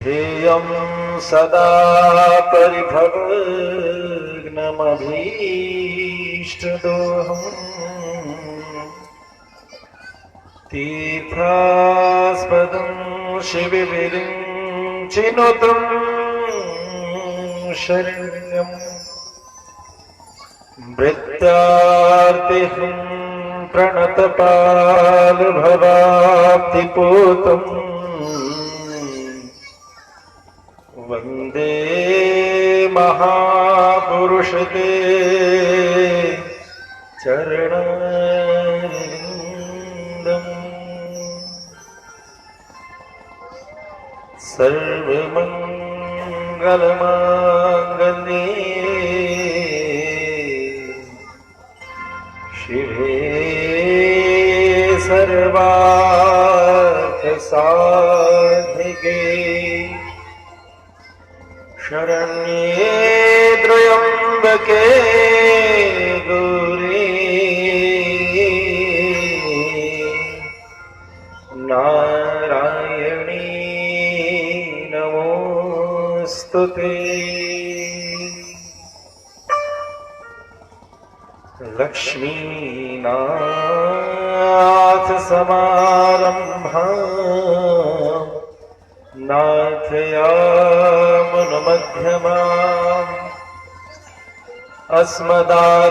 हेयं सदा परिभवग्नमभीष्टदोहम् तीर्थास्पदं शिवविरिञ्चिनुतं शरण्यम् वृत्तार्तिहं प्रणतपालभवाब्धिपूतम् वन्दे महापुरुषते चरणारविन्दम् सर्वमङ्गलमाङ्गल्ये शिवे सर्वार्थसाधिके शरण्ये त्र्यम्बके गौरी नारायणी नमोस्तुते। लक्ष्मीनाथ समारंभा नाथयामुनमध्यमाम् अस्मदाचार्यपर्यन्ताम्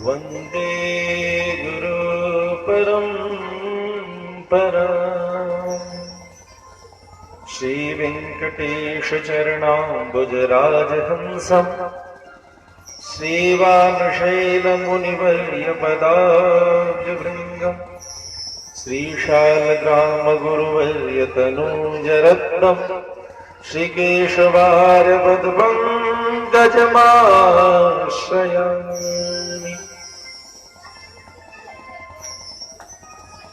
वन्दे गुरुपरम्पराम्। श्रीवेङ्कटेशचरणाम्बुजराजहंसम् श्रीवानशैलमुनिवर्यपदाब्जभृङ्गम् श्रीशालग्रामगुरुवर्यतनूजरत्नम् श्रीकेशवार्यपद्मङ्गजमाश्रयामि।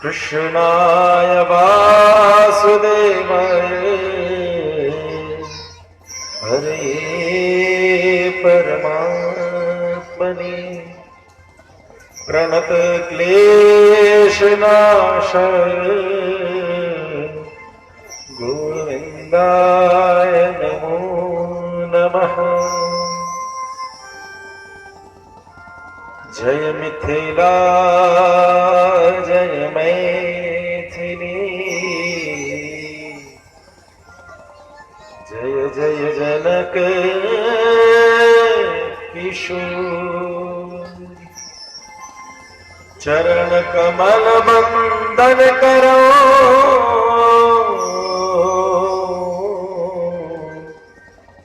कृष्णाय वासुदेवाय हरे परमात्मने प्रणतक्लेशनाशाय गोविन्दाय नमो नमः। जय मिथिला जय मैथिली जय जय जनक किशोर। चरण कमल बंदन करो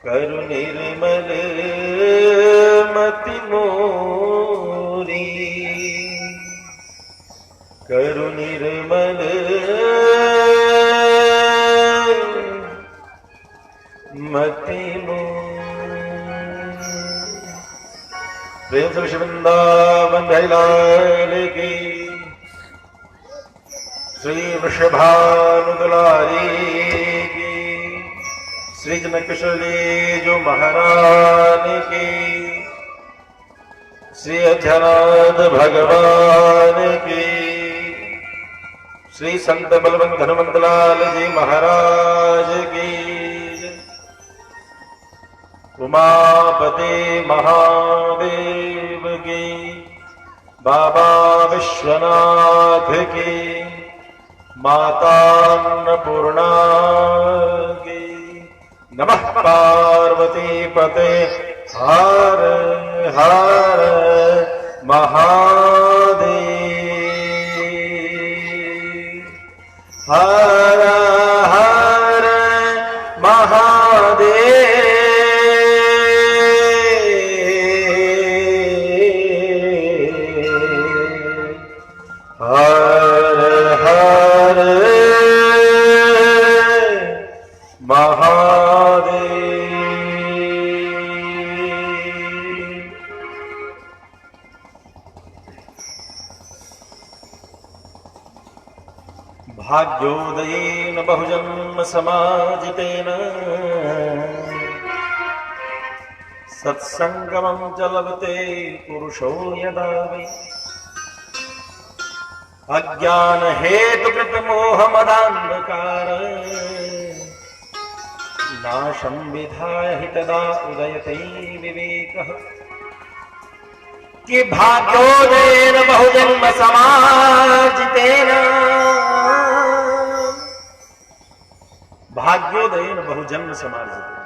करु निर्मल मति मोरी करु निर्मल मति प्रेम से श्री वृंदावन बिहारी लाल की श्री वृषभानुदुलारी की श्री जनकशली जो महारानी की श्री अध्यानाथ भगवान की श्री संत बलवंत हनुमंत लाल जी महाराज की उमापति महादेव की बाबा विश्वनाथ की माता अन्नपूर्णा की नमः पार्वती पते हर हर महादेव हर हर महादेव हर हर महादेव। भाग्योदयेन बहुजन्म समाजितेन सत्संगमं च लभते पुरुषो यदा वै अज्ञान हेतु कृत मोह मदांधकार नाशं विधाय हि तदा उदयते विवेकः कि भाग्योदयेन बहुजन्म समार्जितेन भाग्योदयेन बहुजन्म समार्जितेन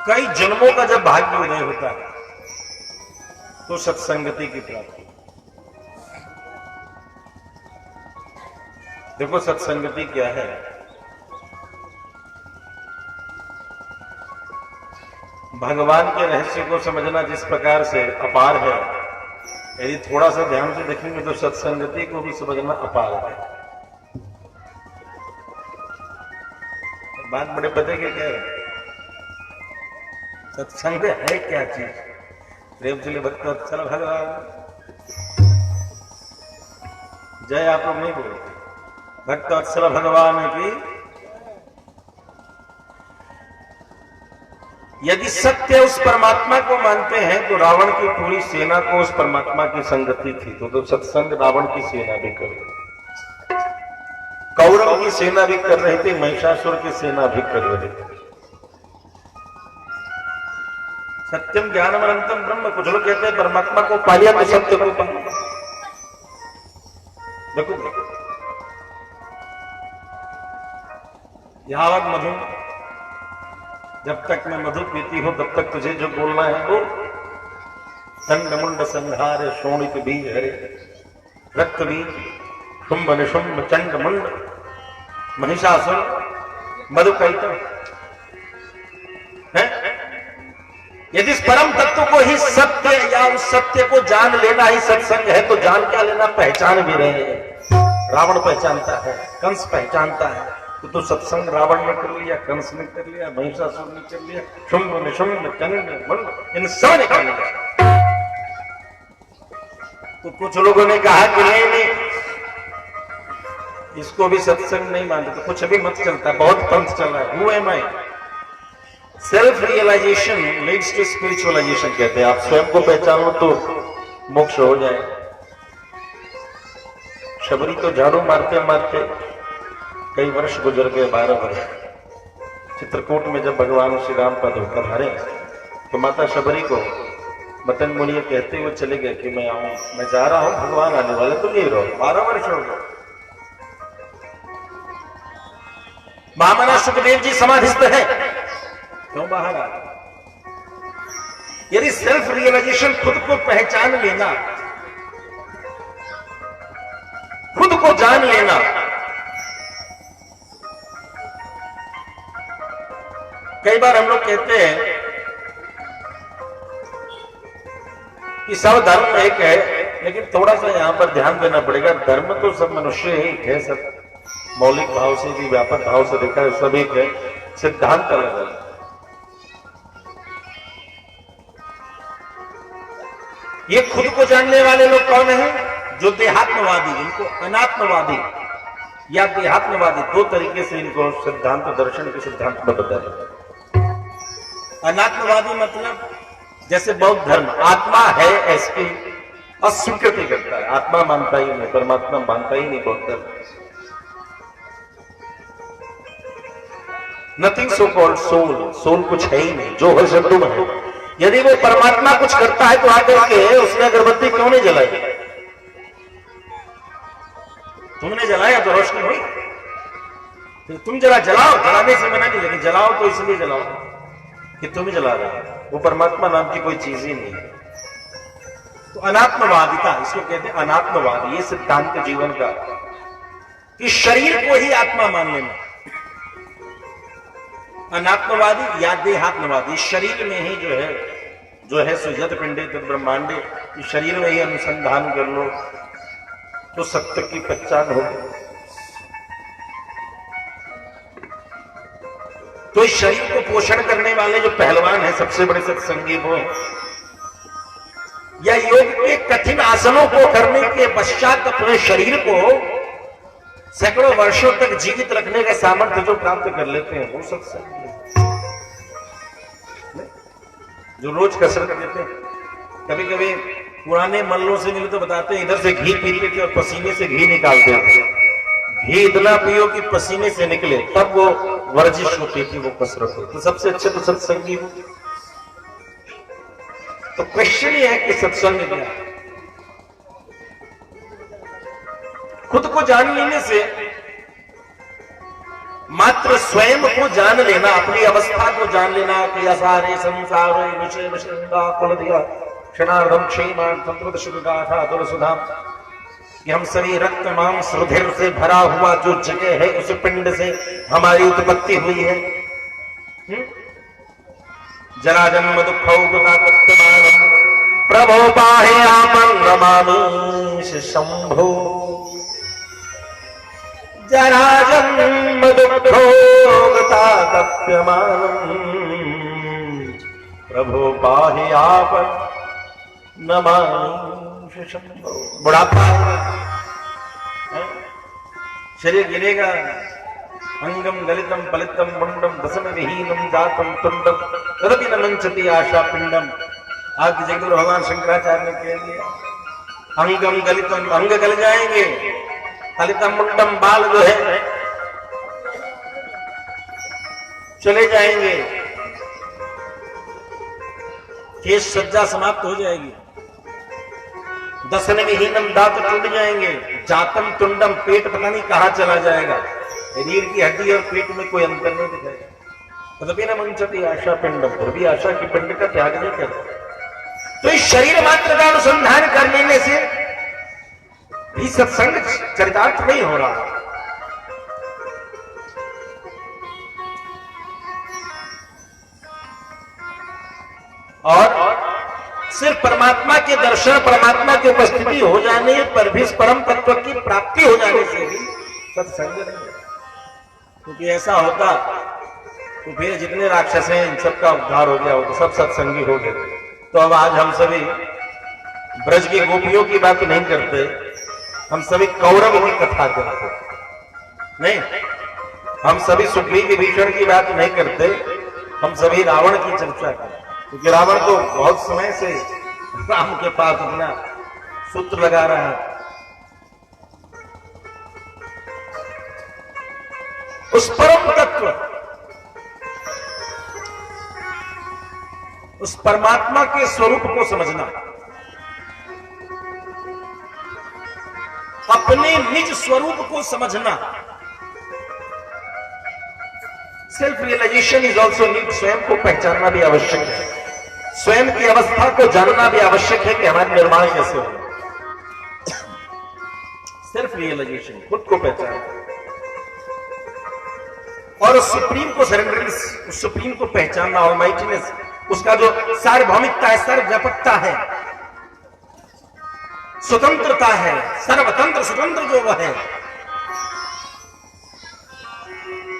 कई जन्मों का जब भाग्योदय होता है तो सत्संगति की प्राप्ति। देखो सत्संगति क्या है। भगवान के रहस्य को समझना जिस प्रकार से अपार है, यदि थोड़ा सा ध्यान से देखेंगे तो सत्संगति को भी समझना अपार है। बात बड़े पते के कह रहे, सत्संग है क्या चीज। प्रेम चले भक्त चल भगवान जय। आप लोग नहीं बोलते भक्त वत्सल भगवान की। यदि सत्य उस परमात्मा को मानते हैं तो रावण की पूरी सेना को उस परमात्मा की संगति थी, तो सत्संग रावण की सेना भी कर रही, कौरव की सेना भी कर रहे थे, महिषासुर की सेना भी कर रहे थे। सत्यम ज्ञानम अनंतम ब्रह्म। कुछ लोग कहते हैं परमात्मा को पा लिया तो सत्य को पा लिया। देखो यावत मधु, जब तक मैं मधु पीती हूं तब तक तुझे जो बोलना है वो दंड मुंड संहार शोणित बीज हरे रक्त बीज शुंभ निशुंभ चंड मुंड महिषासुर मधुकैटभ है। यदि इस परम तत्व को ही सत्य या उस सत्य को जान लेना ही सत्संग है तो जान क्या लेना, पहचान भी रहे हैं। रावण पहचानता है, कंस पहचानता है, तो सत्संग रावण ने कर लिया, कंस ने कर लिया, महिषासुर ने कर लिया, शुंभ निशुंभ चंड मुंड इन सब ने कर लिया। तो कुछ लोगों ने कहा कि नहीं इसको भी सत्संग नहीं मानते, तो कुछ भी मत चलता, बहुत पंथ चल रहा है। Who am I? Self realization leads to spiritualization कहते हैं। आप स्वयं को पहचानो तो मोक्ष हो जाए। शबरी तो झाड़ू मारते मारते कई वर्ष गुजर गए, 12 वर्ष। चित्रकूट में जब भगवान श्री राम पद होकर हरे तो माता शबरी को मदन मुनि कहते हुए चले गए कि मैं आऊं, मैं जा रहा हूं, भगवान आने वाले, तुम यही रहो। 12 वर्ष हो गए। महामना सुखदेव जी समाधिस्थ है, क्यों बाहर आ? यदि सेल्फ रियलाइजेशन, खुद को पहचान लेना, खुद को जान लेना, कई बार हम लोग कहते हैं कि सब धर्म एक है, लेकिन थोड़ा सा यहां पर ध्यान देना पड़ेगा। धर्म तो सब मनुष्य ही है, सब मौलिक भाव से भी व्यापक भाव से देखा है, सब एक है, सिद्धांत अलग अलग। ये खुद को जानने वाले लोग कौन हैं? जो देहात्मवादी, इनको अनात्मवादी या देहात्मवादी, दो तरीके से इनको सिद्धांत दर्शन के सिद्धांत में बताया। अनात्मवादी मतलब जैसे बौद्ध धर्म आत्मा है ऐसी अस्वीकृति करता है, आत्मा मानता ही नहीं, परमात्मा मानता ही नहीं बौद्ध धर्म। Nothing so called soul, soul कुछ है ही नहीं, जो है सब तुम है। यदि वो परमात्मा कुछ करता है तो आकर के उसने अगरबत्ती क्यों नहीं जलाई? तुमने जलाया तो रोशनी हुई, तो तुम जलाओ, जलाने से मना नहीं, लेकिन जलाओ तो इसलिए जलाओ कि तुम ही जला रहे हो, वो परमात्मा नाम की कोई चीज ही नहीं है। तो अनात्मवादिता, इसको कहते हैं अनात्मवादी। ये सिद्धांत जीवन का कि शरीर को ही आत्मा मान लेना। अनात्मवादी या देहात्मवादी, शरीर में ही जो है सो यद पिंडे तद ब्रह्मांडे, इस शरीर में ही अनुसंधान कर लो तो सत्य की पहचान होगी। तो इस शरीर को पोषण करने वाले जो पहलवान हैं, सबसे बड़े सत्संगी वो हैं, या योग के कठिन आसनों को करने के पश्चात अपने शरीर को सैकड़ों वर्षों तक जीवित रखने का सामर्थ्य जो प्राप्त कर लेते हैं वो सत्संग। जो रोज कसरत करते हैं, कभी कभी पुराने मल्लों से मिले तो बताते हैं इधर से घी पीते थे और पसीने से घी निकालते थे। घी इतना पियो कि पसीने से निकले, तब वो वर्जिश होती थी, वो कसरत होती। तो सबसे अच्छे तो सत्संगी हो। तो क्वेश्चन ये है कि सत्संग क्या है? खुद को जान लेने से, मात्र स्वयं को जान लेना, अपनी अवस्था को जान लेना कि असारे संसारे विषय विषंगा कुलधिया क्षणार्धम क्षेमार्थम त्रुतशुगाथा दुरसुधाम, कि हम सभी रक्त मांस रुधिर से भरा हुआ जो जगह है उस पिंड से हमारी उत्पत्ति हुई है। जरा जन्म दुखौ प्रभो पाहे आमन नमामीश शंभो, जरा जन्म दुखो प्रभो पाहे आपन नमामीश शंभो। बुढ़ापा शरीर गिरेगा, अंगम गलितम पलितम मुंडम दसन विहीनम जातम तुंडम तदपि न मंचति आशा पिंडम। आज जगदुरु भगवान शंकराचार्य ने कह दिया, अंगम गलितम, अंग गल जाएंगे, पलितम मुंडम, बाल जो है चले जाएंगे, केश सज्जा समाप्त हो जाएगी, दसन विहीनम, दांत टूट जाएंगे, जातम तुंडम, पेट पता नहीं कहां चला जाएगा, रीढ़ की हड्डी और पेट में कोई अंतर नहीं दिखाएगा। तदपि न मंचति आशा पिंडम, फिर भी आशा की पिंड का त्याग नहीं करता। तो इस शरीर मात्र का अनुसंधान कर लेने से भी सत्संग चरितार्थ नहीं हो रहा। और सिर्फ परमात्मा के दर्शन, परमात्मा की उपस्थिति हो जाने पर भी, परम तत्व की प्राप्ति हो जाने से भी सत्संग नहीं। क्योंकि ऐसा होता तो फिर जितने राक्षस हैं इन सबका उद्धार हो गया हो, तो सब सत्संगी हो गए। तो अब आज हम सभी ब्रज की गोपियों की बात नहीं करते, हम सभी कौरव की कथा करते नहीं, हम सभी सुग्रीव विभीषण की बात नहीं करते, हम सभी रावण की चर्चा करते। क्योंकि रावण तो बहुत समय से राम के पास अपना सूत्र लगा रहा है। उस परम तत्व, उस परमात्मा के स्वरूप को समझना, अपने निज स्वरूप को समझना, self realization is also need. स्वयं को पहचानना भी आवश्यक है, स्वयं की अवस्था को जानना भी आवश्यक है कि हमारा निर्माण कैसे होगा। सेल्फ रियलाइजेशन, खुद को पहचानना और सुप्रीम को सरेंडरनेस, उस सुप्रीम को पहचानना, ऑलमाइटीनेस, उसका जो सार्वभौमिकता है, सर्वव्यापकता है, स्वतंत्रता है, सर्वतंत्र स्वतंत्र जो वह है,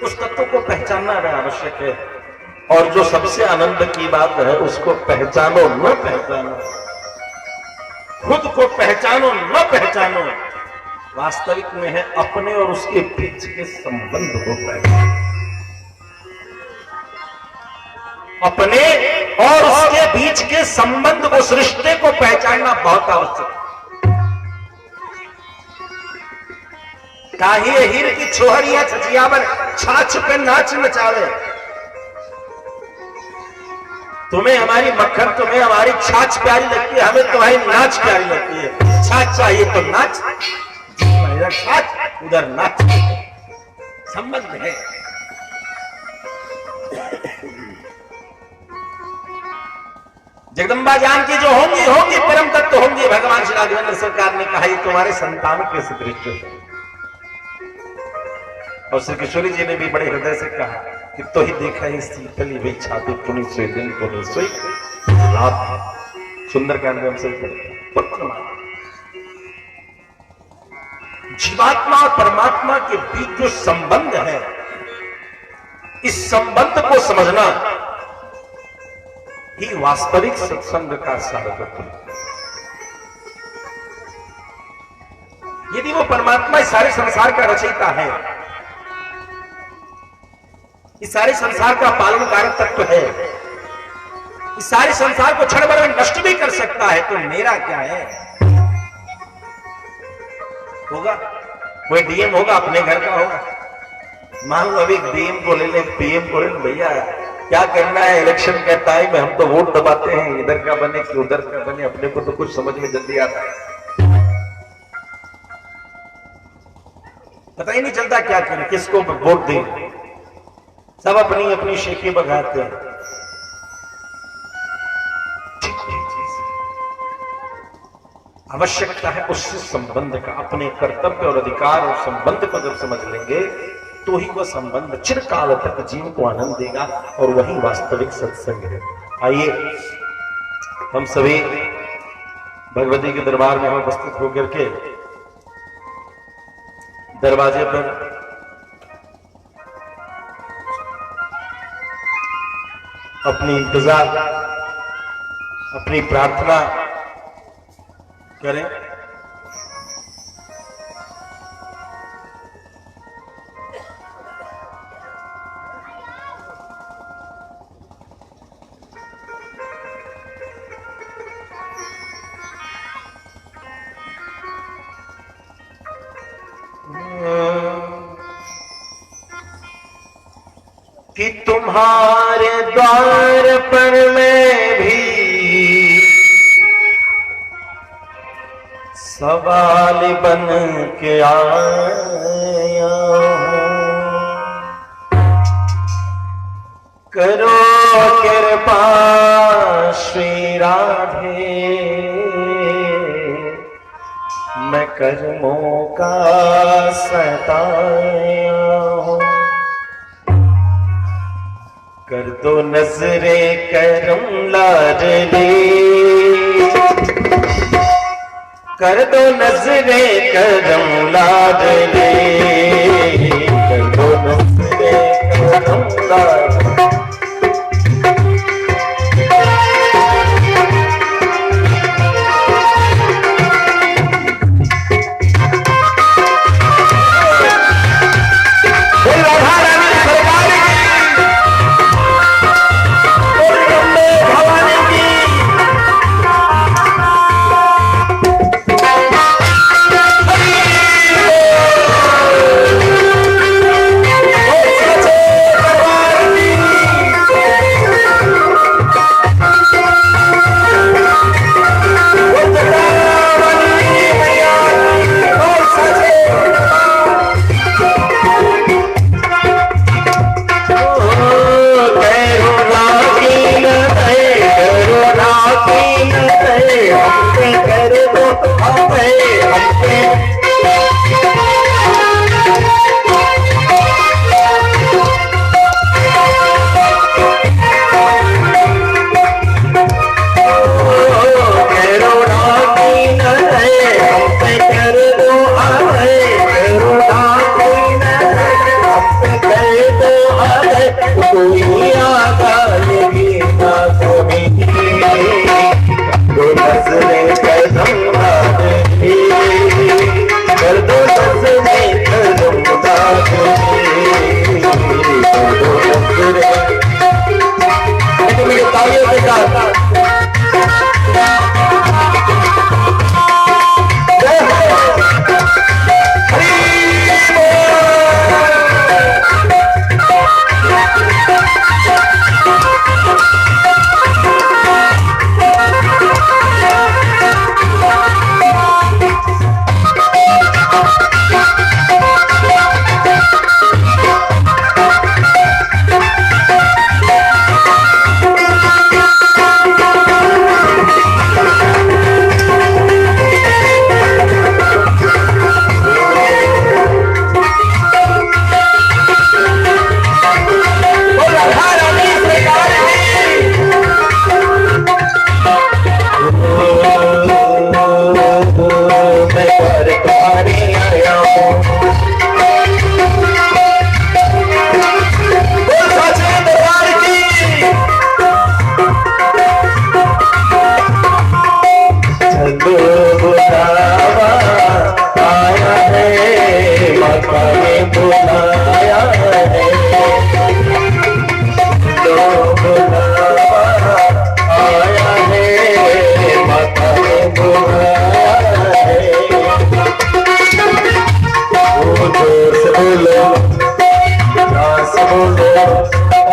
उस तत्व को पहचानना भी आवश्यक है। और जो सबसे आनंद की बात है, उसको पहचानो न पहचानो, खुद को पहचानो न पहचानो, वास्तविक में है अपने और उसके बीच के संबंध को पहचानो। अपने और उसके बीच के संबंध को, रिश्ते को पहचानना बहुत आवश्यक है। काहे हीर की छोहरिया छचियावर छाछ पे नाच नचावे। तुम्हें हमारी मक्खन, तुम्हें हमारी छाछ प्यारी लगती है, हमें तुम्हारी नाच प्यारी लगती है। छाछ चाहिए तो नाच, इधर छाछ उधर नाच, संबंध है। जगदम्बा जानकी जो होंगी होंगी, परम तत्व होंगी। भगवान श्री राघवेंद्र सरकार ने कहा, ये तुम्हारे संतान के सदृश है। और श्री किशोरी जी ने भी बड़े हृदय से कहा कि तो ही देखा ही शीतली भी छाती पुनि सोई दिन पुनि सोई रात। सुंदरकांड में हमसे पुत्र जीवात्मा और परमात्मा के बीच जो संबंध है, इस संबंध को समझना ही वास्तविक सत्संग का सार्थक है। यदि वो परमात्मा इस सारे संसार का रचयिता है, इस सारे संसार का पालन कारक तत्व है, इस सारे संसार को क्षण भर में नष्ट भी कर सकता है, तो मेरा क्या है? होगा कोई डीएम होगा, अपने घर का होगा। मान लो अभी डीएम को ले ले, पीएम को ले ले, भैया क्या करना है, इलेक्शन का टाइम है, हम तो वोट दबाते हैं, इधर का बने कि उधर का बने, अपने को तो कुछ समझ में जल्दी आता है, पता ही नहीं चलता क्या करें, किसको वोट दें। सब अपनी अपनी शेखी बगाते हैं। आवश्यकता है उससे संबंध का, अपने कर्तव्य और अधिकार और संबंध को जब समझ लेंगे तो ही वह संबंध चिरकाल तक जीवन को आनंद देगा, और वही वास्तविक सत्संग है। आइए हम सभी भगवती के दरबार में हम उपस्थित होकर के दरवाजे पर अपनी इंतजार, अपनी प्रार्थना करें। कि तुम्हारे द्वार पर मैं भी सवाल बन के आया हूं, करो कृपा श्री राधे, मैं कर्मों का सताया हूं, कर दो नजरे करम लाडली, कर दो नजरे करम लाडली, कर दो नजरे करम लाडली।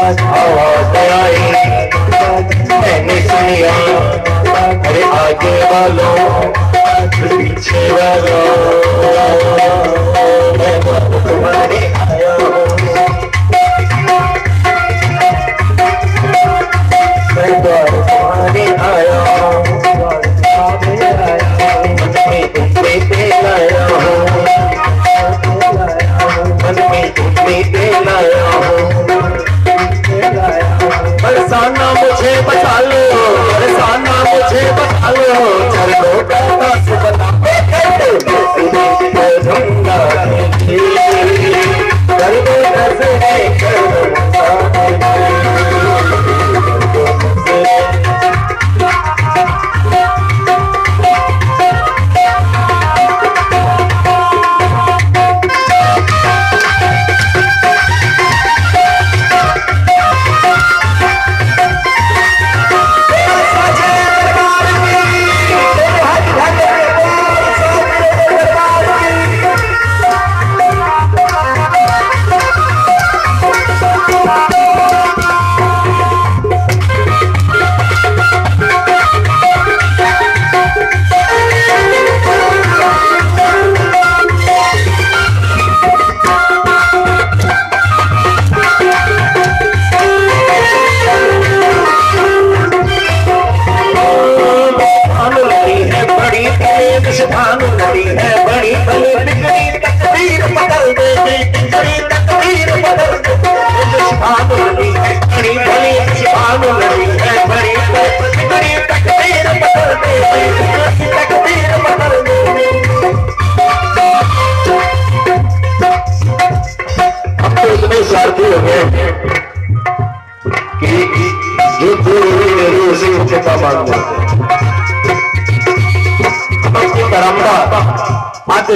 आवाज आई मैंने सुनिया, अरे आगे वालों पीछे वालों मैं तुम्हारे आया हूँ, मैं तुम्हारे आया हूँ, मन में तुम्हें लाया हूँ, मन में तुम्हें लाया हूँ। बरसाना मुझे बचा लो, बरसाना मुझे बचा लो, चलो कहता सुबह दूंगा कर दो नजरे कर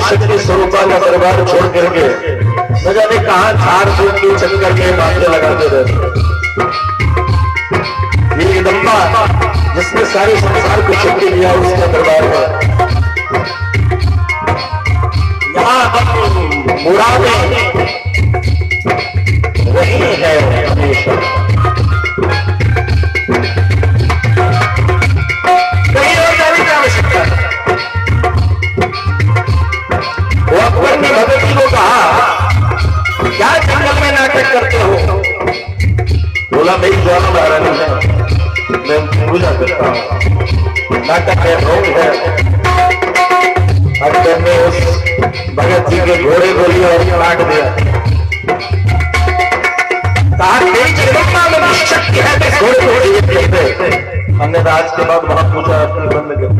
शक्ति स्वरूपा का दरबार छोड़ करके न जाने कहां झाड़ फूक के चक्कर के बातें लगाते रहते। ये जगदम्बा जिसने सारे संसार को शक्ति दिया उसका दरबार है। यहाँ मुरादें वही है हमेशा, कहीं और जाने की आवश्यकता है। वो अकबर ने भगत जी को कहा क्या जंगल में नाटक करते हो? बोला मेरी ज्वाला महारानी है, मैं पूजा करता हूँ, नाटक है, भोग है। अकबर ने उस भगत जी के घोड़े को लिया और काट दिया। कहा तेरी जगदम्बा में शक्ति है तो घोड़े को जीवित करते। हमने आज के बाद वहां पूजा अपनी बंद कर।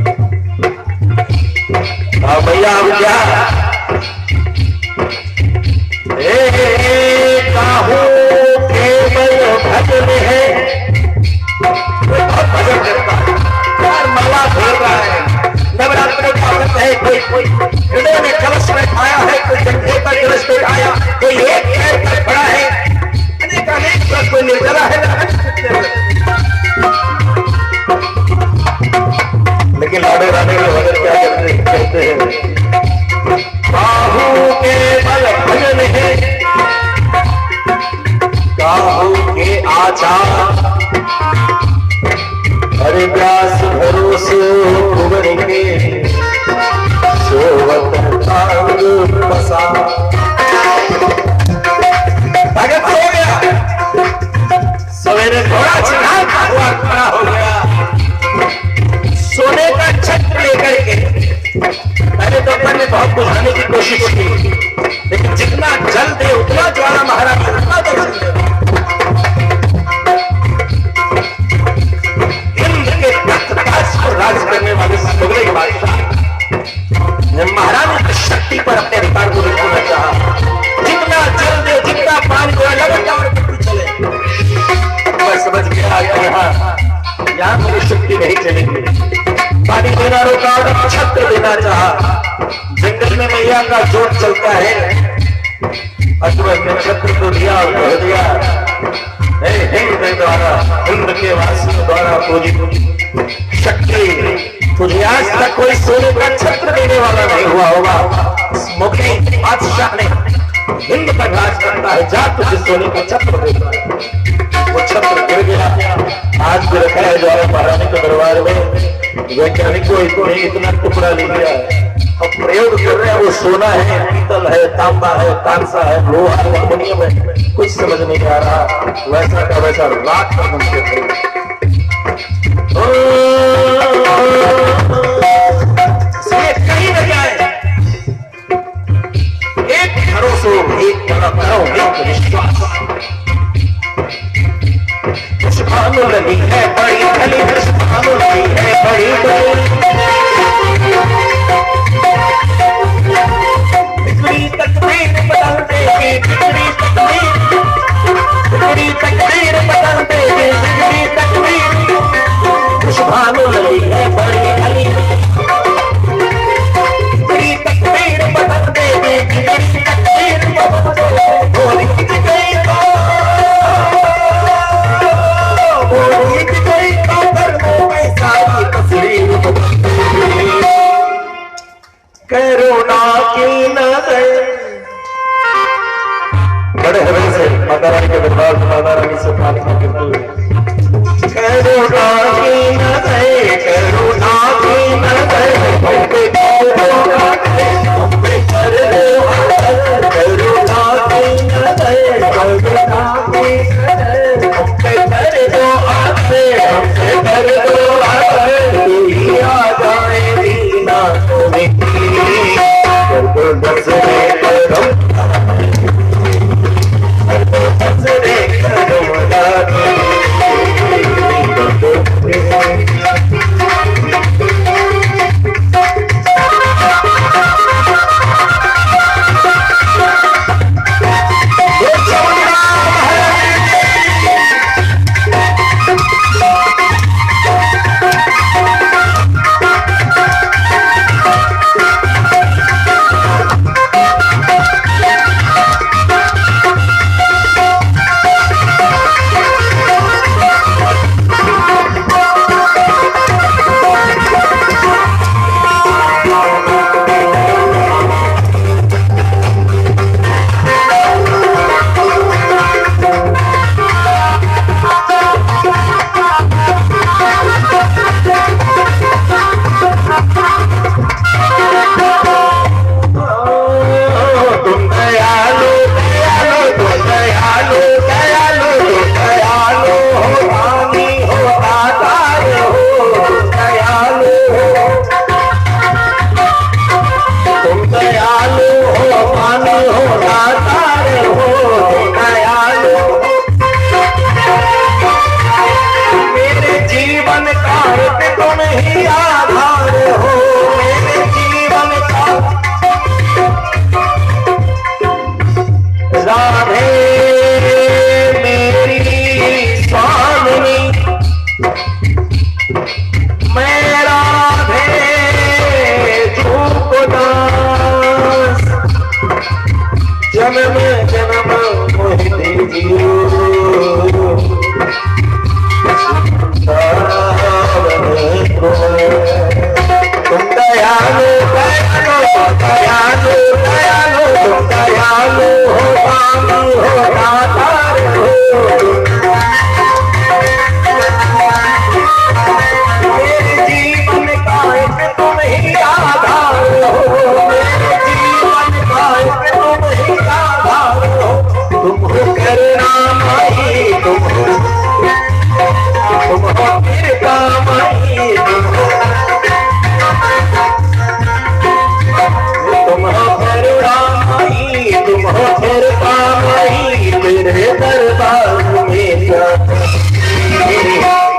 भैया अब क्या काहू केवल भजन है, बहुत भजन करता है यार, माला भर रहा है, नवरात्र का व्रत है, कोई हृदय में कलश में खाया है, कोई जंघे पर कलश में खाया, कोई एक पैर पर खड़ा है, अनेक पर कोई निर्जला है। लेकिन लाडे राधे के भजन क्या कहते हैं? काहू केवल भजन है, काहू के आचार, हरि व्यास भरोसे कुंवर के सोवत तांग बसा। भगत हो गया, सवेरे घोड़ा चढ़ा हुआ खड़ा हो गया, सोने का छत्र लेकर के। पहले तो अपन ने बहुत बुझाने की कोशिश की, लेकिन जितना जल दे उतना ज्वाला महाराज उतना दर्शन दे। इंद्र के तख्त पर राज करने वाले मुगल के बादशाह ने महारानी की शक्ति पर अपने अधिकार को दिखाना चाहा। जितना जल दे, जितना पानी दे, लगातार चले। मैं समझ गया यहाँ मेरी शक्ति नहीं चलेगी। पानी देना रोका और छत्र देना चाहा। जंगल में मैया का जोत चलता है, अकबर ने छत्र को दिया और कह दिया हिंद द्वारा, हिंद के वासियों द्वारा पूजित शक्ति, तुझे आज तक कोई सोने का छत्र देने वाला नहीं हुआ होगा। मुगली बादशाह ने हिंद पर राज करता है, जा तुझे सोने का छत्र देता है। वो छत्र गिर गया, आज भी रखा है जवाहर महारानी के दरबार में। वैज्ञानिकों ने इतना टुकड़ा ले लिया है, अब प्रयोग कर रहे हैं। वो सोना है, पीतल है, तांबा है, कांसा है, लोहा है, एल्युमिनियम है, कुछ समझ नहीं आ रहा। वैसा का वैसा राख पर बनते थे। कहीं न जाए, एक भरोसा, एक करो, एक विश्वास। खुशबानों लगी है बड़ी खली, खुशबानों लगी है बड़ी बिगड़ी तकदीर बदल देगी, बिगड़ी तकदीर बदल देगी, बिगड़ी तकदीर। खुशबानों लगी है बड़ी खली, बिगड़ी तकदीर बदल देगी, बिगड़ी तकदीर बदल देगी। बोली गई तो करने में सारी तस्वीर करुणा की नजर। बड़े हृदय से माता रानी के दरबार में माता रानी से प्रार्थना करते हुए, करुणा की नजर, करुणा की नजर, हम पे कर दो, हम पे कर दो, करुणा की नजर, करुणा की नजर, हम पे कर दो, हमसे कर दो, आ जाए दीना तुम्हें कर दो नजरे करम, कर दो नजरे करम लागे, कर दो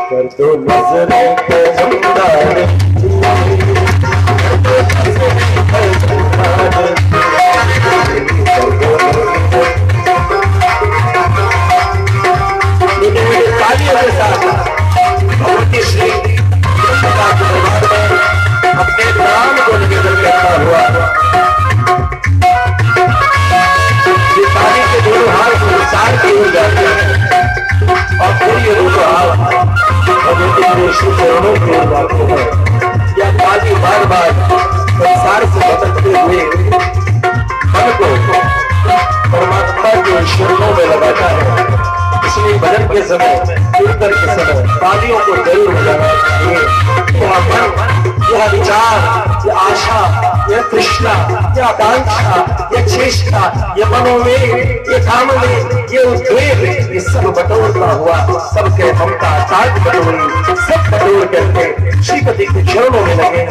कर दो नजरे जमदार, अपने नाम को निवेदन करता हुआ के दोनों हाथ संसार की हो जाते हैं और फिर ये दोनों हाथ चरणों की हो जाते हैं। या काली बार बार संसार से भटकते हुए के समय, कीर्तन के समय तालियों को जरूर बजाना चाहिए। यह मन, यह विचार, यह आशा, यह तृष्णा, यह आकांक्षा, यह चेष्टा, यह मनोवेग, ये कामवेग, ये उद्वेग, ये सब बटोरता हुआ सबके ममता ताज बटोरी, सब बटोर करके श्रीपति के चरणों में लगे।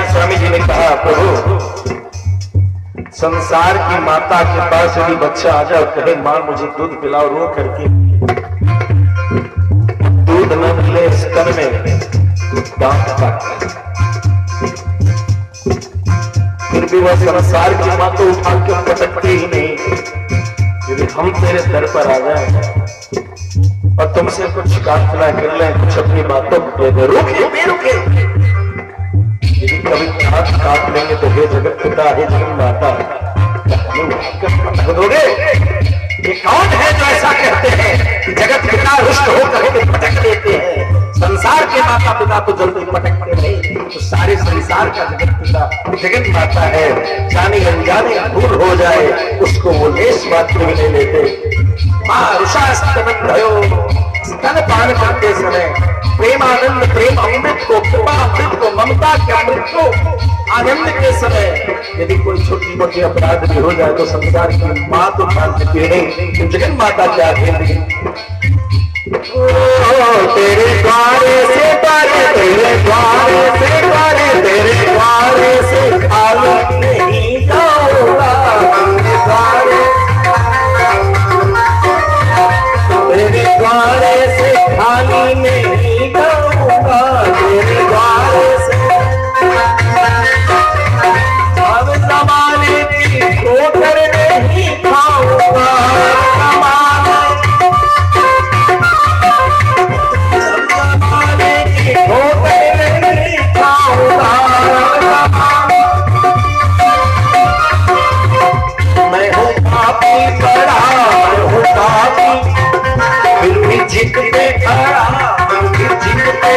स्वामी जी ने कहा, प्रभु संसार की माता के पास यदि बच्चा आ जाओ कहे मां मुझे दूध पिलाओ, रो करके दूध न मिले स्तन में दांत काटते, फिर भी वह संसार की माँ तो उठा के पटकते ही नहीं। यदि हम तेरे दर पर आ जाए और तुमसे कुछ प्रार्थना कर लें, कुछ अपनी बातों को रुके बेरुके, यदि कभी हाथ काट लेंगे तो हे जगत पिता, हे जगत माता, दोगे? ये कौन है जो ऐसा कहते हैं कि जगत पिता रुष्ट होकर के पटक देते हैं? संसार के माता पिता तो जल्दी पटकते नहीं, तो सारे संसार का जगत पिता जगत माता है। जाने अनजाने दूर हो जाए उसको वो लेस मात्र भी नहीं लेते। मां रुषा स्तन भयो, स्तन पान करते समय प्रेमानंद, प्रेम अमृत को, कृपा अमृत को, ममता के अमृत को आनंद के समय यदि कोई छोटी मोटी अपराध भी हो जाए तो संसार की मां तो मान देती नहीं, जगन माता क्या कहती है? तेरे द्वारे से पारे, तेरे द्वारे से पारे, तेरे द्वारे से खाली नहीं जाऊंगा, तेरे द्वारे, तेरे द्वारे से खाली नहीं जाऊंगा, तेरे द्वारे से अब जमाने की ठोकर नहीं खाऊंगा, अड़ा उनकी जिद पे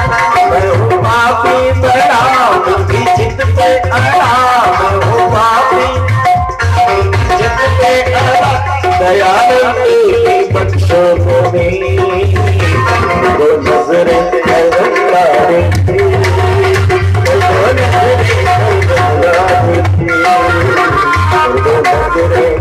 मैं हूँ पापी बड़ा उनकी जिद पे अड़ा मैं हूँ पापी जिद पे अड़ा दयाल की बख्शो तुम्हें वो नजरें अल्लाह की वो नजरें अल्लाह की वो नजरें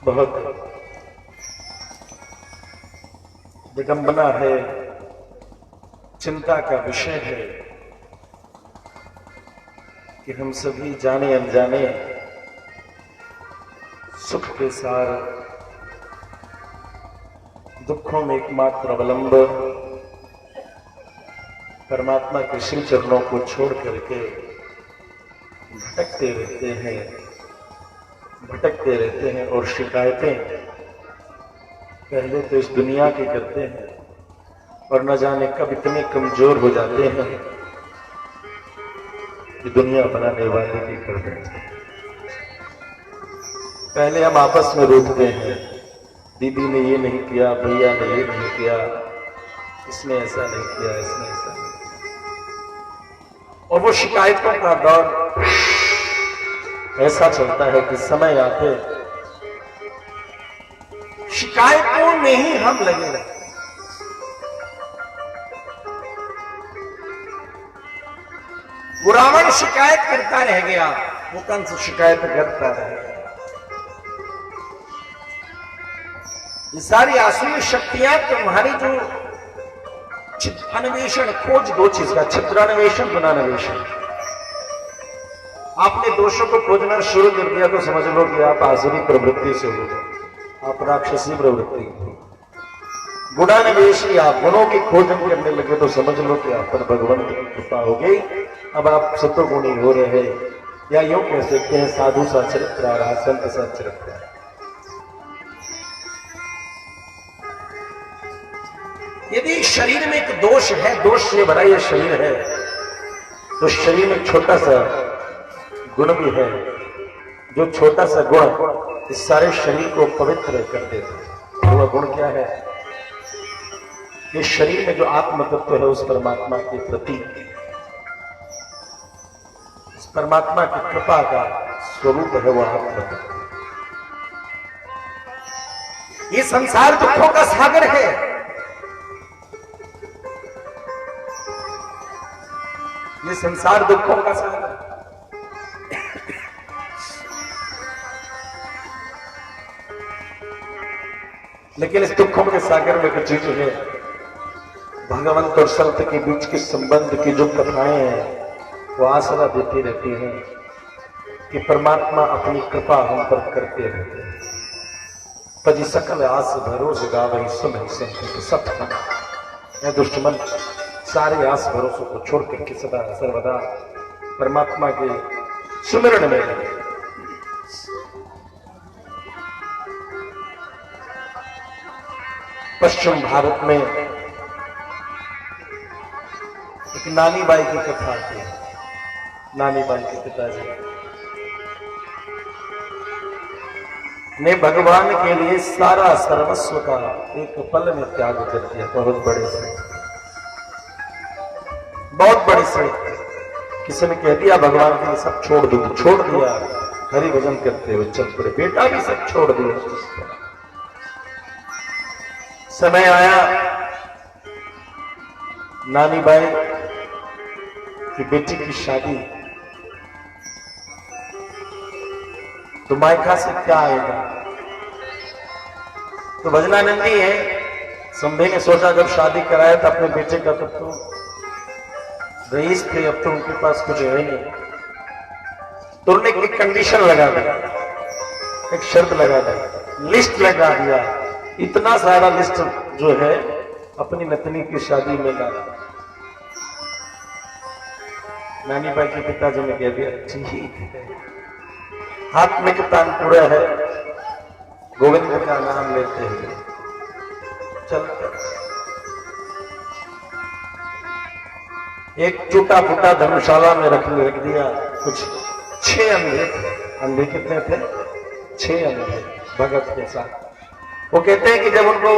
बहुत विडंबना है, चिंता का विषय है कि हम सभी जाने अनजाने सुख के सार दुखों में एकमात्र अवलंब परमात्मा के श्री चरणों को छोड़ करके भटकते रहते हैं और शिकायतें पहले तो इस दुनिया की करते हैं और न जाने कब इतने कमजोर हो जाते हैं कि दुनिया बनाने वाले की कर देते हैं। पहले हम आपस में रोकते हैं, दीदी ने ये नहीं किया, भैया ने ये नहीं किया, इसने ऐसा नहीं किया, इसने ऐसा नहीं किया। और वो शिकायतों का दौर ऐसा चलता है कि समय आते शिकायतों में ही हम लगे रहते। वो रावण शिकायत करता रह गया, वो कंस शिकायत करता रह गया। ये सारी आसुरी शक्तियां तुम्हारी जो अन्वेषण, खोज दो चीज का, छिद्रान्वेषण, गुणान्वेषण। आपने दोषों को खोजना शुरू कर दिया तो समझ लो कि आप आसुरी प्रवृत्ति से हो, आप राक्षसी प्रवृत्ति हो। गुणान्वेषी आप गुणों की खोज करने लगे तो समझ लो कि आप पर भगवान की कृपा हो गई, अब आप सत्वगुणी हो रहे हैं, या यूं कह सकते हैं साधु सा चरित्र आ रहा, संत सा चरित्र। यदि शरीर में एक दोष है, दोष से भरा यह शरीर है, तो शरीर में छोटा सा गुण भी है, जो छोटा सा गुण इस सारे शरीर को पवित्र कर देता है। वह गुण क्या है? ये शरीर में जो आत्म तत्व है उस परमात्मा के प्रति, इस परमात्मा की कृपा का स्वरूप है वो आत्म तत्व। ये संसार दुखों का सागर है, ये संसार दुखों का सागर। लेकिन इस दुखों के सागर में कुछ चीज है, भगवंत और संत के बीच के संबंध की जो कथाएं हैं वो आसरा देती रहती हैं कि परमात्मा अपनी कृपा हम पर करते रहते हैं। तजी सकल आस भरोसे गावई सुन संत सत। दुष्टमन सारे आस भरोसों को छोड़ करके सदा सर्वदा परमात्मा के सुमिरन में लगे। पश्चिम भारत में एक नानी बाई की कथा आती है। नानी बाई के पिताजी ने भगवान के लिए सारा सर्वस्व का एक पल में त्याग कर दिया। बहुत बड़े से किसी ने कह दिया भगवान के लिए सब छोड़ दो, छोड़ दिया। हरि भजन करते हुए चल पड़े। बेटा भी सब छोड़ दिया। समय आया नानी बाई की बेटी की शादी, तो मायका से क्या आएगा? तो भजनानंदी है। संभे ने सोचा जब शादी कराया था अपने बेटे का, तब तो रईस थे, अब तो उनके पास कुछ है नहीं। तो उन्होंने एक कंडीशन लगा दी, एक शर्त लगा दी, लिस्ट लगा दिया। इतना सारा लिस्ट जो है अपनी नतनी की शादी में लाना। नानी बाई के पिताजी ने कह दिया ठीक है। हाथ में कितान पूरा है, गोविंद का नाम लेते हैं, चल। एक टूटा फूटा धर्मशाला में रख दिया। कुछ 6 अंधे थे। अंधे कितने थे? 6 अंधे भगत के साथ। वो कहते हैं कि जब उनको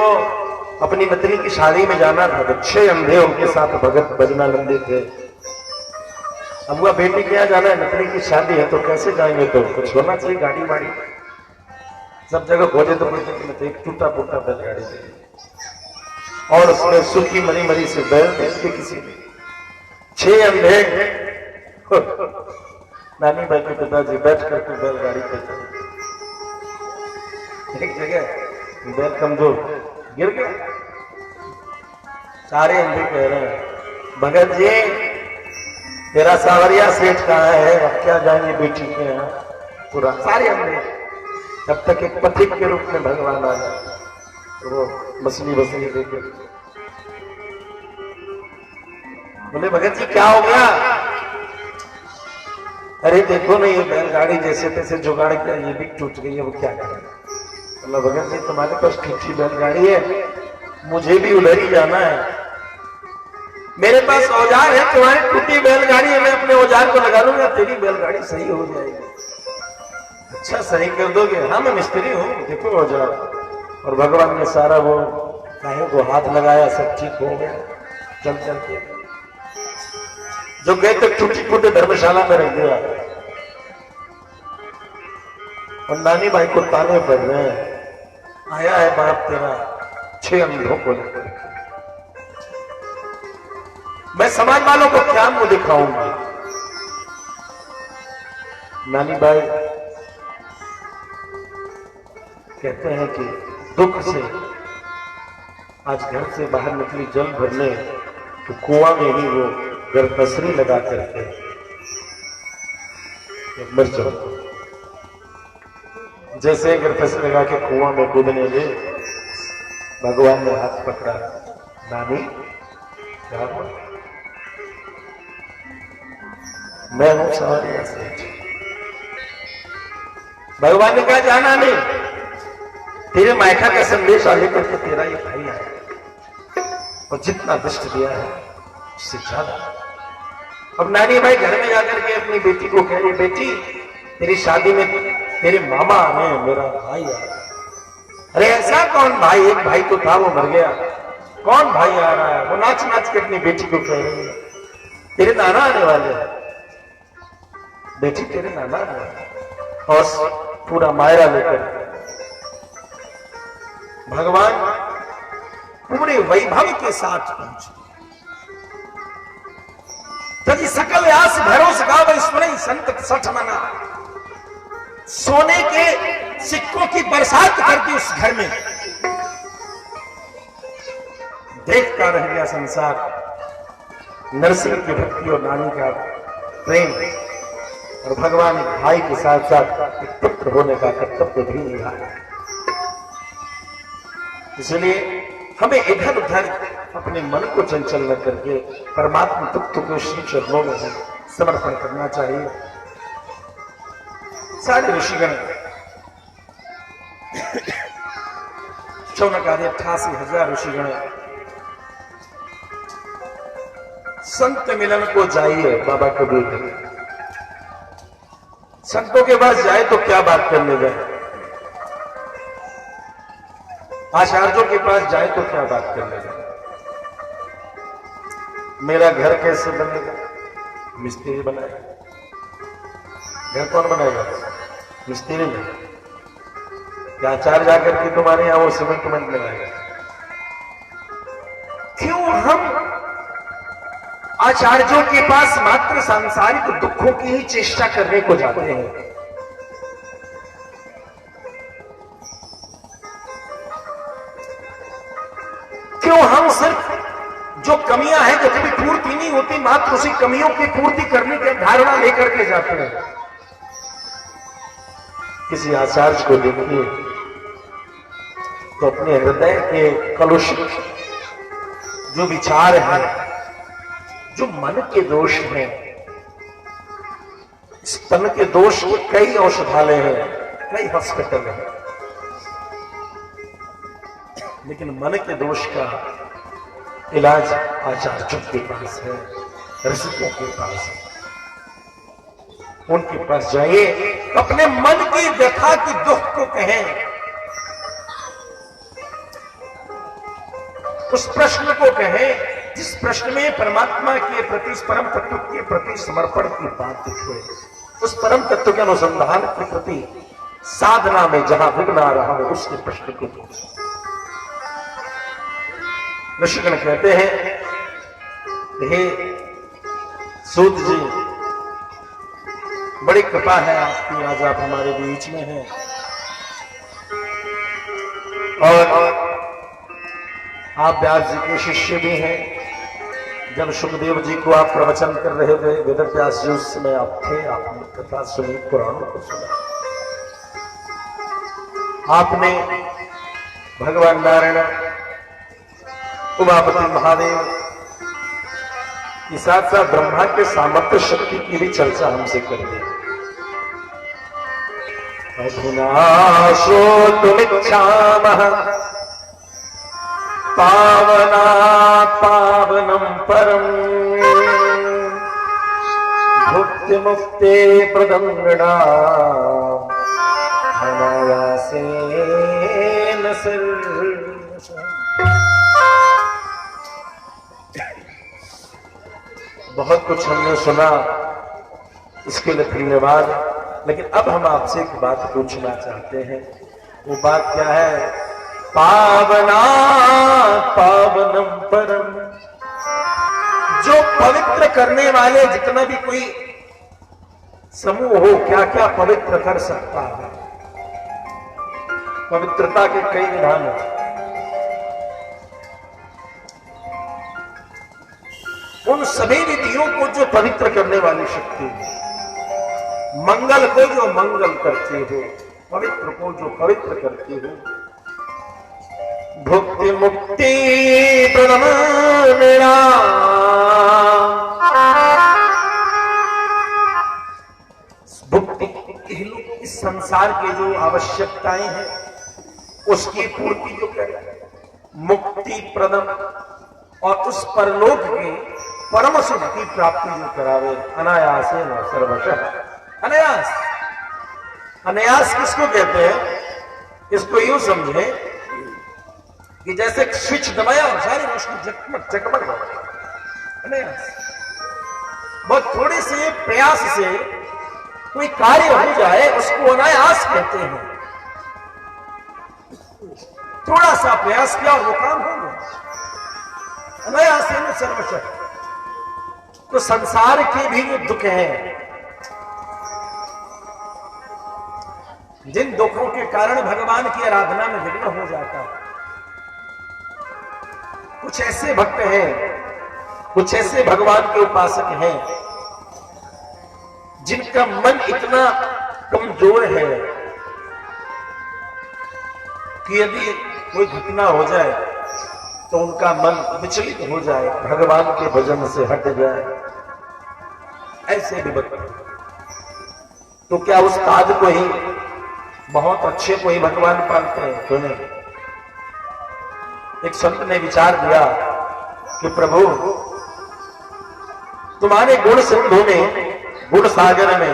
अपनी नतनी की शादी में जाना था तो 6 अंधे उनके साथ भगत भजनानंदी थे। अब वह बेटी के यहाँ जाना है, नतनी की शादी है, तो कैसे जाएंगे? तो कुछ होना चाहिए, गाड़ी वाड़ी सब जगह खोजे तो कोई एक टूटा फूटा बैलगाड़ी दे और उसमें सूखी मरी मरी से बैल भेज के किसी ने 6 अंधे नानी बाई के पिताजी बैठ करके बैलगाड़ी पे चले। एक जगह बैल कमजोर गिर गया। सारे अंधे कह रहे हैं भगत जी तेरा सावरिया सेठ कहाँ है? अब क्या जाएंगे बेटी के यहाँ? पूरा सारे अंधे। तब तक एक पथिक के रूप में भगवान आ जाए, तो वो मछली बसली देखे बोले भगत जी क्या हो गया? अरे देखो ना ये बैलगाड़ी जैसे तैसे जुगाड़ किया, ये भी टूट गई है, वो क्या करेगा? बोला भगत जी तुम्हारे पास टूटी बैलगाड़ी है, मुझे भी उधर ही जाना है। मेरे पास औजार है, तुम्हारी टूटी बैलगाड़ी है, मैं अपने औजार को लगा लूंगा, तेरी बैलगाड़ी सही हो जाएगी। अच्छा सही कर दोगे? हाँ मैं मिस्त्री हूँ, देखो औजार। और भगवान ने सारा वो काहे को हाथ लगाया, सब ठीक हो गया। चल चल के जो गए तो टूटी फूटे धर्मशाला में रख दिया। और नानी भाई को ताने पड़ रहे हैं, आया है बाप तेरा 6 अंधों को लेकर। मैं समाज वालों को क्या मुंह दिखाऊंगा? नानी भाई कहते हैं कि दुख से आज घर से बाहर निकली जल भरने, तो कुआं में ही वो गर्भश्री लगा करके मर जाओ। जैसे गर्भश्री लगा के कुआं में कूदने गए, भगवान ने हाथ पकड़ा। नानी क्या हुआ? मैं हूं सावरिया सेठ। भगवान ने कहा जाना नहीं, तेरे मायका का संदेश आगे करके तेरा ये भाई आया और जितना दृष्ट दिया है उससे ज्यादा। अब नानी भाई घर में जाकर के अपनी बेटी को कह रही, बेटी तेरी शादी में तेरे मामा आने, मेरा भाई आया। अरे ऐसा कौन भाई? एक भाई तो था, वो मर गया। कौन भाई आ रहा है? वो नाच नाच के अपनी बेटी को कह रही है तेरे नाना आने वाले हैं। बेटी तेरे नाना आने वाले। और पूरा मायरा लेकर भगवान पूरे वैभव के साथ पहुंचे। तजी सकल आस भरोस गाव स्मरण संत सठ मना। सोने के सिक्कों की बरसात करती उस घर में। देखता रह गया संसार नरसिंह की भक्ति और नानी का प्रेम। और भगवान एक भाई के साथ साथ एक पुत्र होने का कर्तव्य भी निभाया। इसलिए हमें इधर उधर अपने मन को चंचल न करके परमात्मा तत्व को श्री चरणों में समर्पण करना चाहिए। सारे ऋषिगण 88,000 ऋषिगण संत मिलन को जाइए। बाबा कबीर कहते संतों के पास जाए तो क्या बात करने जाए, आचार्यों के पास जाए तो क्या बात करने जाए। मेरा घर कैसे बनेगा, मिस्त्री बनाएगा। घर कौन बनाएगा, मिस्त्री नहीं। क्या आचार्य जाकर के तुम्हारे यहां वो सीमेंट में लाएगा। क्यों हम आचार्यों के पास मात्र सांसारिक दुखों की ही चेष्टा करने को जाते हैं। क्यों हम सिर्फ जो कमियां हैं जो कभी पूर्ति नहीं होती मात्र उसी कमियों की पूर्ति करने की धारणा लेकर के जाते हैं। किसी आचार्य को देखिए तो अपने हृदय के कलुषित जो विचार हैं, जो मन के दोष हैं, इस तन के दोष कई औषधालय हैं, कई हॉस्पिटल हैं, लेकिन मन के दोष का इलाज आचार्यों के पास है, ऋषियों के पास है। उनके पास जाइए, अपने मन की व्यथा की दुख को कहें, उस प्रश्न को कहें जिस प्रश्न में परमात्मा के प्रति, परम तत्व के प्रति समर्पण की बात हुई। उस परम तत्व के अनुसंधान के प्रति साधना में जहां विघ्न आ रहा हो उसके प्रश्न को पूछो। ऋषिगण कहते हैं, हे सूत जी, बड़ी कृपा है आपकी, आज आप हमारे बीच में हैं और आप व्यास जी के शिष्य भी हैं। जब सुखदेव जी को आप प्रवचन कर रहे थे वेद व्यास जी, उस समय आप थे, आपने कथा सुनी, पुराणों को सुना। आपने भगवान नारायण, उमापति महादेव के साथ साथ ब्रह्मा के सामर्थ्य शक्ति की भी चर्चा हमसे कर दी। अधुना श्रोतुमिच्छामः पावना पावनम परम भुक्ति मुक्ते प्रदंगणा अनायासेन बहुत कुछ हमने सुना, इसके लिए धन्यवाद। लेकिन अब हम आपसे एक बात पूछना चाहते हैं। वो बात क्या है? पावना पावनम परम, जो पवित्र करने वाले जितना भी कोई समूह हो, क्या क्या पवित्र कर सकता है? पवित्रता के कई विधान हैं। उन सभी विधियों को जो पवित्र करने वाली शक्ति है, मंगल को जो मंगल करती हो, पवित्र को जो पवित्र करती हो, भुक्ति मुक्ति प्रदमना, भुक्ति इस संसार की जो आवश्यकताएं हैं उसकी पूर्ति जो करे, मुक्ति प्रदम और उस परलोक की परम सुख की प्राप्ति जो करावे, अनायास है न सर्वशः। अनायास, अनायास किसको कहते हैं? इसको यूं समझे कि जैसे स्विच दबाया और सारी रोशनी जगमग जगमग हो गई। अनायास, बहुत थोड़े से प्रयास से कोई कार्य हो जाए उसको अनायास कहते हैं। थोड़ा सा प्रयास किया और वो काम हो गया, अनायास है न सर्वशः। तो संसार के भी जो दुख हैं, जिन दुखों के कारण भगवान की आराधना में विघ्न हो जाता है, कुछ ऐसे भक्त हैं, कुछ ऐसे भगवान के उपासक हैं जिनका मन इतना कमजोर है कि यदि कोई घटना हो जाए तो उनका मन विचलित हो जाए, भगवान के भजन से हट जाए। ऐसे भी बता। तो क्या उस्ताद को ही, बहुत अच्छे को ही भगवान पालते हैं? तो नहीं। एक संत ने विचार दिया कि प्रभु तुम्हारे गुण सिंधु में, गुण सागर में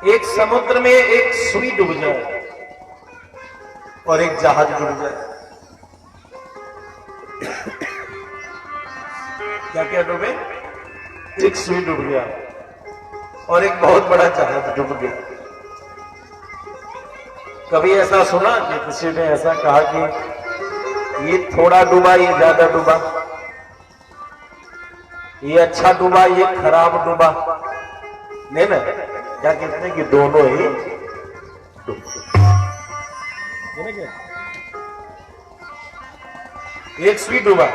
एक समुद्र में एक सुई डूब जाए और एक जहाज डूब जाए। क्या क्या डूबे? एक सुई डूब गया और एक बहुत बड़ा जहाज डूब गया। कभी ऐसा सुना कि किसी ने ऐसा कहा कि ये थोड़ा डूबा, ये ज्यादा डूबा, ये अच्छा डूबा, ये खराब डूबा? नहीं ना, क्या कहते हैं कि दोनों ही डूबे। एक सुई डूबा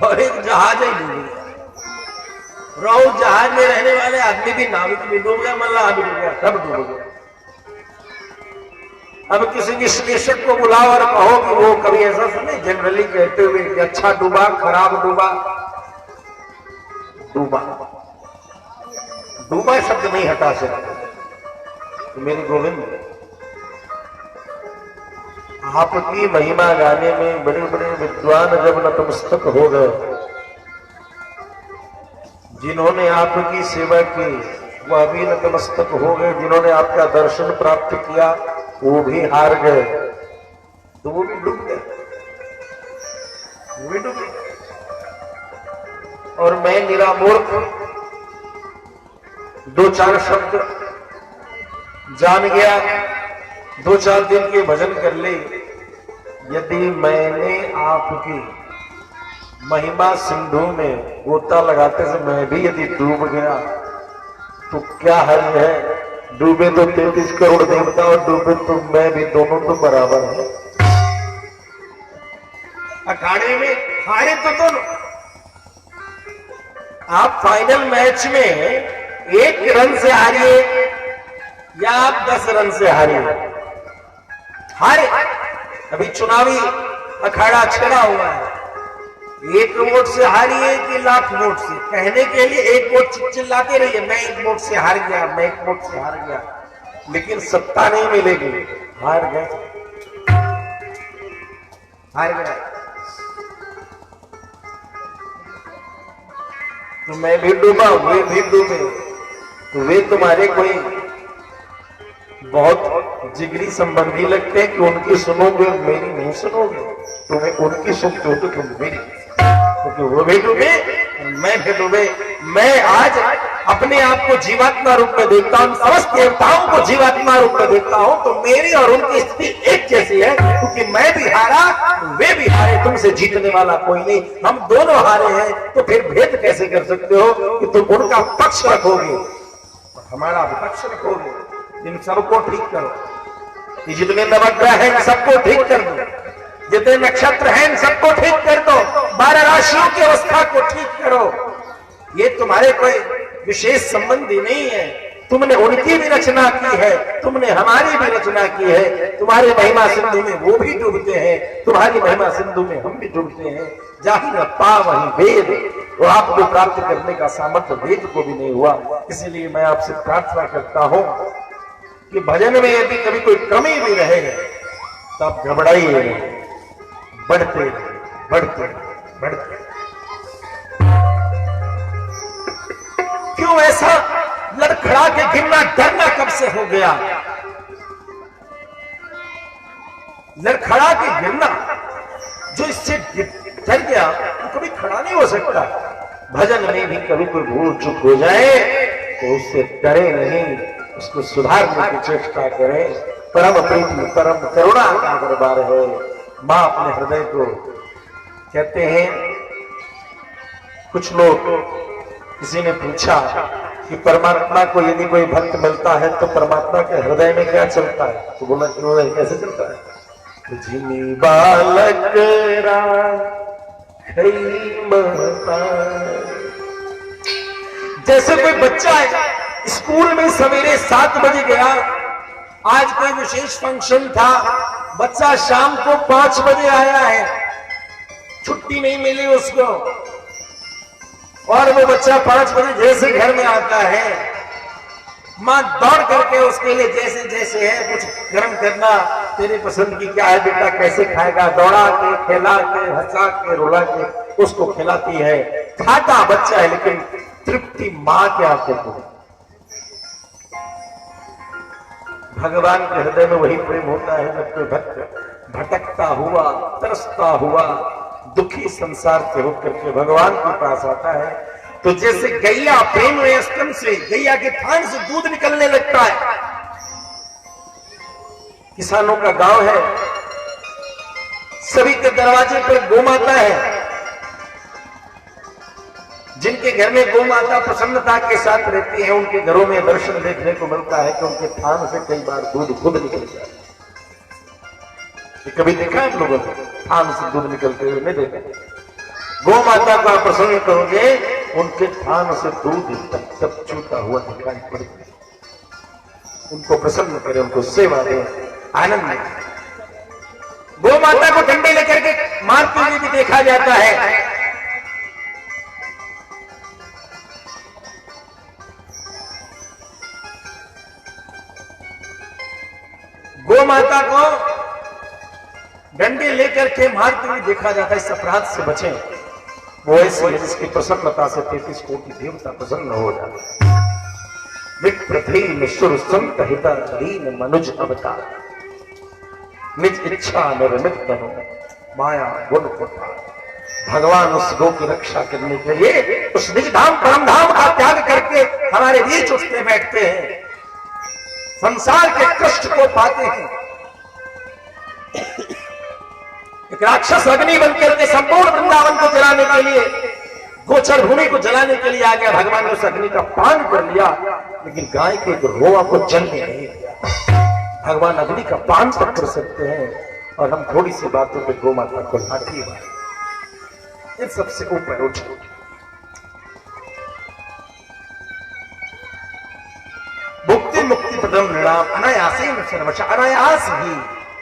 और एक जहाज ही डूब गया। रोज जहाज में रहने वाले आदमी भी, नाविक भी डूब गया, मल्लाह भी डूब गया, सब डूब गया। अब किसी विश्लेषक को बुलाओ और कहो कि वो कभी ऐसा सुने जनरली कहते हुए कि अच्छा डूबा, खराब डूबा? डूबा, डूबा शब्द नहीं हटा सकते। तो मेरे गोविंद, आपकी महिमा गाने में बड़े बड़े विद्वान जब नतमस्तक हो गए, जिन्होंने आपकी सेवा की वह भी नतमस्तक हो गए, जिन्होंने आपका दर्शन प्राप्त किया वो भी हार गए, तो वो भी डूब गए, वो भी डूब गए। और मैं निरामूर्ख दो चार शब्द जान गया, दो चार दिन के भजन कर ले। यदि मैंने आपकी महिमा सिंधु में गोता लगाते से मैं भी यदि डूब गया तो क्या हल है? डूबे तो 33 करोड़ देवता और डूबे तो मैं भी, दोनों तो बराबर है। अखाड़े में हारे तो दोनों। आप फाइनल मैच में 1 रन से हारिए या आप 10 रन से हारिए, हारे। अभी चुनावी अखाड़ा छिड़ा हुआ है, 1 वोट से हारिए कि लाख वोट से? कहने के लिए 1 वोट चिल्लाते रहिए, मैं 1 वोट से हार गया, मैं 1 वोट से हार गया, लेकिन सत्ता नहीं मिलेगी। हार गए, हार गया। तो मैं भी डूबा, वे भी डूबे, तो वे तुम्हारे कोई बहुत जिगरी संबंधी लगते हैं कि उनकी सुनोगे, मेरी नहीं सुनोगे? तुम्हें उनकी सुनते हो तो तुम मेरी, क्योंकि वो भी डूबे मैं भी डूबे। मैं आज अपने आप को जीवात्मा रूप में देखता हूं, समस्त देवताओं को जीवात्मा रूप में देखता हूं, तो मेरी और उनकी स्थिति एक जैसी है, क्योंकि मैं भी हारा, वे भी हारे, तुमसे जीतने वाला कोई नहीं, हम दोनों हारे हैं। तो फिर भेद कैसे कर सकते हो कि तुम उनका पक्ष रखोगे और हमारा विपक्ष रखोगे? इन सबको ठीक करो, कि जितने नवग्रह हैं सबको ठीक कर दो, जितने नक्षत्र हैं इन सबको ठीक कर दो, 12 राशियों की अवस्था को ठीक करो। ये तुम्हारे कोई विशेष संबंधी नहीं है, तुमने उनकी भी रचना की है, तुमने हमारी भी रचना की है। तुम्हारी महिमा सिंधु में वो भी डूबते हैं, तुम्हारी महिमा सिंधु में हम भी डूबते हैं। जाहि न पावहि वेद, वो आपको प्राप्त करने का सामर्थ्य वेद को भी नहीं हुआ। इसीलिए मैं आपसे प्रार्थना करता हूं कि भजन में यदि कभी कोई कमी भी रहे तो आप घबराइए नहीं, बढ़ते बढ़ते बढ़ते। क्यों ऐसा लड़खड़ा के गिरना डरना कब से हो गया? लड़खड़ा के गिरना, जो इससे डर गया वो कभी खड़ा नहीं हो सकता। भजन में भी कभी कोई भूल चूक हो जाए तो उससे डरे नहीं, उसको सुधारने की चेष्टा करें। परम प्रीति परम करुणा का दरबार है। मां अपने हृदय को कहते हैं। कुछ लोग, किसी ने पूछा कि परमात्मा को यदि कोई भक्त मिलता है तो परमात्मा के हृदय में क्या चलता है? तो बोला कि वो कैसे चलता है? जिनी बालक जैसे कोई बच्चा है, स्कूल में सवेरे 7 बजे गया, आज कोई विशेष फंक्शन था, बच्चा शाम को 5 बजे आया है, छुट्टी नहीं मिली उसको, और वो बच्चा 5 बजे जैसे घर में आता है, मां दौड़ करके उसके लिए जैसे जैसे है कुछ गर्म करना, तेरे पसंद की क्या है बेटा, कैसे खाएगा, दौड़ा के, खेला के, हंसा के, रुला के उसको खिलाती है। खाता बच्चा है लेकिन तृप्ति मां के आंखों को। भगवान के हृदय में वही प्रेम होता है जब कोई भक्त भटकता हुआ, तरसता हुआ, दुखी संसार से होकर के भगवान के पास आता है। तो जैसे गैया प्रेम में स्तन से, गैया के थान से दूध निकलने लगता है। किसानों का गांव है, सभी के दरवाजे पर गोमाता है। जिनके घर में गोमाता प्रसन्नता के साथ रहती है, उनके घरों में दर्शन देखने को मिलता है कि उनके थान से कई बार दूध खुद निकल जाता है। ये कभी देखा है आप लोगों ने? थान से दूध निकलते हुए नहीं देखा। गौ माता को आप प्रसन्न करोगे, उनके थान से दूध तक तक चूता हुआ दिखाई पड़ता है। उनको प्रसन्न करें, उनको सेवा दें, आनंद दें। गौ माता को डंडे लेकर के मारते हुए भी देखा जाता है। गौ माता को डंडे लेकर के मारते हुए देखा जाता है। इस अपराध से बचें। वो ऐसे है जिसकी प्रसन्नता से 33 कोटि देवता प्रसन्न हो जाते हैं। विप्रथीन सुर संत हिता दीन मनुज अवतार, निज इच्छा निर्मित बनो माया गुण प्रताप। भगवान उस गौ की रक्षा करने के लिए उस निज धाम परम धाम का त्याग करके हमारे बीच उठते बैठते हैं, संसार के कष्ट को पाते हैं। एक राक्षस अग्नि बनकर के संपूर्ण वृंदावन को जलाने के लिए, गोचर भूमि को जलाने के लिए आ गया। भगवान ने उस अग्नि का पान कर लिया, लेकिन गाय के रोआ को जलने नहीं दिया। भगवान अग्नि का पान तक कर सकते हैं और हम थोड़ी सी बातों पे गौ माता को लाठी मारे। इन सबसे ऊपर उठ भुक्ति मुक्ति प्रदम नृणाम अनायासेन सर्वशः, अनायास ही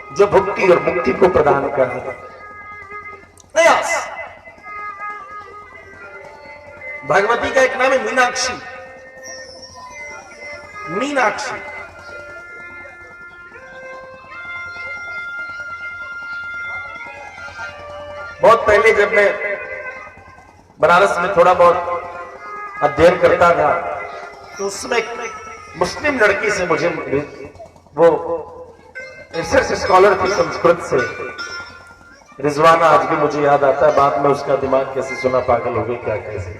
जो भुक्ति और मुक्ति को प्रदान कर रहे। अनायास। भगवती का एक नाम है मीनाक्षी। मीनाक्षी बहुत पहले जब मैं बनारस में थोड़ा बहुत अध्ययन करता था, तो उसमें मुस्लिम लड़की से मुझे वो रिसर्च स्कॉलर थी संस्कृत से, रिजवाना, आज भी मुझे याद आता है। बाद में उसका दिमाग कैसे सुना, पागल हो गई क्या, कैसे।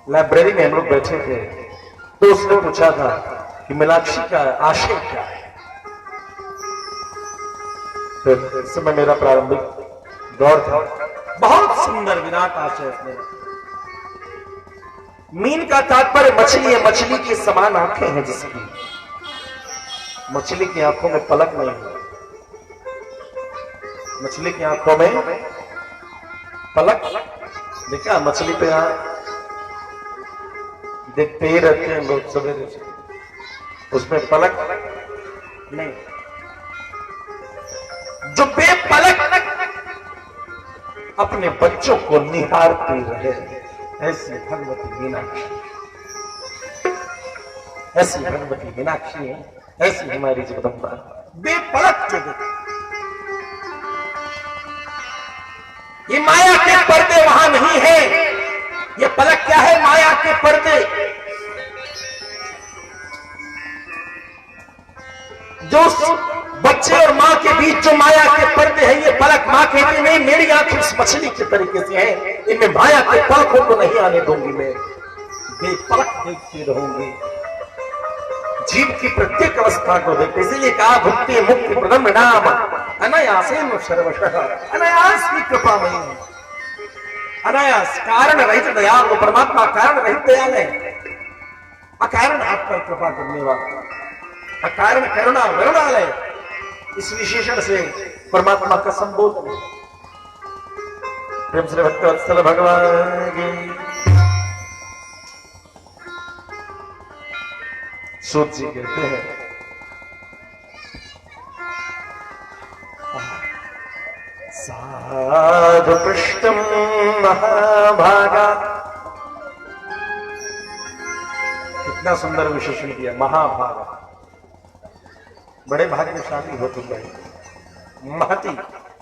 लाइब्रेरी में हम लोग बैठे थे, तो उसने पूछा था कि मीनाक्षी का आशय क्या है। फिर इस समय मेरा प्रारंभिक दौर था। बहुत सुंदर विराट आशय उसने। मीन का तात्पर्य मछली है। मछली के समान आंखें हैं जिसकी, मछली की आंखों में पलक नहीं है। मछली की आंखों में पलक, देखा मछली पे देखते ही रहते हैं लोग सवेरे से, उसमें पलक नहीं। जो बेपलक अपने बच्चों को निहारती रहे, ऐसी भगवती मीनाक्षी, ऐसी भगवती मीनाक्षी है, ऐसी हमारी जगदम्बा बेपलक जगत। ये माया के पर्दे वहां नहीं है। ये पलक क्या है? माया के पर्दे। जो बच्चे और मां के बीच जो माया के पर्दे हैं, ये पलक। मां कहती नहीं, मेरी आंखें उस मछली के तरीके से है, इनमें माया के पलकों को नहीं आने दूंगी, मैं बेपलक देखती रहूंगी। जीव की प्रत्येक अवस्था को देखते, इसीलिए कहा भुक्ति मुक्ति प्रदम नाम अनायासेन सर्वशः। अनायास की कृपा मई है। अनायास, कारण रहित दयाल। वो परमात्मा कारण रहित दयाल है, अकारण आपका कृपा करने वाला, अकारण करुणा वरुणाल है। इस विशेषण से परमात्मा का संबोधन है। प्रेम से भक्तवत्सल भगवान की। सूत जी कहते हैं, साधु पृष्ठम महाभागा कितना सुंदर विशेषण दिया, महाभागा। बड़े भाग्यशाली हो तुम भाई। महती,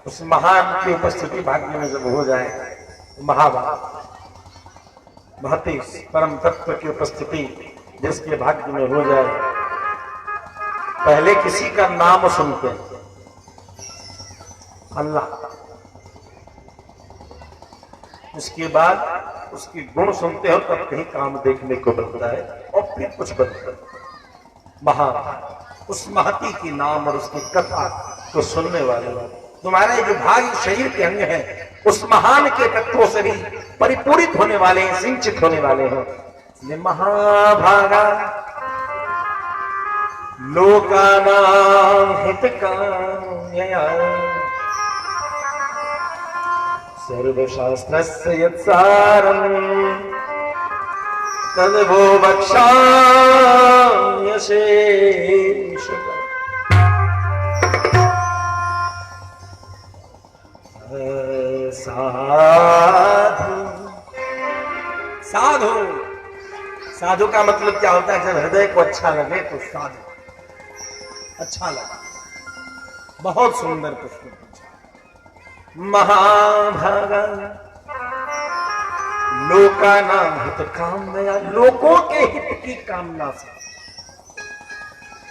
उस महान की उपस्थिति भाग्य में जब हो जाए तो महाभागा। महती, परम तत्व की उपस्थिति जिसके भाग्य में हो जाए, पहले किसी का नाम सुनते हैं, अल्लाह, उसके बाद उसके गुण सुनते हो, तब कहीं काम देखने को बनता है और फिर कुछ बनता है। महान, उस महती की नाम और उसकी कथा को सुनने वाले, तुम्हारे जो भाग शरीर के अंग हैं उस महान के तत्वों से भी परिपूरित होने वाले हैं, सिंचित होने वाले हैं। इसलिए महाभागा लोकानां हितकाम्यया सर्वशास्त्रस्य यत्सारम् तद्वो वक्ष्याम्यशेषतः। साधु, साधु, साधु का मतलब क्या होता है? जब हृदय को अच्छा लगे तो साधु, अच्छा लगा। बहुत सुंदर प्रश्न पूछा। महाभागा लोकानां हितकाम्यया, लोगों के हित की कामना से।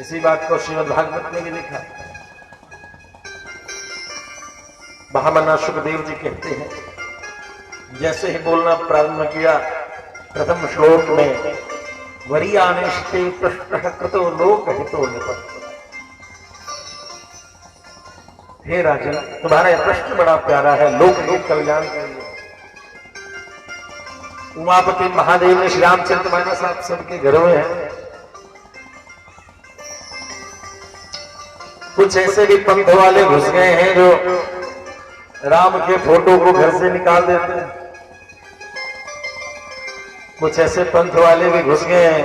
इसी बात को श्रीमद् भागवत में भी लिखा। महामना सुखदेव जी कहते हैं, जैसे ही बोलना प्रारंभ किया प्रथम श्लोक में, वरीयानिष्टे प्रश्नः कृतो लोकहितो निपत्तः। हे राजन, तुम्हारा यह प्रश्न बड़ा प्यारा है, लोक कल्याण के लिए। उमापति महादेव ने श्री रामचरितमानस आप सबके घरों में है। कुछ ऐसे भी पंथ वाले घुस गए हैं जो राम के फोटो को घर से निकाल देते हैं। कुछ ऐसे पंथ वाले भी घुस गए हैं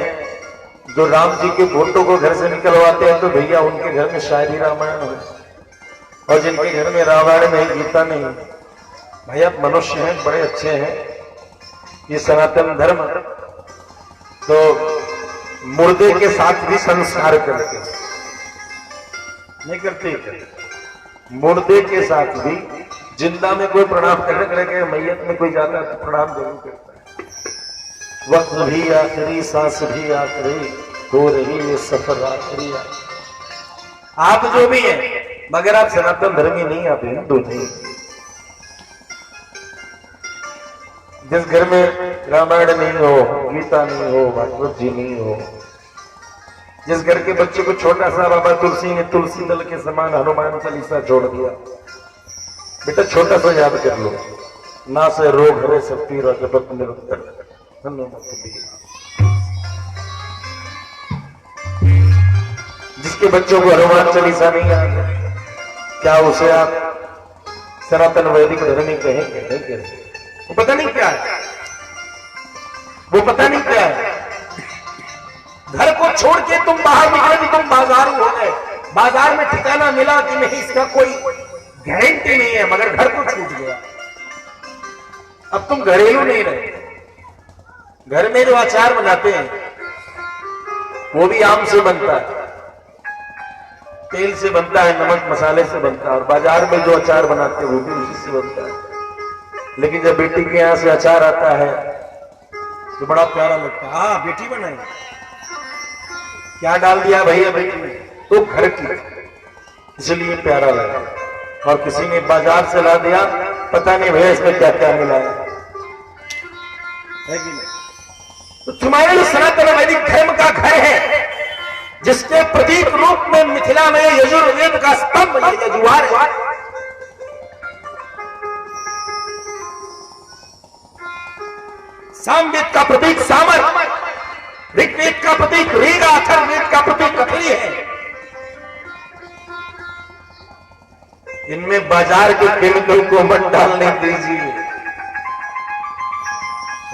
जो राम जी के फोटो को घर से निकलवाते हैं तो भैया उनके घर में शायरी रामायण हो, और जिनके घर में रामायण नहीं, गीता नहीं। भाई आप मनुष्य हैं, बड़े अच्छे हैं। ये सनातन धर्म तो मुर्दे के साथ भी संस्कार करते नहीं करते, मुर्दे के साथ भी। जिंदा में कोई प्रणाम करके मैयत में कोई जाता है तो प्रणाम जरूर करता है। वक्त भी आखिरी, सांस भी आखिरी, हो रही ये सफर आखिरी। आप जो भी हैं, मगर आप सनातन धर्मी नहीं, आप हिंदू नहीं। जिस घर में रामायण नहीं हो, गीता नहीं हो, भागवत जी नहीं हो, जिस घर के बच्चे को छोटा सा बाबा तुलसी ने तुलसी दल के समान हनुमान चालीसा जोड़ दिया, बेटा छोटा सा याद कर लो, ना से रोग हरे सब पीरा जपत निरंतर हनुमत बीरा। जिसके बच्चों को हनुमान चालीसा नहीं याद है, क्या उसे आप सनातन वैदिक धर्मी कहेंगे? नहीं कहेंगे। वो पता नहीं क्या है, वो पता नहीं क्या है। घर को छोड़ के तुम बाहर निकले कि तुम बाजार हो गए, बाजार में ठिकाना मिला कि नहीं इसका कोई गारंटी नहीं है, मगर घर को छूट गया। अब तुम घरेलू नहीं रहे। घर में जो अचार बनाते हैं वो भी आम से बनता है, तेल से बनता है, नमक मसाले से बनता है, और बाजार में जो अचार बनाते हैं वो भी उसी से बनता है। लेकिन जब बेटी के यहां से अचार आता है तो बड़ा प्यारा लगता है। हाँ, बेटी बनाई, क्या डाल दिया भैया बेटी में? तो घर की, इसलिए प्यारा लगा। और किसी ने बाजार से ला दिया, पता नहीं भैया इसमें क्या क्या मिला है कि नहीं? तो तुम्हारे लिए सनातन वैदिक धर्म का घर है, जिसके प्रतीक रूप में मिथिला में यजुर्वेद का स्तंभ यजुवार है। सामवेद का प्रतीक सामर, ऋग्वेद का प्रतीक ऋग, अथर्ववेद का प्रतीक कथरी है। इनमें बाजार के केमिकल को मत डालने दीजिए,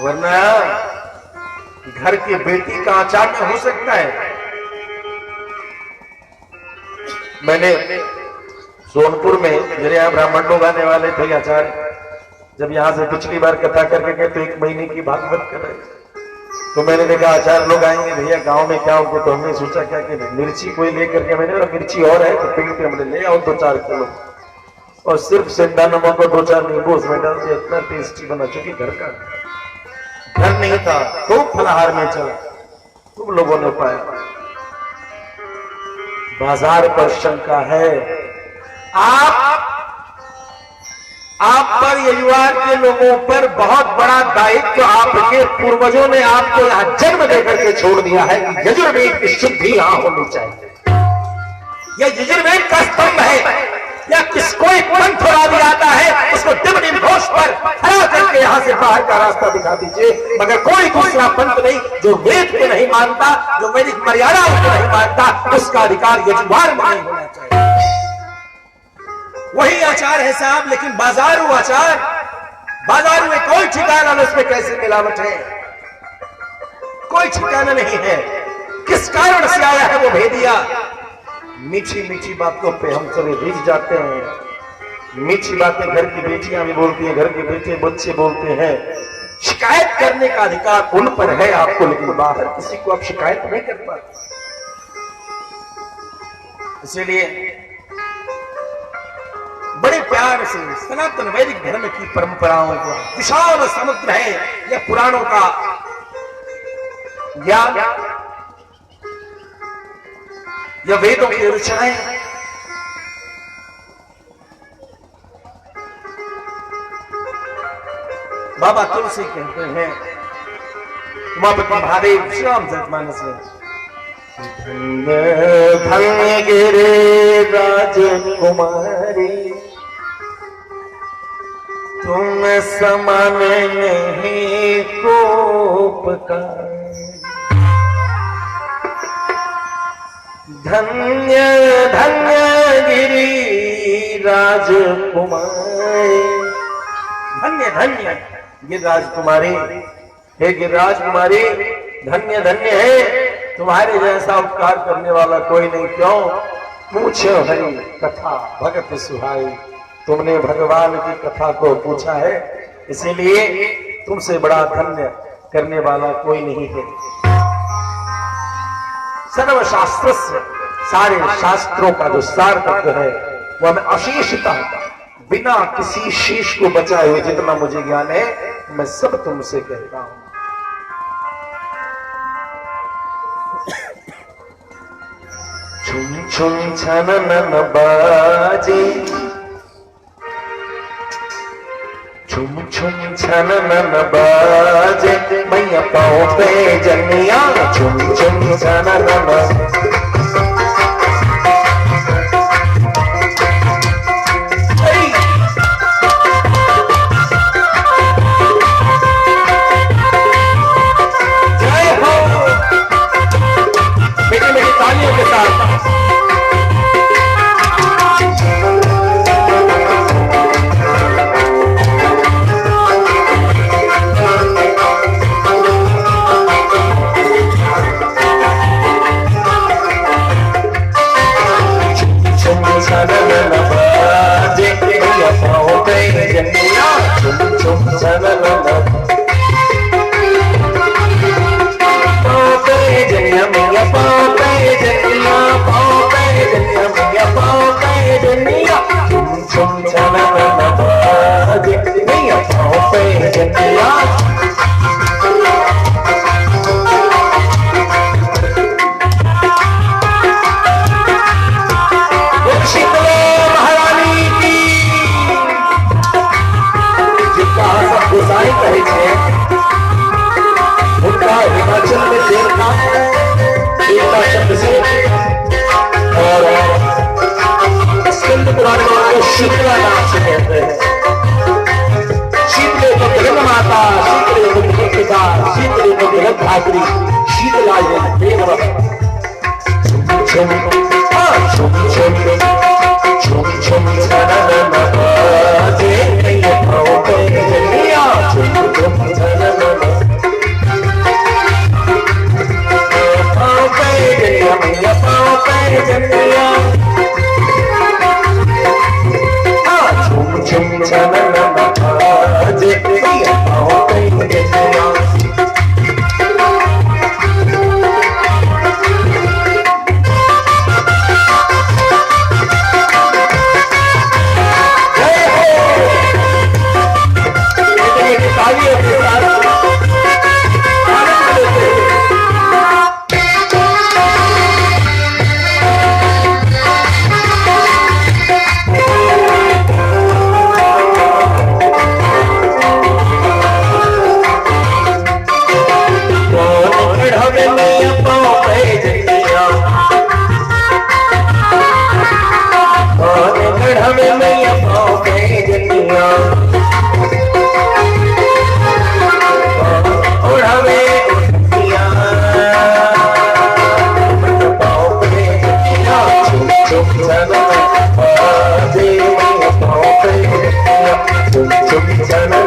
वरना घर की बेटी का अचार में हो सकता है। मैंने सोनपुर में मेरे यहाँ ब्राह्मण लोग आने वाले थे, आचार्य जब यहां से पिछली बार कथा करके गए तो 1 महीने की भागवत कर रहे थे। तो मैंने देखा 4 लोग आएंगे भैया गांव में क्या होंगे, तो हमने सोचा क्या कि मिर्ची कोई लेकर के, मैंने मिर्ची और है तो पेड़ पे हमने ले आओ 2-4 किलो और सिर्फ सेंधा नमक और 2-4 नींबू उसमें डाल दिया। इतना टेस्टी बना, चूंकि घर का घर नहीं था तो फलाहार में चला, तुम लोगों ने पाया। बाजार पर शंका है, आप पर यजुवार के लोगों पर बहुत बड़ा दायित्व आपके पूर्वजों ने आपको यहां जन्म देकर के छोड़ दिया है कि यजुर्वेद की शुद्धि यहां होनी चाहिए। यह यजुर्वेद का स्तंभ है, या किसको एक पंथ थोड़ा भी आता है उसको डिम घोष पर खड़ा करके यहां से बाहर का रास्ता दिखा दीजिए, मगर कोई दूसरा पंथ नहीं जो वेद को नहीं मानता, जो वैदिक मर्यादा को नहीं मानता, उसका अधिकार यजुवार में नहीं होना चाहिए। वही आचार है साहब, लेकिन बाजारू आचार, बाजारू में कोई ठिकाना नहीं, उसमें कैसे मिलावट है कोई ठिकाना नहीं है। किस कारण से आया है वो भेदिया। मीठी मीठी बातों पे हम सभी रिझ जाते हैं। मीठी बातें घर की बेटियां भी बोलती हैं, घर के बेटे बच्चे बोलते हैं। शिकायत करने का अधिकार उन पर है आपको, लेकिन बाहर किसी को आप शिकायत नहीं कर पाते। इसीलिए बड़े प्यार से सनातन वैदिक धर्म की परंपराओं का विशाल समुद्र है यह पुराणों का ज्ञान, यह वेदों की रचनाएं। बाबा तुलसी कहते हैं उमापति महादेव श्री रामचरितमानस में, धन्य धन्य गिरे राजकुमारी तुम समान नहीं कोपकार, धन्य धन्य गिरी राजकुमारी, धन्य धन्य गिरिराज कुमारी, हे गिरिराज कुमारी धन्य धन्य है, तुम्हारे जैसा उपकार करने वाला कोई नहीं। क्यों? पूछो हरि कथा भगत सुहाई, तुमने भगवान की कथा को पूछा है, इसीलिए तुमसे बड़ा धन्य करने वाला कोई नहीं है। सर्व शास्त्र से, सारे शास्त्रों का जो सार तत्व है वह मैं अशेषता बिना किसी शेष को बचाए हुए जितना मुझे ज्ञान है मैं सब तुमसे कहता हूं। छुम छुम छनन बाजे, छुम छुम छनन बाजे, मैया पाँव पे जनिया छुम छुम छनन। शीतला नाम से कहते हैं। शीतले को जगत माता, शीतले को जगत पिता, शीतले को जगत धात्री, शीतला देव। छुम छुम छुम छुम छुम छनन बाजे, मैया पाँव पे जनिया छुम छुम छनन, पाँव पे जनिया मैया पाँव पे जनिया छुम छनन बाजे, मैया पाँव पे जनिया। में मैया पाँव पे जनिया, कौन गढ़ में मैया पाँव पे जनिया, ओढ़ा में उठिया पाँव पे जनिया, चुप चुप चलो बाजे मैया पाँव पे जनिया, चुप चुप चलो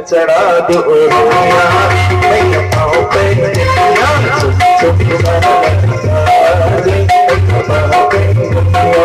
चढ़ा दो मैया पाँव पे जनिया, चुप चुप पाँव पे जनिया।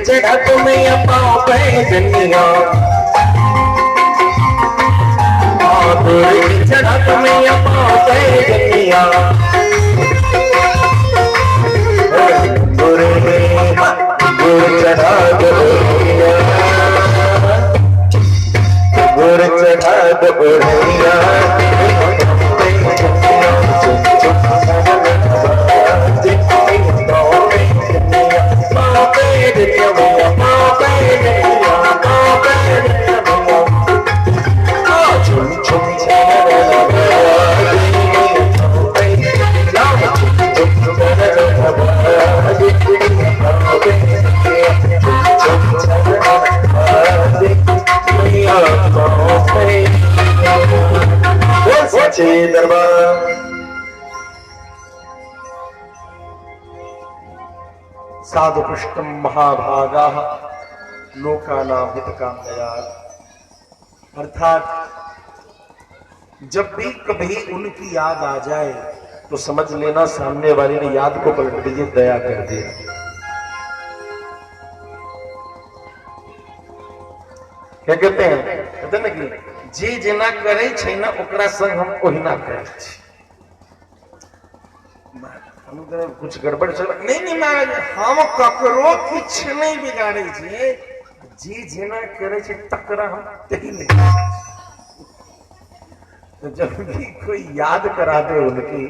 चढ़ा तो मैया पाँव पे जनिया, चढ़ा तो मैया पाँव पे जनिया, गुर चढ़ा दो गुर चढ़ा दो दरबार। साधु पृष्ठम महाभागा लोकानां हितकामया, अर्थात जब भी कभी उनकी याद आ जाए तो समझ लेना सामने वाले ने याद को पलट दीजिए, दया कर दिया। क्या कहते हैं ना कि जे जेना करे छै ना ओकरा संग हम ओहिना करे छी। हम कुछ गड़बड़ चल नहीं नहीं महाराज हम ककरो कुछ नहीं बिगाड़े छे जी जेना करे छे तकरा हम तेही नहीं। तो जब भी कोई याद करा दे उनकी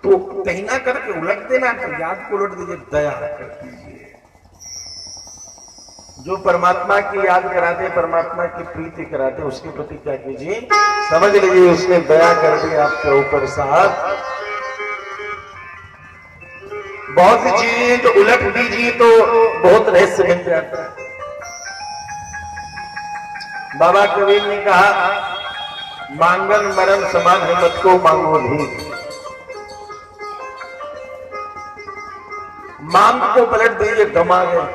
तो कहीं ना करके उलट देना, तो याद को उलट दीजिए, दया कर दीजिए। जो परमात्मा की याद कराते, परमात्मा की प्रीति कराते, उसके प्रति क्या कीजिए, समझ लीजिए उसने दया कर दी आपके ऊपर साहब। बहुत सी चीजें तो उलट दीजिए तो बहुत रहस्य बन जाता है। बाबा कबीर ने कहा मांगन मरण समान हिम्मत को मांगो भी। मांग को पलट दीजिए गमा गए।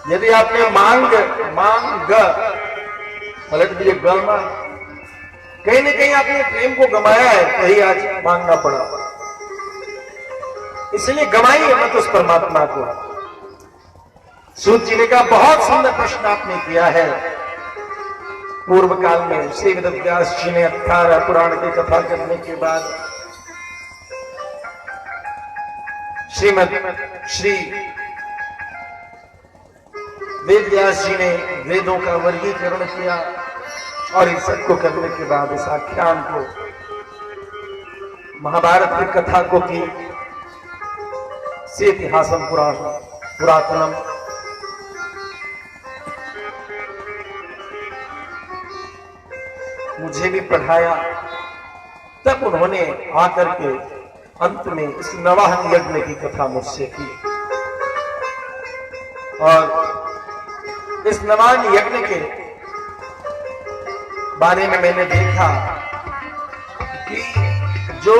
यदि आपने मांग पलट दीजिए गमा, कहीं न कहीं आपने प्रेम को गमाया है, कहीं आज मांगना पड़ा, इसलिए गमाइए मत उस परमात्मा को। सूत जी ने कहा बहुत सुंदर प्रश्न आपने किया है। पूर्व काल में श्री वेदव्यास जी ने 18 पुराण की कथा करने के बाद श्री वेद व्यास जी ने वेदों का वर्गीकरण किया और इस सबको करने के बाद इस आख्यान को, महाभारत की कथा को की से इतिहासम पुरातनम, मुझे भी पढ़ाया। तब उन्होंने आकर के अंत में इस नवाहन यज्ञ की कथा मुझसे की और इस नवाहन यज्ञ के बारे में मैंने देखा कि जो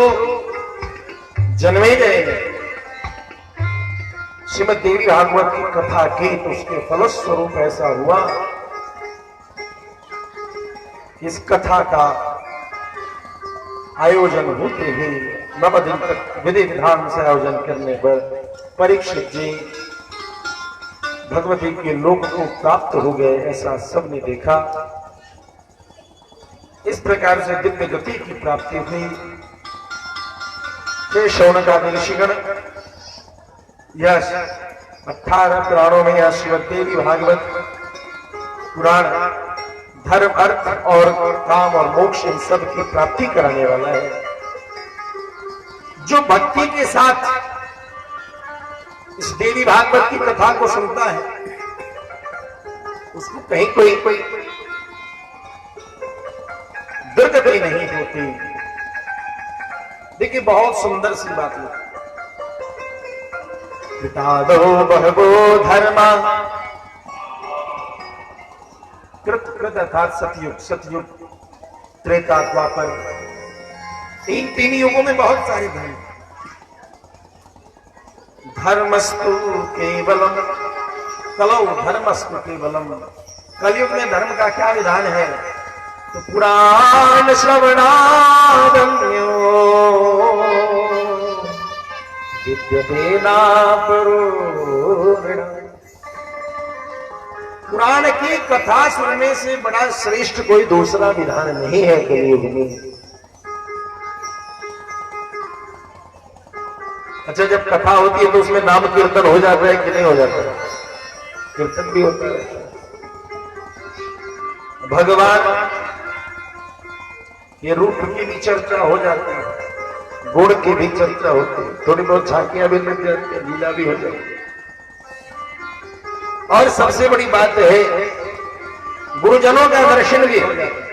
जन्मेजय ने श्रीमद् देवी भागवत की कथा की तो उसके फलस्वरूप ऐसा हुआ, इस कथा का आयोजन होते ही 9 दिन तक विधि विधान से आयोजन करने पर परीक्षित जी भगवती के लोक को प्राप्त हो गए, ऐसा सबने देखा। इस प्रकार से दिव्य गति की प्राप्ति हुई। फिर शौनक आदि ऋषिगण यह 18 पुराणों में यह श्रीमद् देवी भागवत पुराण धर्म अर्थ और काम और मोक्ष इन सब की प्राप्ति कराने वाला है। जो भक्ति के साथ इस देवी भागवत की कथा को सुनता है उसको कहीं कोई दुर्गति नहीं होती। देखिए बहुत सुंदर सी बात है, पिता दो बहवो धर्मा, कृत अर्थात सतयुग, सतयुग त्रेता द्वापर, तीन युगों में बहुत सारे धर्म। धर्मस्तु केवलम कलौ धर्मस्तु केवलम, कलयुग में धर्म का क्या विधान है, तो पुराण श्रवणागम्यो विद्यते नापरो। पुराण की कथा सुनने से बड़ा श्रेष्ठ कोई दूसरा विधान नहीं है कलयुग में। अच्छा जब कथा होती है तो उसमें नाम कीर्तन हो जाता है कि नहीं हो जाता है? कीर्तन भी होता है। भगवान के रूप की भी चर्चा हो जाती है, गुण की भी चर्चा होती है, थोड़ी बहुत झांकियां भी लग जाती है, लीला भी हो जाती है। और सबसे बड़ी बात है गुरुजनों का दर्शन भी हो जाता है।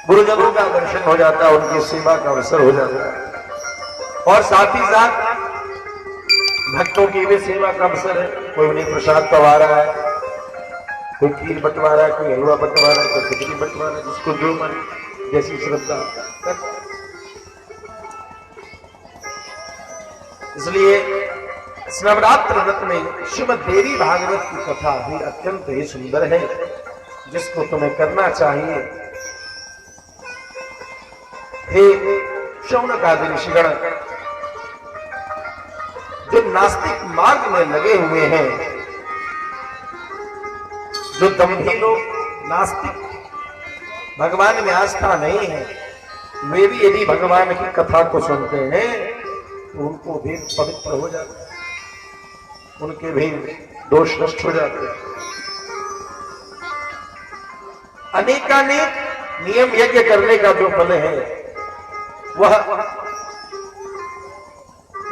गुरुजनों का दर्शन हो जाता है, उनकी सेवा का अवसर हो जाता है और साथ ही साथ भक्तों की भी सेवा का अवसर है। कोई उन्हें प्रसाद पवा रहा है, कोई खीर बंटवा रहा है, कोई हलवा बंटवा रहा है, कोई खिचड़ी बंटवा रहा है, जिसको जो मन जैसी श्रद्धा। इसलिए इस नवरात्र व्रत में श्रीमद् देवी भागवत की कथा भी अत्यंत ही सुंदर है, जिसको तुम्हें करना चाहिए। हे शौनक आदि ऋषिगण, जो नास्तिक मार्ग में लगे हुए हैं, जो दंभी लोग नास्तिक भगवान में आस्था नहीं है, वे भी यदि भगवान की कथा को सुनते हैं तो उनको भी पवित्र हो जाता है, उनके भी दोष नष्ट हो जाते हैं। अनेकानेक नियम यज्ञ करने का जो फल है वह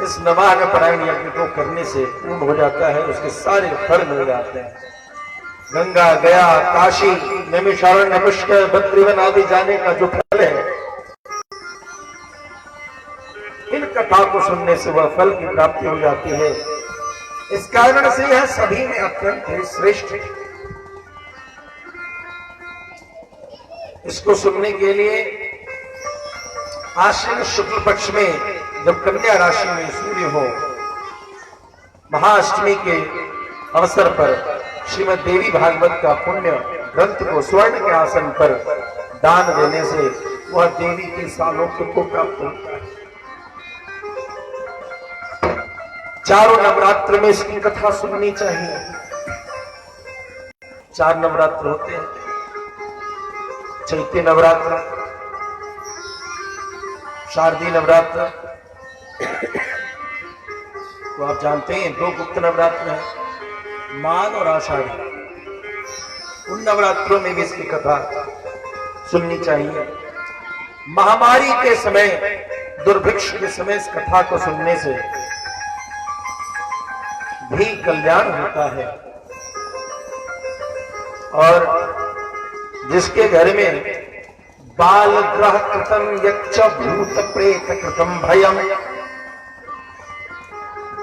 इस नवाग परायण यज्ञ को करने से पूर्ण हो जाता है, उसके सारे फल मिल जाते हैं। गंगा, गया, काशी, नैमिषारण्य, पुष्कर, बद्रीवन आदि जाने का जो फल है, इन कथा को सुनने से वह फल की प्राप्ति हो जाती है। इस कारण से यह सभी में अत्यंत श्रेष्ठ है। इसको सुनने के लिए आश्विन शुक्ल पक्ष में जब कन्या राशि में सूर्य हो, महाअष्टमी के अवसर पर श्रीमद् देवी भागवत का पुण्य ग्रंथ को स्वर्ण के आसन पर दान देने से वह देवी के सालोक्य को प्राप्त होता है। चारों नवरात्र में इसकी कथा सुननी चाहिए। 4 नवरात्र होते हैं, चैती नवरात्र, शारदीय नवरात्र, तो आप जानते हैं 2 गुप्त नवरात्र हैं, माघ और आषाढ़। उन नवरात्रों में भी इसकी कथा सुननी चाहिए। महामारी के समय, दुर्भिक्ष के समय इस कथा को सुनने से भी कल्याण होता है। और जिसके घर में बाल ग्रह कृतम यच्च भूत प्रेत कृतम भयम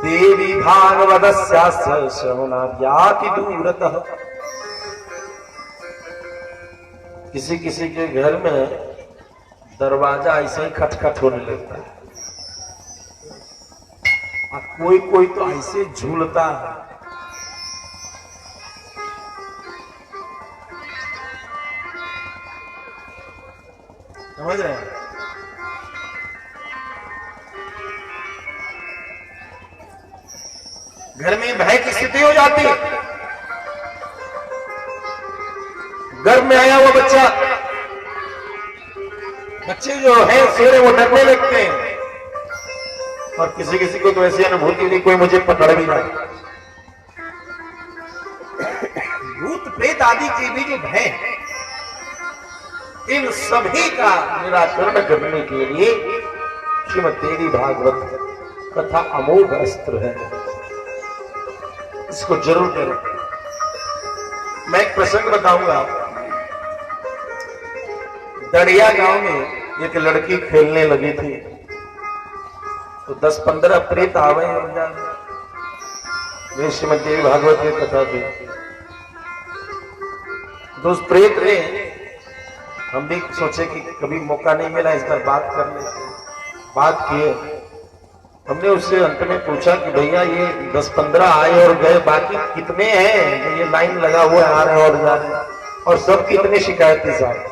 देवी भागवतस्यास्य श्रवणाद्याति दूरतः। किसी किसी के घर में दरवाजा ऐसे ही खटखट होने लगता है, और कोई कोई तो ऐसे झूलता है। समझ रहे हैं? घर में भय की स्थिति हो जाती है। घर में आया हुआ बच्चे जो है सवेरे वो डरने लगते हैं, और किसी किसी को तो ऐसी अनुभूति नहीं कोई मुझे पकड़ भी रहा है। भूत प्रेत आदि के भी जो भय है, इन सभी का निराकरण करने के लिए श्रीमद् देवी भागवत कथा अमोघ अस्त्र है। इसको जरूर करें। मैं एक प्रसंग बताऊंगा। दड़िया गांव में एक लड़की खेलने लगी थी, तो 10-15 प्रेत आवे वे श्रीमद् देवी भागवत की कथा थी। दोस्त प्रेत ने, हम भी सोचे कि कभी मौका नहीं मिला इस पर बात करने की, बात किए। हमने उससे अंत में पूछा कि भैया ये 10-15 आए और गए, बाकी कितने हैं? ये लाइन लगा हुआ आ रहे और जा रहे, और सब कितने शिकायती साहब।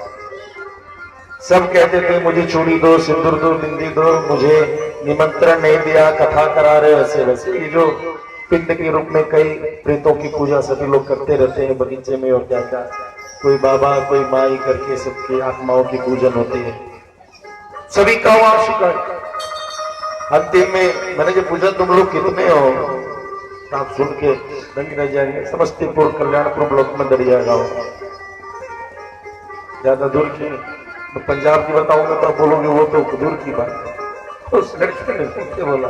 सब कहते थे मुझे चूड़ी दो, सिंदूर दो, बिंदी दो, मुझे निमंत्रण नहीं दिया, कथा करा रहे ऐसे वैसे। ये जो पिंड के रूप में कई प्रेतों की पूजा सभी लोग करते रहते हैं बगीचे में, और क्या क्या, कोई बाबा कोई माई करके सबकी आत्माओं की पूजन होती है। सभी का वहां शिकायत। अंतिम में मैंने जो पूछा तुम लोग कितने हो, तो आप सुन के दंग रह जाएंगे। समस्तीपुर कल्याणपुर ब्लॉक में दड़िया गांव, ज्यादा दूर की मैं पंजाब की बताऊंगा तो आप बोलोगे वो तो दूर की बात है। उस लड़के ने पूछते बोला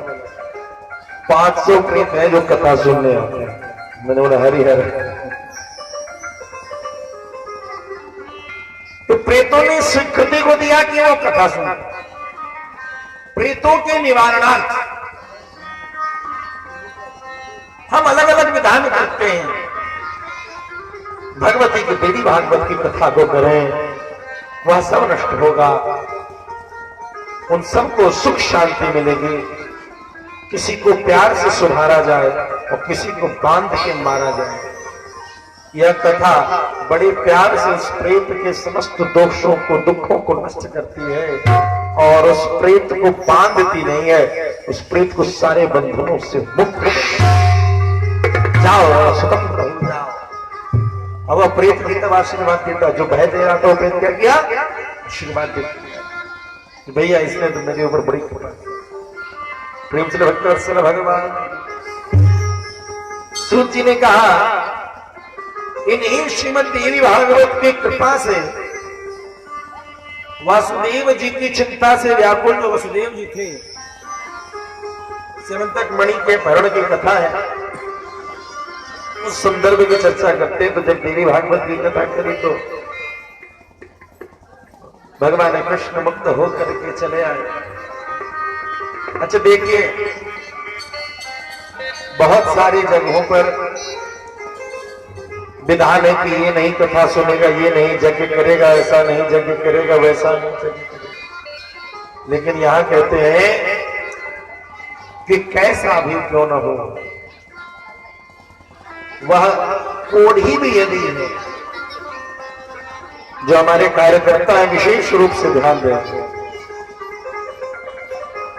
500 प्रेत है जो कथा सुनने आते हैं। मैंने बोला हरिहर। तो प्रेतों ने स्वीकृति को दिया कि वो कथा सुने। प्रेतों के निवारणार्थ हम अलग अलग विधान करते हैं। भगवती की देवी भागवत की कथा को करें, वह सब नष्ट होगा, उन सबको सुख शांति मिलेगी। किसी को प्यार से सुधारा जाए और किसी को बांध के मारा जाए। यह कथा बड़े प्यार से उस प्रेत के समस्त दोषों को, दुखों को नष्ट करती है, और उस प्रेत को बांधती नहीं है, उस प्रेत को सारे बंधनों से मुक्त जाओ, स्वतंत्र हो जाओ। अब वह प्रेत भी तब आशीर्वाद देता, जो भय दे रहा था वो प्रेत क्या किया, आशीर्वाद देता कि भैया इसने तो मेरे ऊपर बड़ी कृपा की। प्रेम से भक्तवत्सल भगवान सूत जी ने कहा, इन्हीं श्रीमद देवी भागवत की कृपा से, वासुदेव जी की चिंता से व्याकुल जो वसुदेव जी थे, सेवंतक मणि के भरण की कथा है, उस संदर्भ की चर्चा करते। तो जब देवी भागवत की कथा करी तो भगवान कृष्ण मुक्त होकर के चले आए। अच्छा देखिए, बहुत सारी जगहों पर विधान है कि ये नहीं कथा सुनेगा, ये नहीं यज्ञ करेगा, ऐसा नहीं यज्ञ करेगा, वैसा नहीं यज्ञ करेगा। लेकिन यहां कहते हैं कि कैसा भी क्यों न हो, वह कोढ़ी भी यदि है, जो हमारे कार्यकर्ता है विशेष रूप से ध्यान दें,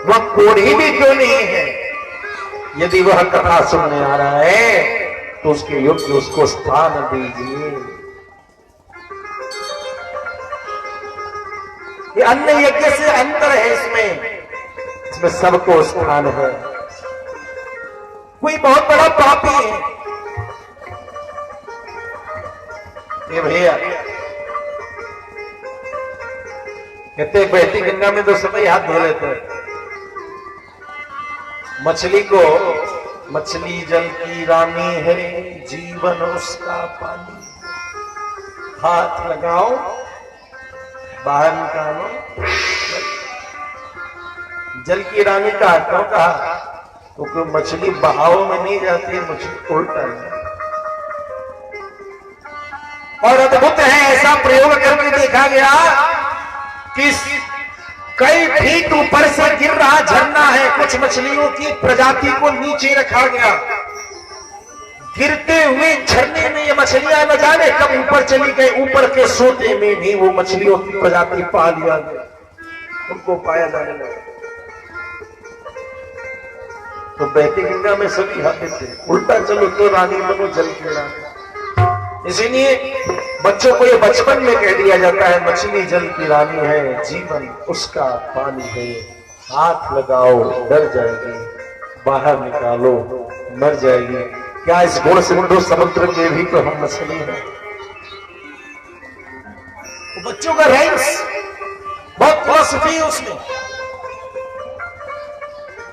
वह कोढ़ी भी क्यों नहीं है, यदि वह कथा सुनने आ रहा है तो उसके योग्य उसको स्थान दीजिए। ये अन्य यज्ञ से अंतर है, इसमें सबको स्थान है। कोई बहुत बड़ा पापी है, ये भैया कहते बहती गंगा में तो सभी हाथ धो लेते हैं। मछली को, मछली जल की रानी है, जीवन उसका पानी, हाथ लगाओ बाहर निकालो। जल की रानी का क्यों कहा, क्योंकि मछली बहाव में नहीं जाती है, मछली उल्टा है। और अद्भुत है, ऐसा प्रयोग करके देखा गया कि कई फीट ऊपर से गिर रहा झरना है, कुछ मछलियों की प्रजाति को नीचे रखा गया। गिरते हुए झरने में ये मछलियां न जाने कब ऊपर चली गई, ऊपर के सोते में भी वो मछलियों की प्रजाति पा लिया गया, उनको पाया जाने लगा। तो बहती गंगा में सभी हाथे थे, उल्टा चलो तो रानी बनो जल की रानी। इसीलिए बच्चों को ये बचपन में कह दिया जाता है, मछली जल की रानी है, जीवन उसका पानी है, हाथ लगाओ डर जाएगी, बाहर निकालो मर जाएगी। क्या इस गुण सिंधु समुद्र के भी तो हम मछली हैं। तो बच्चों का रैंक्स बहुत फिलॉसफी है उसमें।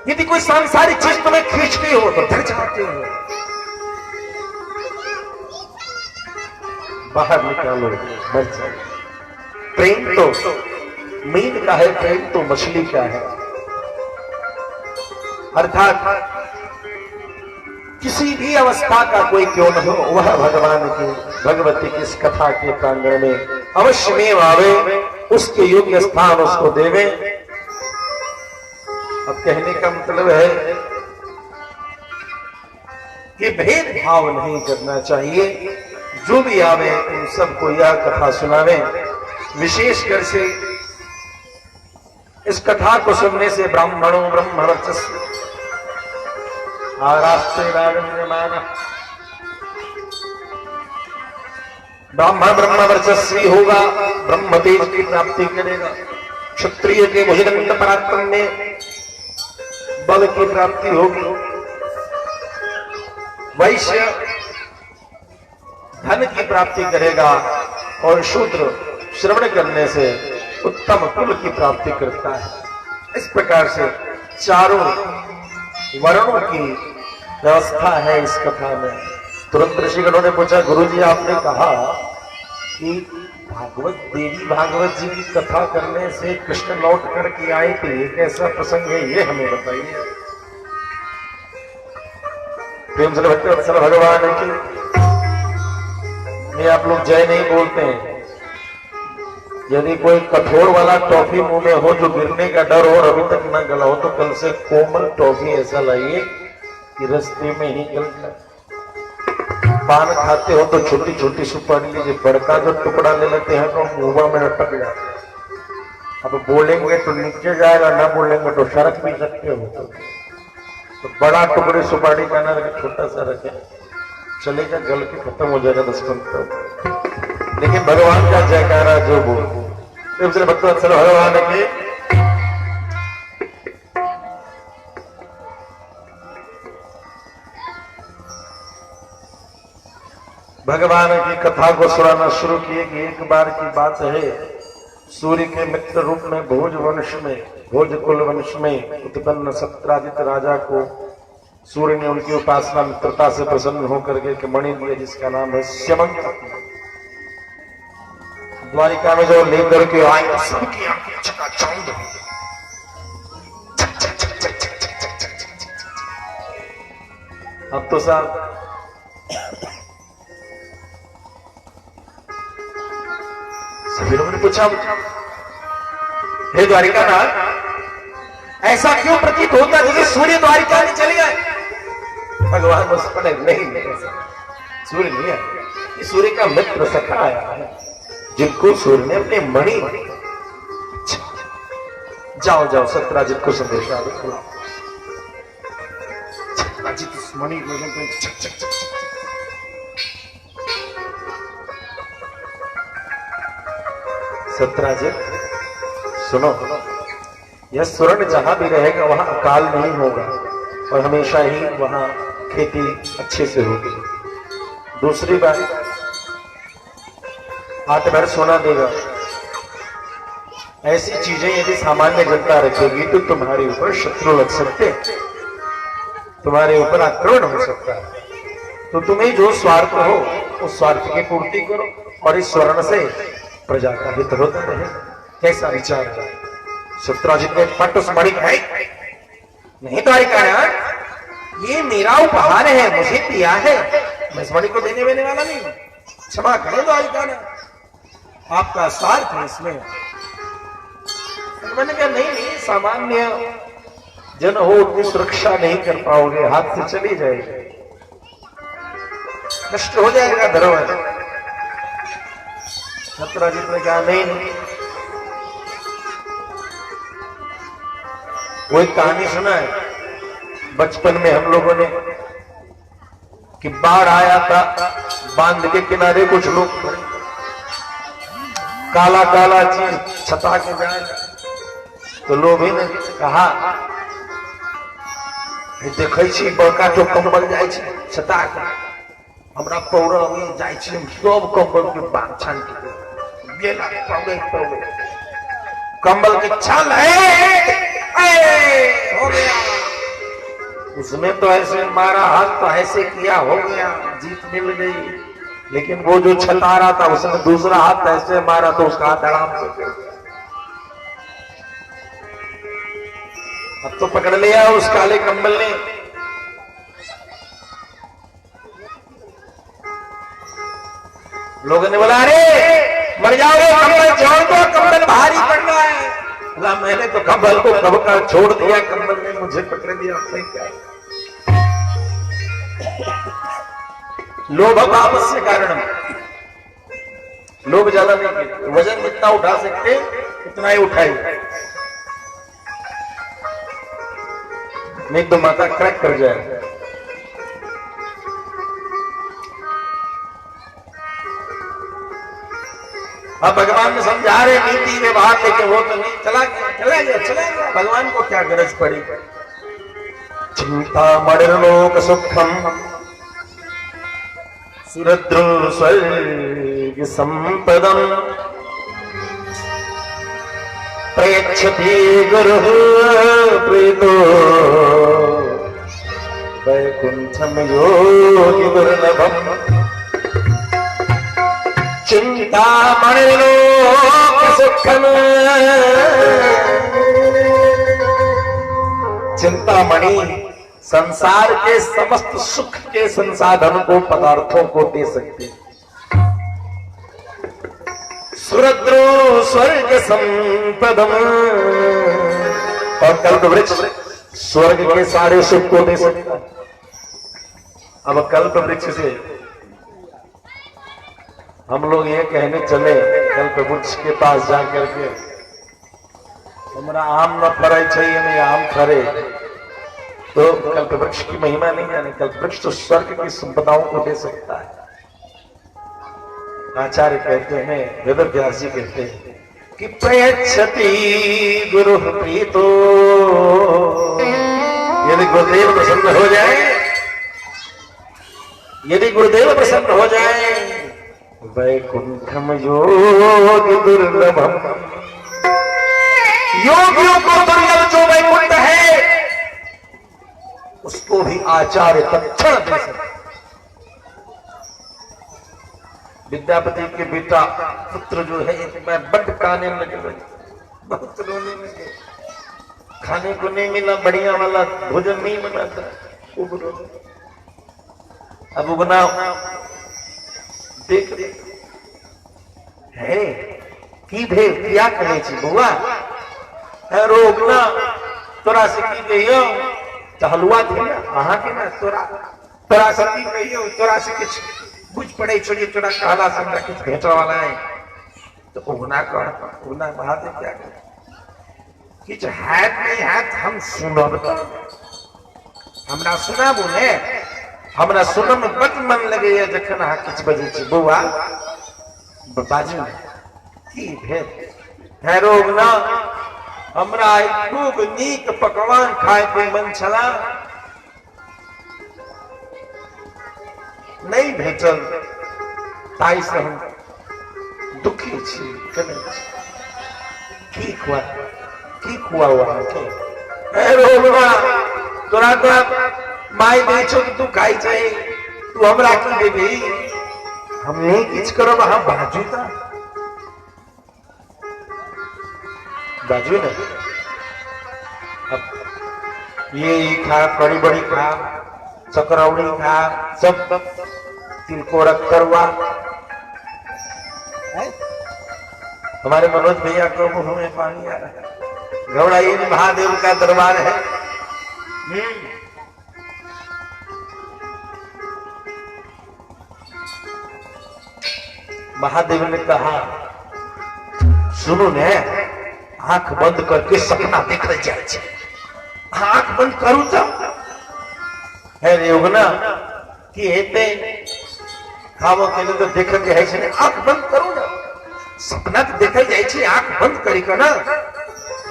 यदि कोई सांसारिक चीज तुम्हें खींचती हो तो डर जाते हो, बाहर निकालो मर जाए। प्रेम तो मीन का है, प्रेम तो मछली का है। अर्थात किसी भी अवस्था का कोई क्यों न हो, वह भगवान की भगवती की इस कथा के प्रांगण में अवश्य में आवे, उसके योग्य स्थान उसको देवे। अब कहने का मतलब है कि भेदभाव नहीं करना चाहिए, जो भी आवे उन सबको यह कथा सुनावे। विशेषकर से इस कथा को सुनने से ब्राह्मणों ब्रह्मवर्चस्व ब्राह्मण ब्रह्मवर्चस्वी होगा, ब्रह्म तेज की प्राप्ति करेगा। क्षत्रिय के भुजदंड पराक्रम में बल की प्राप्ति होगी। वैश्य धन की प्राप्ति करेगा और शूद्र श्रवण करने से उत्तम कुल की प्राप्ति करता है। इस प्रकार से चारों वर्णों की व्यवस्था है इस कथा में। तुरंत ऋषिगणों ने पूछा, गुरुजी आपने कहा कि भागवत देवी भागवत जी की कथा करने से कृष्ण लौट करके आए थे, ये कैसा प्रसंग है, ये हमें बताइए। प्रेम से भक्तवत्सल भगवान की आप लोग जय नहीं बोलते हैं। यदि कोई कठोर वाला टॉफी मुंह में हो जो गिरने का डर हो और अभी तक न गला हो, तो कल से कोमल टॉफी ऐसा लाइए कि रास्ते में ही गल जाए। पान खाते हो तो छोटी छोटी सुपारी लीजिए, बड़का जो टुकड़ा ले लेते हैं तो मुंह में अटक जाते हैं। अब बोलेंगे तो नीचे जाएगा, ना बोलेंगे तो सड़क भी सकते हो। तो बड़ा टुकड़े सुपारी का ना रखे, छोटा सा रखे। चलेगा, गल के खत्म हो जाएगा 10 मिनट तक। लेकिन भगवान का जयकारा जो बोल दूसरे भक्तवत्सल भगवान के भगवान की कथा को सुनाना शुरू किए कि एक बार की बात है, सूर्य के मित्र रूप में भोज वंश में, भोज कुल वंश में उत्पन्न सत्राजित राजा को सूर्य ने उनकी उपासना मित्रता से प्रसन्न होकर के मणि दिया जिसका नाम है स्यमंत। द्वारिका में जो लेकर के आए सबकी आंखें चकाचौंध हो गई। अब तो साहब सभी लोगों ने पूछा, हे द्वारिका नाथ, ऐसा क्यों प्रतीत होता जैसे सूर्य द्वारिका में चले गए? भगवान मुस्कुराए, नहीं सूर्य नहीं है, ये सूर्य का मित्र सखा आया है जिनको सूर्य ने अपने मणि, जाओ जाओ सत्राजित को संदेशा दो। सत्राजित उस मणि को चक चक चक सत्राजित सुनो, यह स्वर्ण जहां भी रहेगा वहां अकाल नहीं होगा और हमेशा ही वहां खेती अच्छे से होगी। दूसरी बात, 8 भर सोना देगा। ऐसी चीजें यदि सामान्य जनता रखेगी तो तुम्हारे ऊपर शत्रु लग सकते, तुम्हारे ऊपर आक्रमण हो सकता है। तो तुम्हें जो स्वार्थ हो उस स्वार्थ की पूर्ति करो और इस स्वर्ण से प्रजा का हित होता रहे। कैसा विचार है? सत्राजित ने फट उस मणि है, नहीं द्वारिका यार, ये मेरा उपहार है, मुझे दिया है, मैं इस मणि को देने वाला नहीं। क्षमा करो द्वारिका ने, आपका स्वार्थ है इसमें। मैंने कहा नहीं, सामान्य जन हो उतनी सुरक्षा नहीं कर पाओगे, हाथ से चली जाएगी, नष्ट हो जाएगा धरोहर। सत्राजित ने कहा नहीं, वो एक कहानी सुना है बचपन में हम लोगों ने कि बाढ़ आया था, बांध के किनारे कुछ लोग काला काला चीज छता के जाए, तो लोग ने कहा देखे छी बड़का तो कंबल जाए छता के, हमरा पौरा में जाए सब कंबल के बांध छान के कंबल की छाल है, हो गया। उसने तो ऐसे मारा, हाथ तो ऐसे किया, हो गया, जीत मिल गई। लेकिन वो जो छता रहा था उसने दूसरा हाथ ऐसे मारा तो उसका हाथ आराम से गिर गया। अब तो पकड़ लिया उस काले कंबल ने। लोगों ने बोला अरे मर जाओगे, कंबल छोड़ दो, कंबल भारी पड़ना है। बोला मैंने तो कंबल को कब का छोड़ दिया, कंबल ने मुझे पकड़ दिया। क्या लोभ आपस के कारण लोग ज्यादा नहीं करते, वजन जितना उठा सकते उतना ही उठाए, नहीं तो माता क्रैक कर जाए। अब भगवान ने समझा रहे नीति व्यवहार, लेके वो तो नहीं, चला गया। भगवान को क्या गरज पड़ी? चिंता मणिर्लोक सुखम सुरद्रु स्वर्ग संपदम प्रेक्षति गुरु प्रीतो वैकुंठम योगी दुर्लभम। चिंता मणिर्लोक सुखम, चिंतामणि संसार के समस्त सुख के संसाधन को, पदार्थों को दे सकते। सुरद्रो स्वर्ग संपदम, और कल्प वृक्ष स्वर्ग के सारे सुख को दे सकता। अब कल्प वृक्ष से हम लोग ये कहने चले कल्प वृक्ष के पास जाकर के हमारा आम न फरे चाहिए, नहीं आम फरे तो कल्प वृक्ष की महिमा नहीं जाने। कल्प वृक्ष तो स्वर्ग की संपदाओं को दे सकता है। आचार्य कहते हैं, वेद व्यास जी कहते हैं कि प्रयच्छति गुरु प्रीतो, यदि गुरुदेव प्रसन्न हो जाए, यदि गुरुदेव प्रसन्न हो जाए, वैकुंठम योग दुर्लभम, योगियों को दुर्लभ जो वैकुंठ है उसको भी आचार्य तत्क्षण दे सकते। विद्यापति के बेटा पुत्र जो है, मैं बड़ काने लगे, बहुत रोने लगे, खाने को नहीं मिला, बढ़िया वाला भोजन नहीं मिला था, खूब रोने। अब उगना देख है की भेद क्या करे छी बुआ है रोगना तोरा से की कहियो हलुआ थे ना अहाँ के ना तोरा से की कहियो तोरा से कुछ बुझ पड़े छोड़ी तोरा कहला से हमरा कुछ भेटो वाला है। तो उगना महादेव क्या करे कि जो हाथ नहीं हाथ हम सुनब तो हमरा सुनाबू ने, हमरा सुनब में बड़ मन लगे जखन अहाँ किछ बजे छी बौआ बाजू की भेद है रोग ना, हमरा खूब नीक पकवान खाए के मन छला, नहीं भेटल, ताई से हम दुखी छी, की खुआ हुआ है रोग ना, तोरा माई बेचो कि तू खाई जाए, तू हमरा की देबी, हम नहीं किछ करो हम बाजू था बाजू न। अब ये खा, बड़ी बड़ी खा, चकरौड़ी खा, सब तिलकोरक करवा। हमारे मनोज भैया को मुंह में पानी आ रहा है। घबराइए, महादेव का दरबार है। महादेव ने कहा सुनो ने, आंख बंद करके सपना देख जाए, आंख बंद करू तो है योगना कि हेते खावो के लिए तो देख के है छे, आंख बंद करू ना, सपना तो देखा जाए छे, आंख बंद करी का ना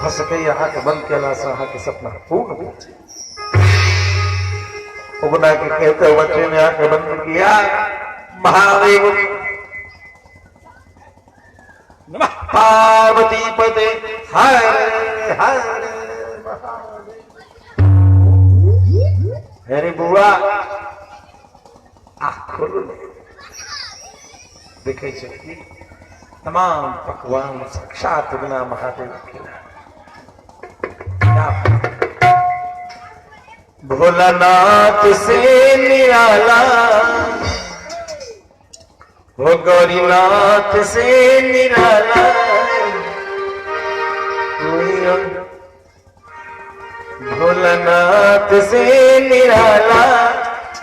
हो सके, आंख बंद केला से आंख के सपना पूर्ण हो जाए। उगना के कहते बच्चे ने आंख बंद किया, महादेव पार्वती पते हरे हरे हरे बुआ आँख खोलो देखे तमाम पकवान साक्षात बिना महादेव खिला। भोलानाथ से निराला, वो गौरीनाथ से निराला, भोलानाथ से निराला,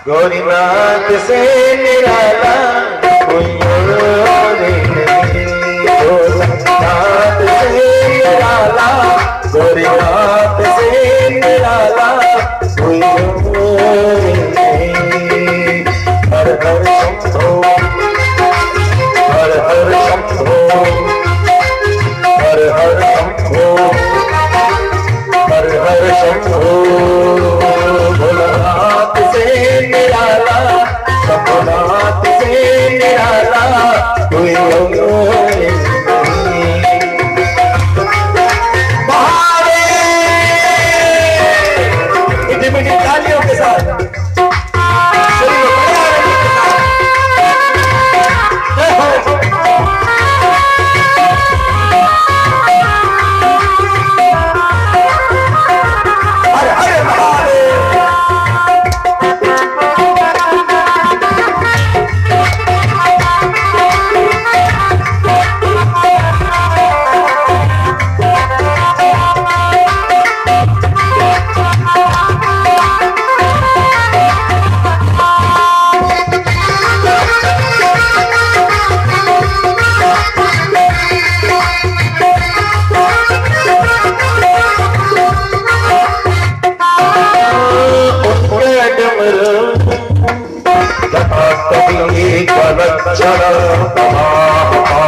गौरीनाथ से निराला, कोई और नहीं। भोलानाथ से निराला, गौरीनाथ से निराला, कोई और नहीं। हर हर शंभो, हर हर शंभो, हर हर शंभो, हर हर शंभो। भोलानाथ से निराला, शंभुनाथ से निराला, कोई और नहीं। महादेव! इतनी तालियों के साथ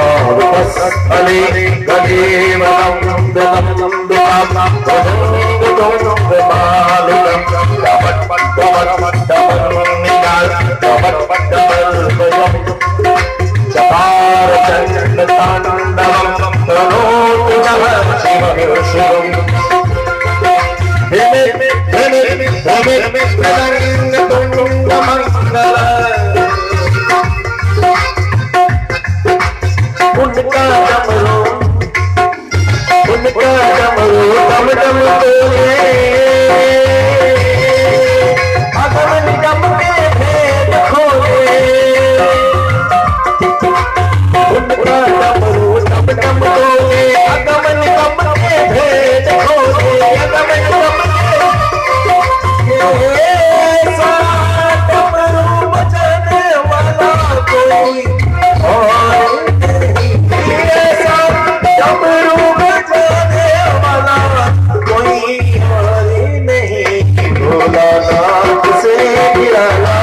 चरतमापस्थले चकार चंड तांडवं तनोतु नः शिवं शिवम् उनका डमरू डम डम बोले अगम निगम के भेद खोले उनका डमरू डम डम बोले अगम निगम के भेद खोले अगम निगम के डमरू बजाने वाला कोई और डमरू बजाने वाला कोई और नहीं भोलानाथ से निराला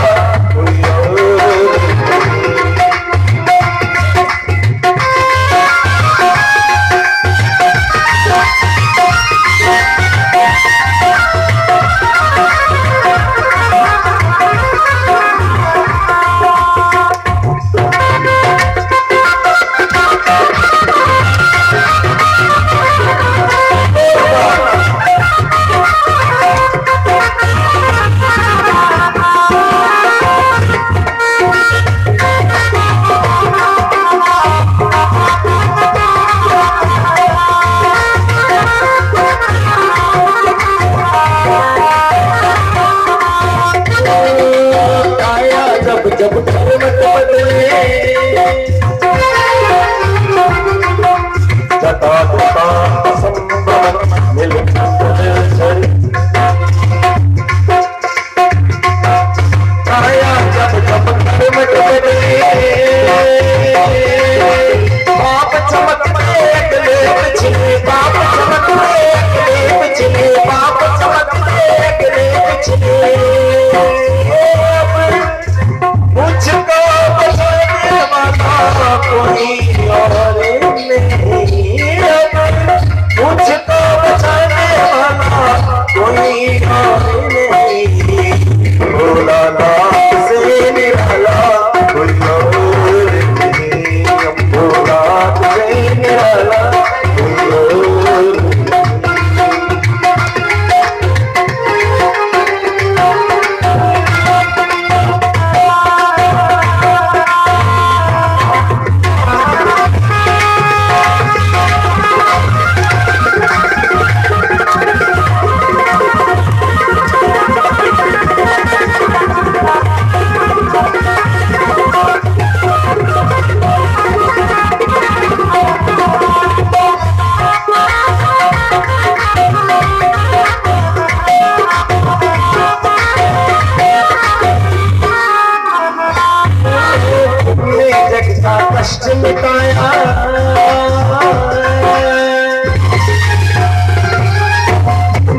कोई और जब धर्मत बदले जटा तटा संभव मिल आया जब जब धर्मत बदले बाप चमक में अगले पिछले बाप चमक में अगले पिछले बाप चमक में अगले पिछले मुझको बचाने वाला कोई और नहीं मुझको बचाने वाला कोई और नहीं भोलानाथ से निराला कोई और नहीं भोलानाथ से निराला कोई और कष्ट मिटाया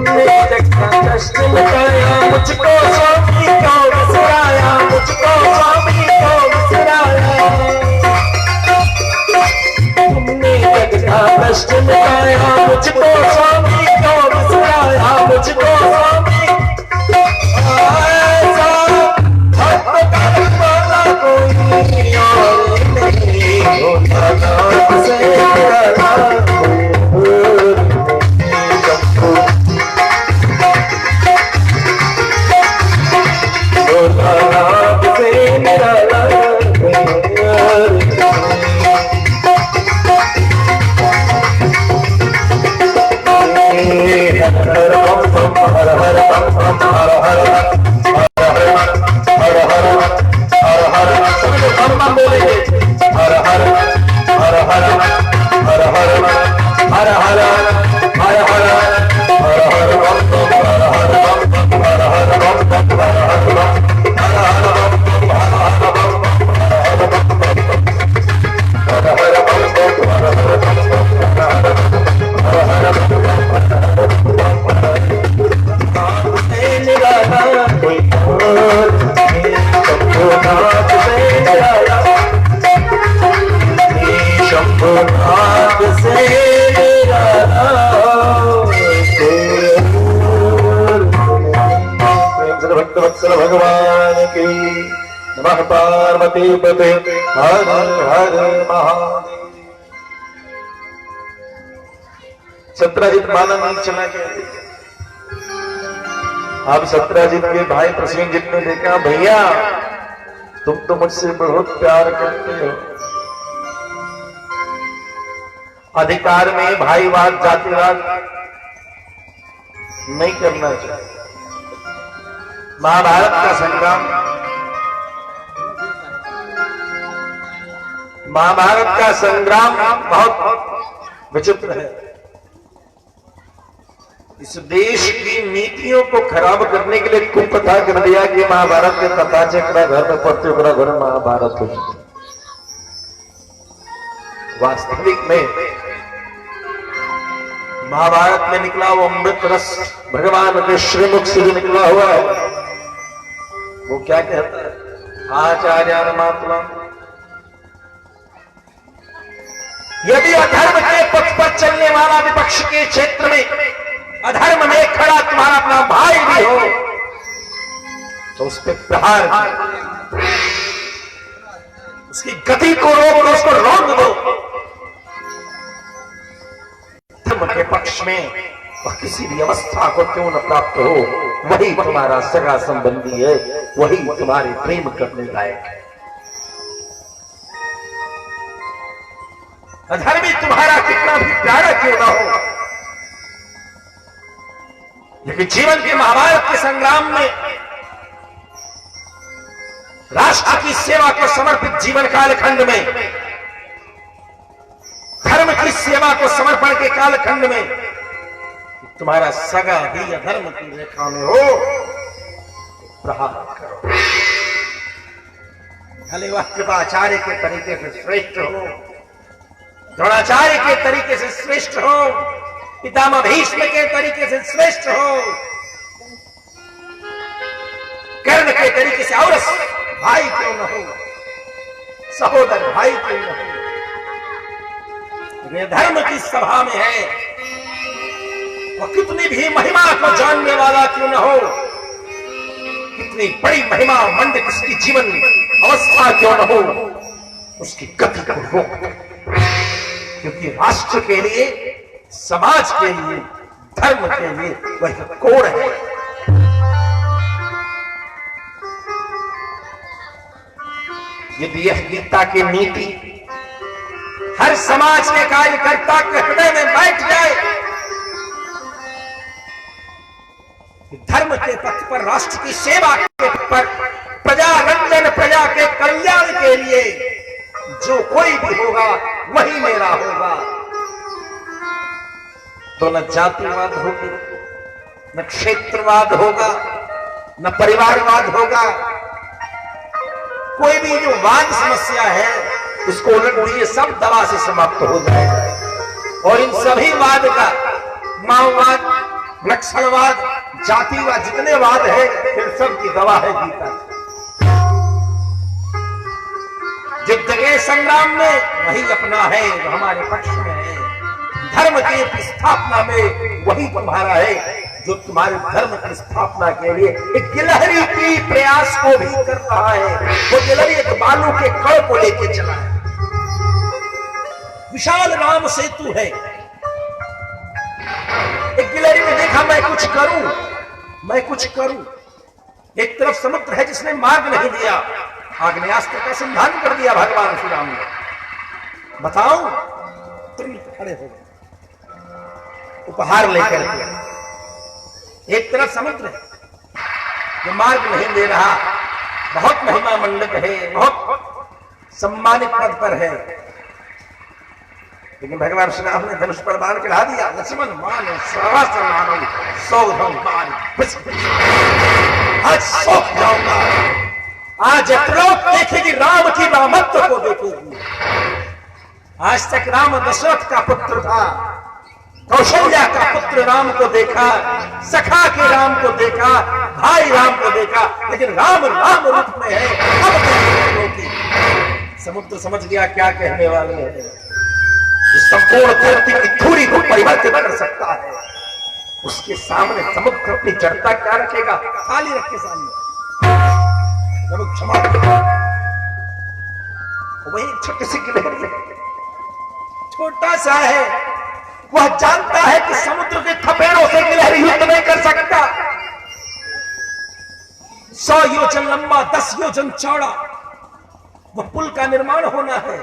कष्ट मिटाया मुझको स्वामी को बिसराया मुझको स्वामी को बिसराया तुमने जग का कष्ट मिटाया मुझको स्वामी को बिसराया मुझको स्वामी ऐसा भक्त करने वाला कोई और नहीं भोलानाथ से निराला भोलानाथ से निराला हर हर बम बम हर हर हर हर हर हर हर सब बम बम बोलेंगे हर हर हर हर हर हर हर हर हर हर हर हर बम बम हर हर बम बम हर हर बम बम हर हर बम हर हर बम बम हर हर बम हर हर बम बम हर हर बम बम हर हर बम बम निराला भगवान की। नमः पार्वती पते हर हर महादेव। सत्यजित माना नहीं चला गया। अब सत्यजित के भाई प्रसेनजीत ने देखा, भैया तुम तो मुझसे बहुत प्यार करते हो, अधिकार में भाईवाद जातिवाद नहीं करना चाहिए। महाभारत का संग्राम, महाभारत का संग्राम बहुत विचित्र है। इस देश की नीतियों को खराब करने के लिए कुप्रथा कर दिया कि महाभारत के कथा चक्रा घर में पढ़ते हुए घर में महाभारत हो। वास्तविक में महाभारत में निकला वो अमृत रस भगवान के श्रीमुख से निकला हुआ है। वो क्या कहता है, आचार्य महात्मा, यदि अधर्म के पथ पर चलने वाला विपक्ष के क्षेत्र में अधर्म में खड़ा तुम्हारा अपना भाई भी हो तो उस पर प्रहार करो, उसकी गति को रोक दो, उसको रोक दो। धर्म के पक्ष में वह किसी भी अवस्था को क्यों न प्राप्त हो, वही तुम्हारा सगा संबंधी है, वही तुम्हारे प्रेम करने लायक है। अधर्मी तुम्हारा कितना भी प्यारा क्यों ना हो, लेकिन जीवन के महाभारत के संग्राम में राष्ट्र की सेवा को समर्पित जीवन कालखंड में, धर्म की सेवा को समर्पण के कालखंड में तुम्हारा सगा भी अधर्म की रेखा में हो, प्रहार करो। भले वह कृपाचार्य के तरीके से श्रेष्ठ हो, द्रोणाचार्य के तरीके से श्रेष्ठ हो, पितामह भीष्म के तरीके से श्रेष्ठ हो, कर्ण के तरीके से और भाई क्यों न हो, सहोदर भाई क्यों न हो, वे धर्म की सभा में है, वो कितनी भी महिमा को जानने वाला क्यों न हो, कितनी बड़ी महिमा मंडित उसकी जीवन अवस्था क्यों न हो, उसकी गति को रोक दो। क्योंकि राष्ट्र के लिए, समाज के लिए, धर्म के लिए वह कोड है। यदि यह गीता की नीति हर समाज के कार्यकर्ता के हृदय में बैठ जाए कि धर्म के पथ पर, राष्ट्र की सेवा के पथ पर, प्रजा रंजन, प्रजा के कल्याण के लिए जो कोई भी होगा वही मेरा होगा, तो न जातिवाद होगी, न क्षेत्रवाद होगा, न परिवारवाद होगा। कोई भी जो वाद समस्या है उसको उलट दिए सब दवा से समाप्त हो जाएगा। और इन सभी वाद का, माओवाद, नक्सलवाद, जातिवाद, जितने वाद है फिर सब की दवा है गीता। युद्ध के संग्राम में वही अपना है, वो हमारे पक्ष में है। धर्म की स्थापना में वही तुम्हारा है जो तुम्हारे धर्म की स्थापना के लिए एक गिलहरी की प्रयास को भी कर रहा है। वो गिलहरी एक बालू के कण को लेके चला है, विशाल राम सेतु है। एक गिलहरी ने देखा मैं कुछ करूं, मैं कुछ करूं। एक तरफ समुद्र है जिसने मार्ग नहीं दिया, आग्नेयास्त्र का संधान कर दिया भगवान श्री राम ने। बताओ, तुरंत खड़े हो गए उपहार लेकर के। एक तरफ समुद्र है जो मार्ग नहीं दे रहा, बहुत महिमा मंडित है, बहुत सम्मानित पद पर है, लेकिन भगवान श्री राम ने धनुष पर बाण चढ़ा दिया। लक्ष्मण मानो सहस्र मानो सौधम मार, आज सौख जाऊंगा। आज त्रिलोक देखेगी राम की रामत्व को देखेगी। आज तक राम दशरथ का पुत्र था, कौशल्या का पुत्र राम को देखा, सखा के राम को देखा, भाई राम को देखा, लेकिन राम राम रूप में है। अब समुद्र समझ गया क्या कहने वाले हैं। संपूर्ण धरती की धूरी को परिवर्तित कर सकता है, उसके सामने समुद्र अपनी जड़ता क्या रखेगा, थाली रख के सामने। प्रभु क्षमा करो। वही छोटी सी गिलहरी है, छोटा सा है, वह जानता है कि समुद्र के थपेड़ों से गिलहरी युद्ध नहीं कर सकता। 100 योजन लंबा, 10 योजन चौड़ा वह पुल का निर्माण होना है।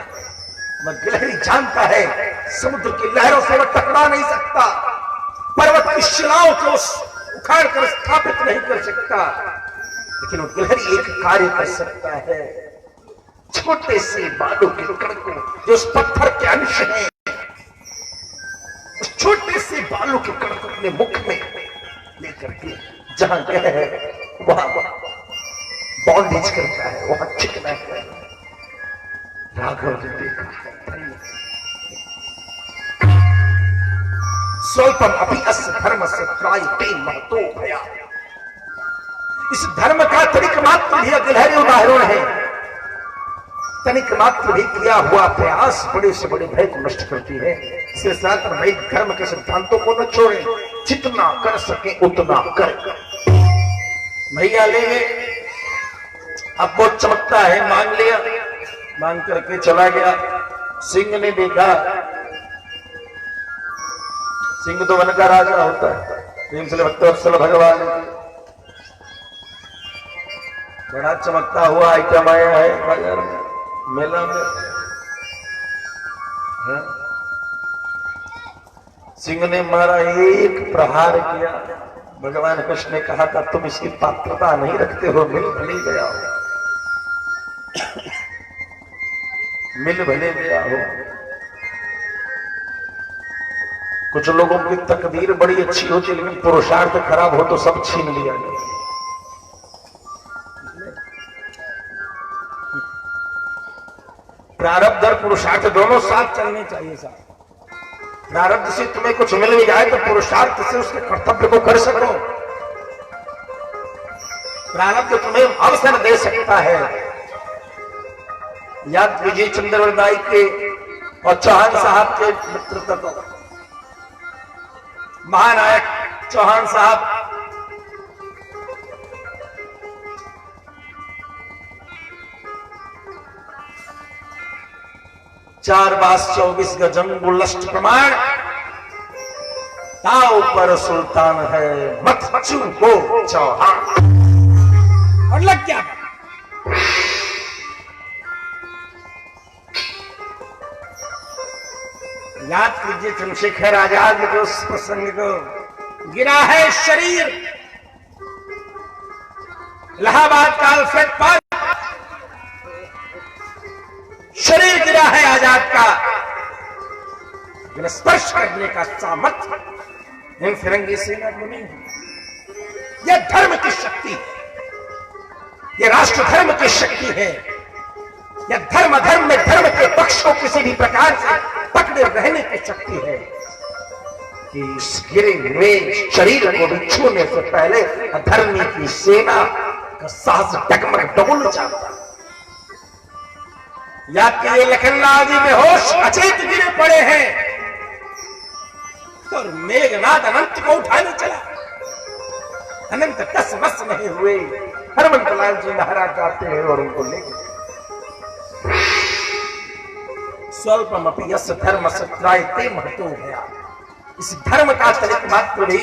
वह गिलहरी जानता है समुद्र की लहरों से वह टकरा नहीं सकता, पर्वत की शिलाओं को उखाड़ कर स्थापित नहीं कर सकता, लेकिन वो गिलहरी एक कार्य कर सकता है। छोटे से बालों के कण को जो उस पत्थर के अंश हैं, उस छोटे से बालों के कण को अपने मुख में लेकर के जहां गए है वहां बॉन्डेज करता है, वहां चिकना है। राघव ने देखा है स्वल्पम अभी अस्य धर्म से त्रायते महतो भया। इस धर्म का तनिक मात्र भी गिलहरी उदाहरण है। तनिक मात्र भी किया हुआ प्रयास बड़े से बड़े भय को नष्ट करती है। इसके साथ भाई धर्म के सिद्धांतों को न छोड़े, जितना कर सके उतना कर। भैया ले गए, अब बहुत चमकता है, मांग लिया, मांग करके चला गया। सिंह ने देखा, सिंह तो वन का राजा होता है, प्रेम से भक्तवत्सल भगवान बड़ा चमकता हुआ आइटम आया है बाजार में, मेला में। सिंह ने मारा, एक प्रहार किया। भगवान कृष्ण ने कहा था तुम इसकी पात्रता नहीं रखते हो, मिल भले गया हो, मिल भले गया हो। कुछ लोगों की तकदीर बड़ी अच्छी होती, लेकिन पुरुषार्थ खराब हो तो सब छीन लिया गया। प्रारब्ध और पुरुषार्थ दोनों साथ चलने चाहिए साहब। प्रारब्ध से तुम्हें कुछ मिल भी जाए तो पुरुषार्थ से उसके कर्तव्य को कर सको। प्रारब्ध तुम्हें अवसर दे सकता है। याद विजय चंद्रवरदाई के और चौहान साहब के मित्रता को, महानायक चौहान साहब चार बास 24 गजम गुलस्ट प्रमाण, ताव पर सुल्तान है मत चूको चौहान। और लग क्या याद कीजिए चंद्रशेखर आजाद के उस प्रसंग को, गिरा है शरीर इलाहाबाद का अल्फ्रेड पार्क, शरीर गिरा है आजाद का, स्पर्श करने का सामर्थ्य इन फिरंगी सेना को नहीं है। यह धर्म की शक्ति है, यह राष्ट्र धर्म की शक्ति है। यह धर्म धर्म में धर्म के पक्ष को किसी भी प्रकार से पकड़े रहने की शक्ति है कि इस गिरे हुए शरीर को भी छूने से पहले अधर्मी की सेना का साहस डगमग डोल जाता। याद कीजिए लखनलाल जी बेहोश अचेत गिरे पड़े हैं और मेघनाथ अनंत को उठाने चला। अनंत टस मस नहीं हुए, हरमंतलाल जी महाराज जाते हैं और उनको ले गए। स्वल्पमपि यस्य धर्म से त्रायते महतो भया। इस धर्म का तनिक मात्र भी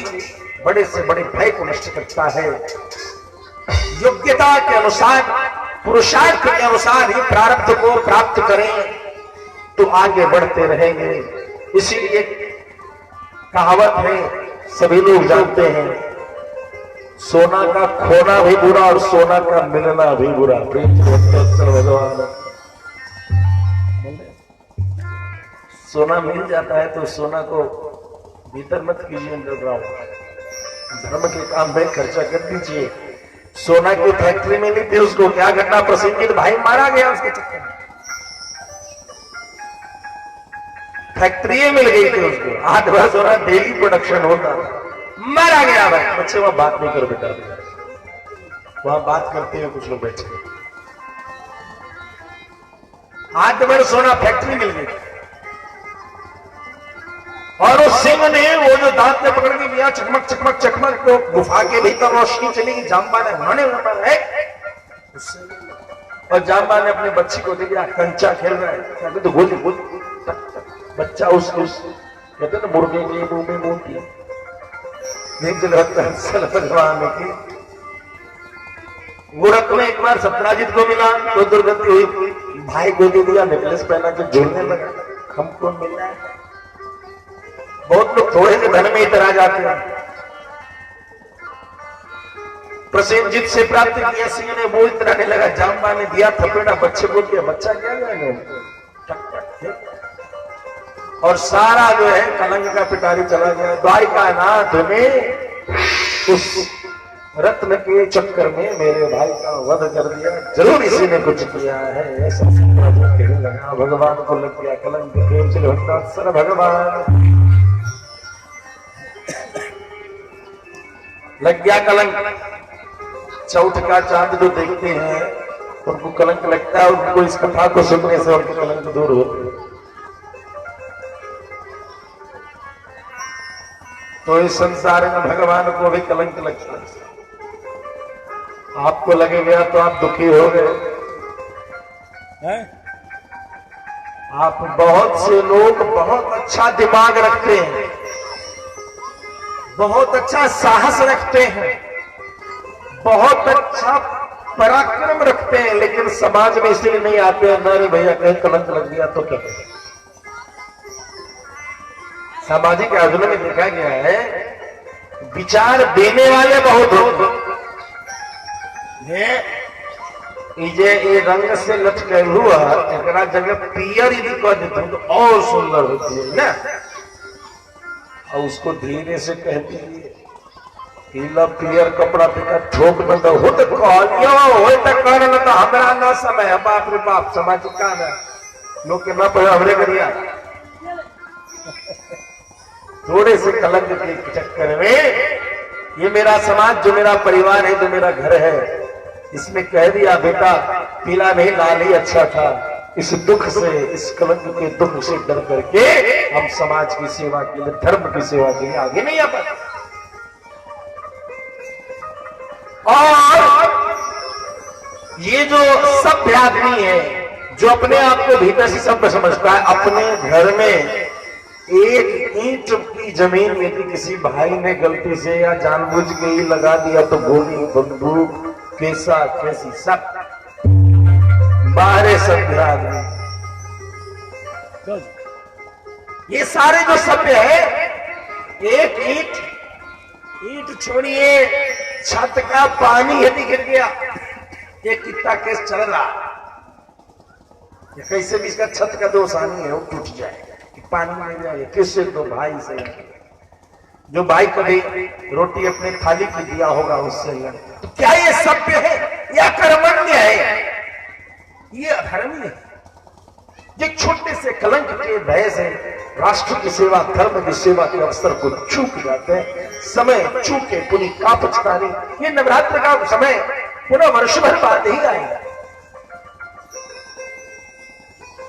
बड़े से बड़े भय को नष्ट करता है। योग्यता के अनुसार, पुरुषार्थ के अनुसार ही प्रारब्ध को प्राप्त करें तो आगे बढ़ते रहेंगे। इसीलिए कहावत है, सभी लोग जानते हैं, सोना का खोना भी बुरा और सोना का मिलना भी बुरा। भगवान सोना मिल जाता है तो सोना को भीतर मत कीजिए अंडरग्राउंड, धर्म के काम में खर्चा कर दीजिए। सोना की फैक्ट्री में नहीं थी, उसको क्या घटना प्रसिद्ध भाई मारा गया उसके चक्कर में, फैक्ट्री मिल गई थी उसको, 8 वर्ष सोना डेली प्रोडक्शन होता था, मारा गया भाई। बच्चे वहां बात नहीं करो बेटा, वहां बात करते हैं कुछ लोग बैठे। 8 वर्ष सोना फैक्ट्री मिल गई और उस सिंह ने वो जो दांत में पकड़ के लिया, चकमक चकमक चकमक, तो गुफा के भीतर रोशनी चली गई। जाम्बा ने उन्होंने और जाम्बा ने अपने बच्ची को दिया, कंचा खेल रहा है, कहते तो गोली गोली, बच्चा उस कहते ना मुर्गे के मुंह में मोती, एक जन भगवान की वो रत्न में एक बार सत्यराजित को मिला तो दुर्गति हुई, भाई को दे दिया, नेकलेस पहना के झूलने लगा, हमको मिला है। बहुत लोग थोड़े से धन में इतरा जाते हैं। प्रसेनजीत से प्राप्त किया, सिंह ने वो इतराने लगा, जाम्बा ने दिया थपेड़ा, बच्चे बोल दिया, बच्चा क्या जाएगा, और सारा जो है कलंक का पिटारी चला गया। द्वारिका नाथ ने उस रत्न के चक्कर में मेरे भाई का वध कर दिया, जरूर इसी ने कुछ किया है, ऐसा कहने लगा। भगवान को लग गया कलंक, प्रेम से भक्तात्सल भगवान लग गया कलंक। चौथ का चांद जो देखते हैं उनको कलंक लगता है, उनको इस कथा को सुनने से उनके कलंक दूर होते हैं। तो इस संसार में भगवान को भी कलंक लगता है। आपको लगे गया तो आप दुखी हो गए। आप बहुत से लोग बहुत अच्छा दिमाग रखते हैं, बहुत अच्छा साहस रखते हैं, बहुत अच्छा पराक्रम रखते हैं, लेकिन समाज में इसलिए नहीं आते हैं, अरे भैया कहीं कलंक लग गया तो क्या करें। सामाजिक आंदोलन में देखा गया है, विचार देने वाले बहुत होते हैं। ये रंग से लटके हुआ एक जगह पियर यदि कह देते तो और सुंदर होती है ना, और उसको धीरे से कहती है पीला पियर कपड़ा पीता ठोक न तो हो तो कहलियो हो तो कहना तो हमरा ना समय, बाप रे बाप सामाजिक काम है, लोग के ना पड़ा हमरे करिया। थोड़े से कलंक के चक्कर में ये मेरा समाज, जो मेरा परिवार है, जो मेरा घर है, इसमें कह दिया बेटा पीला नहीं लाल ही अच्छा था। इस दुख से, इस कलंक के दुख से डर करके हम समाज की सेवा के लिए, धर्म की सेवा के लिए आगे नहीं आ पाते। और ये जो सभ्य आदमी है, जो अपने आप को भीतर से सभ्य समझता है, अपने घर में एक ईंट की जमीन यदि किसी भाई ने गलती से या जानबूझ के ही लगा दिया तो गोली बंदूक कैसा कैसी सब बाहर सभ्य आदमी। ये सारे जो सभ्य है, एक ईंट छोड़िए, छत का पानी यदि गिर गया, एक कितना केस चल रहा, कैसे भी इसका छत का दोष आनी है, वो टूट जाएगा, पानी में जाए किससे, तो भाई से। जो भाई कभी रोटी अपने थाली की दिया होगा उससे लड़। तो क्या ये सभ्य है या कर्मण्य है? ये अधर्मी है। ये छोटे से कलंक के भय से राष्ट्र की सेवा, धर्म की सेवा के अवसर को चूक जाते हैं। समय चूके पुनी का पछतानी। ये नवरात्र का समय पुनः वर्ष भर बाद ही आएगा,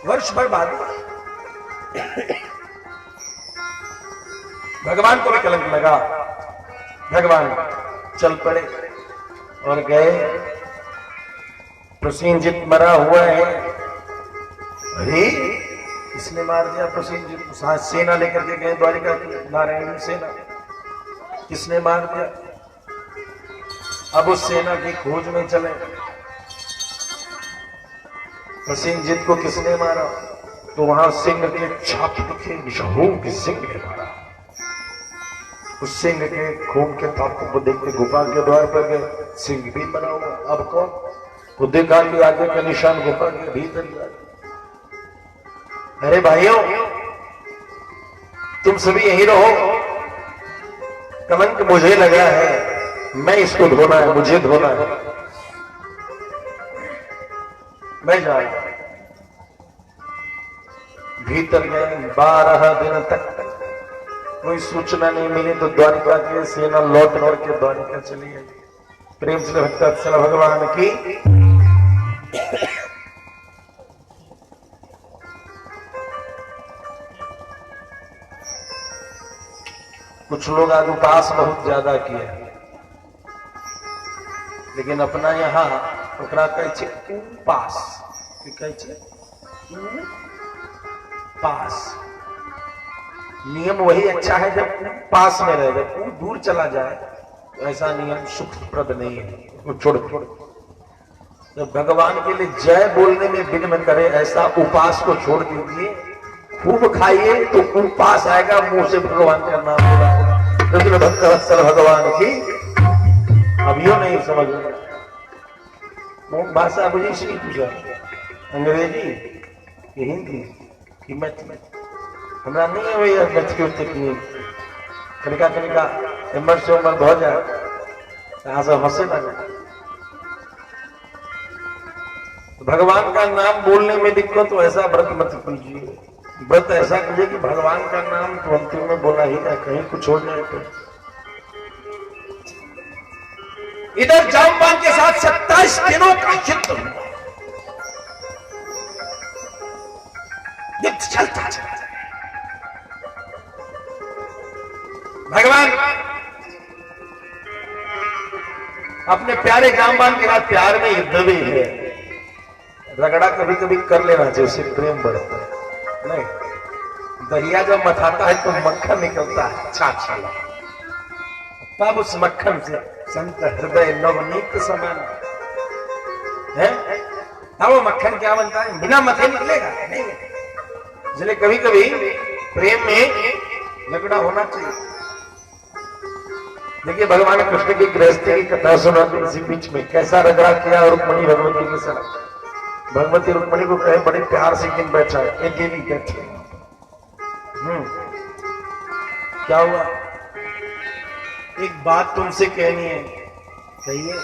वर्ष भर बाद। भगवान को भी कलंक लगा, भगवान चल पड़े और गए। प्रसेनजीत मरा हुआ है, अरे इसने मार दिया प्रसेनजीत को। सेना लेकर के गए द्वारिका की, नारायणी सेना, किसने मार दिया। अब उस सेना की खोज में चले, प्रसेनजीत को किसने मारा, तो वहां सिंह के छाप दिखे, विषहूम के सिंह ने मारा। उस सिंह के खून के तापों को देखते गुफा के द्वार पर गए, सिंह भी मरा हुआ। अब कौन, वो देखा कि आगे का निशान गुफा के भीतर ही। अरे भाइयों, तुम सभी यहीं रहो, कलंक मुझे लगा है, मैं इसको धोना है, मुझे धोना है, मैं जा रहा हूं। भीतर गए, 12 दिन तक कोई सूचना नहीं मिली, तो द्वारिका की सेना लौट करके द्वारिका चली गई। प्रेम से भक्तात्सल भगवान की। कुछ लोग आज उपास बहुत ज्यादा किए, लेकिन अपना यहाँ ओकरा कहै छै उपास। की कहै छै? पास। नियम वही अच्छा है जब पास में रहे, जब दूर चला जाए तो ऐसा नियम सुखप्रद नहीं है, वो छोड़। तो भगवान के लिए जय बोलने में विघ्न करे ऐसा उपास को छोड़ दीजिए। खूब खाइए तो उपास आएगा, मुंह से भगवान का नाम बोला। कृष्ण भक्त वत्सल भगवान की। अब यो नहीं समझ भाषा बुझी सी पूछा, अंग्रेजी कि हिंदी कि मैथ? हमरा नहीं है वही मैथ की तकनीक। कनिका कनिका एम्बर से उम्र हो जाए यहाँ से हंसे लगे। भगवान का नाम बोलने में दिक्कत तो ऐसा व्रत मत कीजिए। व्रत ऐसा कीजिए कि भगवान का नाम तो अंतिम में बोला ही ना, कहीं कुछ हो जाए तो। इधर जामवान के साथ 27 दिनों का युद्ध हुआ। युद्ध चलता चला भगवान अपने प्यारे जामवान के साथ प्यार में युद्ध भी है। रगड़ा कभी कभी कर लेना चाहिए, उससे प्रेम बढ़ता है। नहीं, दरिया जब मथाता है तो मक्खन निकलता है, अच्छा लगा। तब उस मक्खन से संत हृदय नवनीत समान है। हाँ, वो मक्खन क्या बनता है? बिना मथे निकलेगा नहीं। इसलिए कभी कभी प्रेम में झगड़ा होना चाहिए। देखिए भगवान कृष्ण की गृहस्थी की कथा सुना इसी बीच में, कैसा रगड़ा किया रुक्मणी भगवती के साथ। भगवती रुक्मणी को कहे बड़े प्यार से किन बैठा है, एक देवी बैठे। क्या हुआ? एक बात तुमसे कहनी है। कहिए।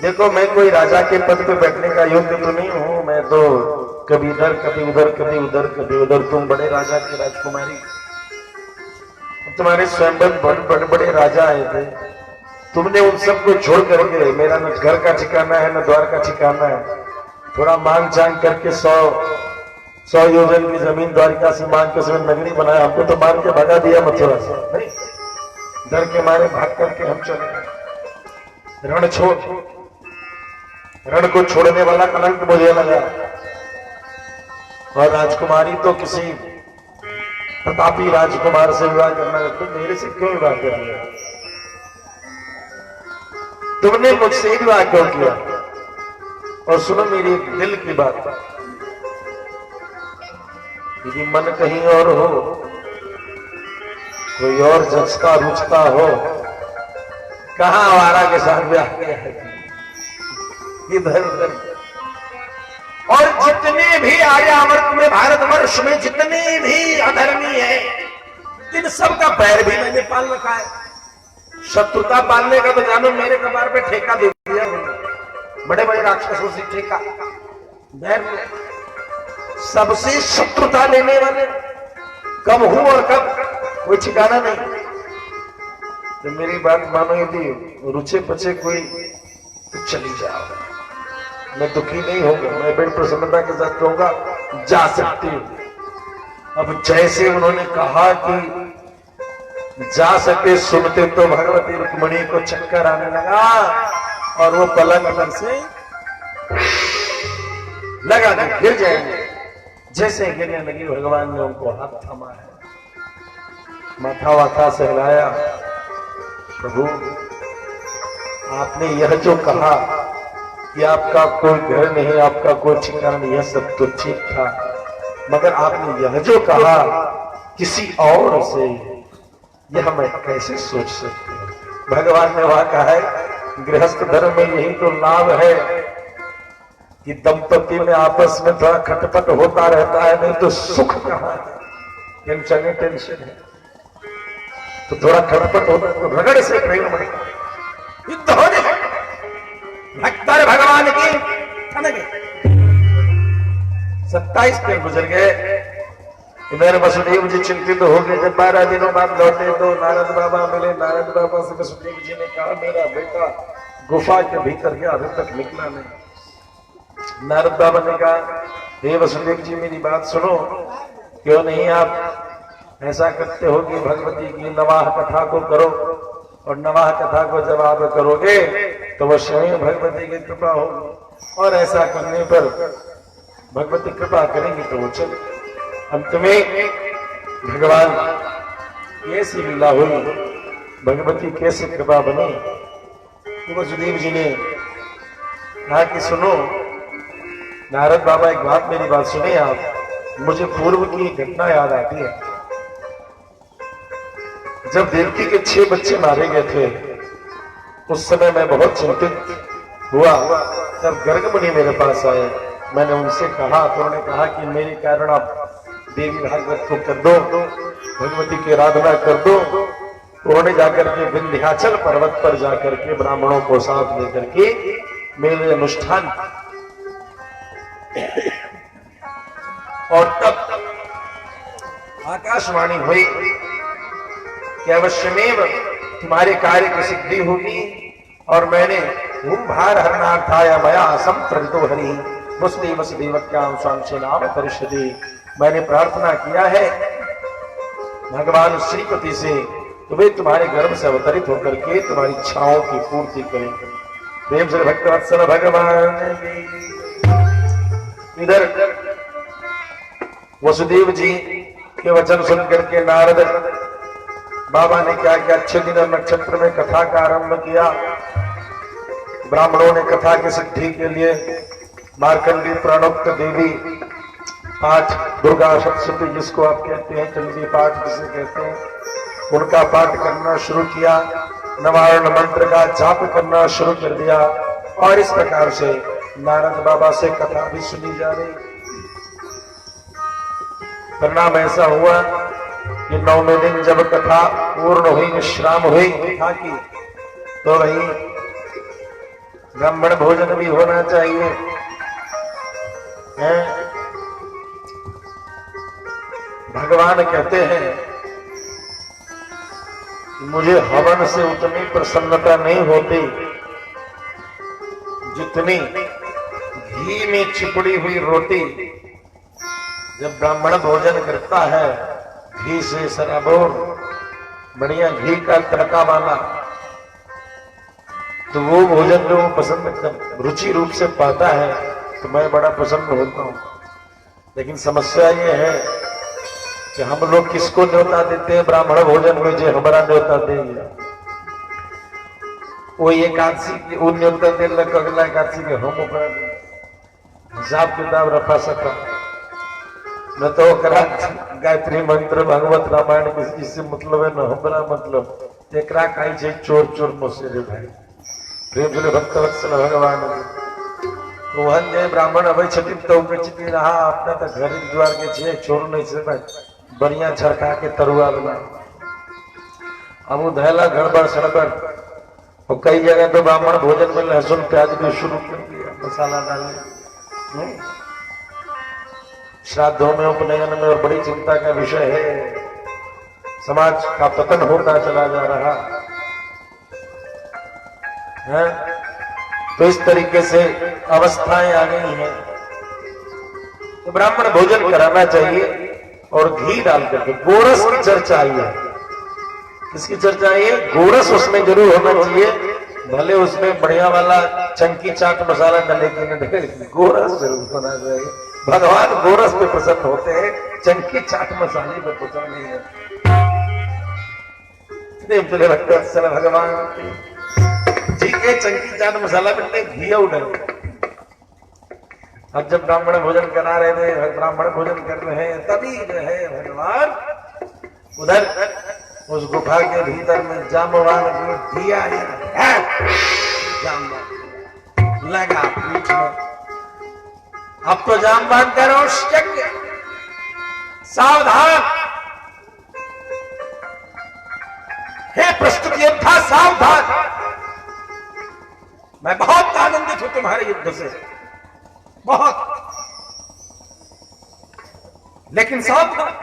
देखो मैं कोई राजा के पद पे बैठने का योग्य तो नहीं हूं, मैं तो कभी इधर कभी उधर, कभी उधर कभी उधर। तुम बड़े राजा की राजकुमारी, तुम्हारे स्वयं बड़े बड़े राजा आए थे, तुमने उन सबको छोड़ करके, मेरा न घर का ठिकाना है न द्वार का ठिकाना है, थोड़ा मांग चांग करके 100 योजन की जमीन द्वारिका से मांग के उसमें नगरी बनाया। हमको तो मार के भगा दिया मथुरा से। नहीं, डर के मारे भाग करके हम चले। रण छोड़, रण को छोड़ने वाला कलंक मुझे लगा। और राजकुमारी तो किसी प्रतापी राजकुमार से विवाह करना, तो मेरे से क्यों विवाह कर लिया? तुमने मुझसे विवाह क्यों किया? और सुनो मेरी एक दिल की बात, यदि मन कहीं और हो, कोई और जचता रुचता हो, कहां आवारा के साथ ब्याह किया है? इधर उधर। और जितने भी आर्यावर्त में, भारतवर्ष में जितने भी अधर्मी है, इन सब का पैर भी मैंने पाल रखा है। शत्रुता पालने का तो जानो मेरे कपार पे ठेका दे दिया, बड़े बड़े राक्षसों से ठेका। सबसे शत्रुता लेने वाले कब हूं और कब कोई ठिकाना नहीं। तो मेरी बात मानो, यदि रुचे पचे कोई तो चली जाओ, मैं दुखी नहीं होगा, मैं बड़ी प्रसन्नता के साथ कहूंगा जा सकती हूं। अब जैसे उन्होंने कहा कि जा सके, सुनते तो भगवती रुक्मणी को चक्कर आने लगा और वो पलंग पर से लगा कि गिर जाएंगे। जैसे गिरने लगी, भगवान ने उनको हाथ थामा है, माथा वाथा से हिलाया। प्रभु, आपने यह जो कहा कि आपका कोई घर नहीं, आपका कोई ठिकाना नहीं, यह सब तो ठीक था, मगर आपने यह जो कहा किसी और से, यह मैं कैसे सोच सकती हूँ? भगवान ने वहां कहा है, गृहस्थ धर्म में यही तो लाभ है कि दंपति में आपस में थोड़ा खटपट होता रहता है, नहीं तो सुख कहां है? टेंशन है, टेंशन है तो थोड़ा खटपट होता है, तो रगड़ से प्रेम बढ़ता है। युद्ध होने भक्तर भगवान की 27 दिन गुजर गए। इधर वसुदेव जी चिंतित हो गए। जब 12 दिनों बाद लौटे तो नारद बाबा मिले। नारद बाबा से वसुदेव जी ने कहा, मेरा बेटा गुफा के भीतर गया, अभी तक निकला नहीं। नारद बाबा ने कहा, हे वसुदेव जी मेरी बात सुनो, क्यों नहीं आप ऐसा करते हो कि भगवती की नवाह कथा को करो, और नवाह कथा को जब आप करोगे तो वह स्वयं भगवती की कृपा होगी, और ऐसा करने पर भगवती कृपा करेंगी तो वो चले। अंत में भगवान की ऐसी लीला हुई, भगवती कैसे कृपा बनी। तो वसुदेव जी ने कहा कि सुनो नारद बाबा, एक बात, मेरी बात सुने आप, मुझे पूर्व की एक घटना याद आती है। जब देवकी के 6 बच्चे मारे गए थे, उस समय मैं बहुत चिंतित हुआ। तब गर्ग मुनि मेरे पास आए, मैंने उनसे कहा तो उन्होंने कहा कि मेरे कारण आप देवी भागवत को कर दो, भगवती की आराधना कर दो। उन्होंने जाकर के विंध्याचल पर्वत पर जाकर के ब्राह्मणों को साथ लेकर के मेरे अनुष्ठान, और तब आकाशवाणी हुई कि अवश्यमेव तुम्हारे कार्य की सिद्धि होगी। और मैंने भार हरणार्थाय मया संप्रतो हरि वसुदेव वसुदेवक्याम स्वांशे नाम तरिष्यति। मैंने प्रार्थना किया है भगवान श्रीपति से, तो वे तुम्हारे गर्भ से अवतरित होकर के तुम्हारी इच्छाओं की पूर्ति करें। प्रेम से भक्तवत्सल भगवान। इधर वसुदेव जी के वचन सुन करके नारद बाबा ने क्या किया, अच्छे दिन और नक्षत्र में कथा का आरंभ किया। ब्राह्मणों ने कथा की सिद्धि के लिए मार्कंडी प्रणोक्त देवी पाठ, दुर्गा सप्तशती जिसको आप कहते हैं, चंडी पाठ जिसे कहते हैं, उनका पाठ करना शुरू किया। नवारण मंत्र का जाप करना शुरू कर दिया, और इस प्रकार से नारद बाबा से कथा भी सुनी जा रही। परिणाम ऐसा हुआ कि 9वें दिन जब कथा पूर्ण हुई, विश्राम हुई कथा की, तो वही ब्राह्मण भोजन भी होना चाहिए। भगवान कहते हैं मुझे हवन से उतनी प्रसन्नता नहीं होती जितनी घी में चिपड़ी हुई रोटी जब ब्राह्मण भोजन करता है, घी से सराबोर बढ़िया घी का तड़का वाला, तो वो भोजन जो पसंद रुचि रूप से पाता है तो मैं बड़ा पसंद होता हूं। लेकिन समस्या ये है कि हम लोग किसको न्योता देते हैं ब्राह्मण भोजन में, जो हमारा न्योता देंगे वो एकादशी की उन न्योता दे लग, अगला एकादशी के हम हिसाब किताब रखा सका न, तो गायत्री मंत्र भागवत रामायण किसी से मतलब है न हमारा मतलब। एकरा कहीं से चोर चोर मोसे भाई। प्रेम से भक्तवत्सल भगवान रोहन जय ब्राह्मण अभय छठी तो बेचती रहा अपना तो घर द्वार के छे छोड़ नहीं से भाई, बढ़िया छड़का के तरुआ बना। अब वो धैला गड़बड़ सड़बड़, और कई जगह तो ब्राह्मण भोजन में लहसुन प्याज भी शुरू कर दिया, मसाला डालने। श्राद्धों में, उपनयन में, और बड़ी चिंता का विषय है। समाज का पतन होता चला जा रहा है। तो इस तरीके से अवस्थाएं आ गई हैं। तो ब्राह्मण भोजन कराना चाहिए, और घी डाल करके। गोरस की चर्चा आई है। किसकी चर्चा आई है? गोरस उसमें जरूर होना चाहिए, भले उसमें बढ़िया वाला चंकी चाट मसाला डले की न डले, गोरस जरूर होना चाहिए। भगवान गोरस पे प्रसन्न होते हैं, चंकी चाट मसाले पे प्रसन्न नहीं है। भगवान जी के चंकी चाट मसाला पे घी उड़े। अब जब ब्राह्मण भोजन करा रहे थे, ब्राह्मण भोजन कर रहे हैं, तभी जो है भगवान उधर उस गुफा के भीतर में जामवान दिया लगा पीठ में। अब तो जामवान का रोष जग गया। सावधान हे प्रस्तुत योद्धा, सावधान, मैं बहुत आनंदित हूं तुम्हारे युद्ध से, बहुत, लेकिन सावधान,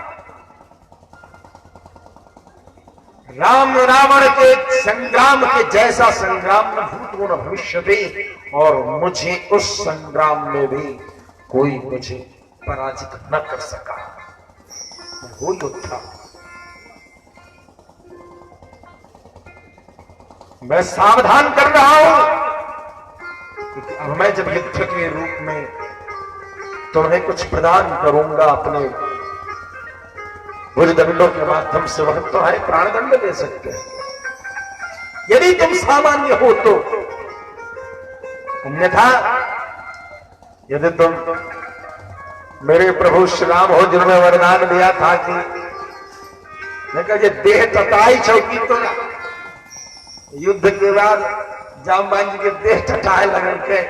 राम रावण के संग्राम के जैसा संग्राम न भूतो न भविष्यति, और मुझे उस संग्राम में भी कोई मुझे पराजित न कर सका। वो योद्धा, मैं सावधान कर रहा हूं अब मैं जब युद्ध के रूप में तुम्हें कुछ प्रदान करूंगा अपने भुजदंडों के माध्यम से, वह तो है प्राणदंड दे सकते हैं यदि तुम सामान्य हो तो। अन्यथा यदि तुम मेरे प्रभु श्री राम हो जिन्होंने वरदान दिया था कि ये देह टटाई चौकी तो ना, युद्ध के बाद जामबान जी के देह टटाए लगन के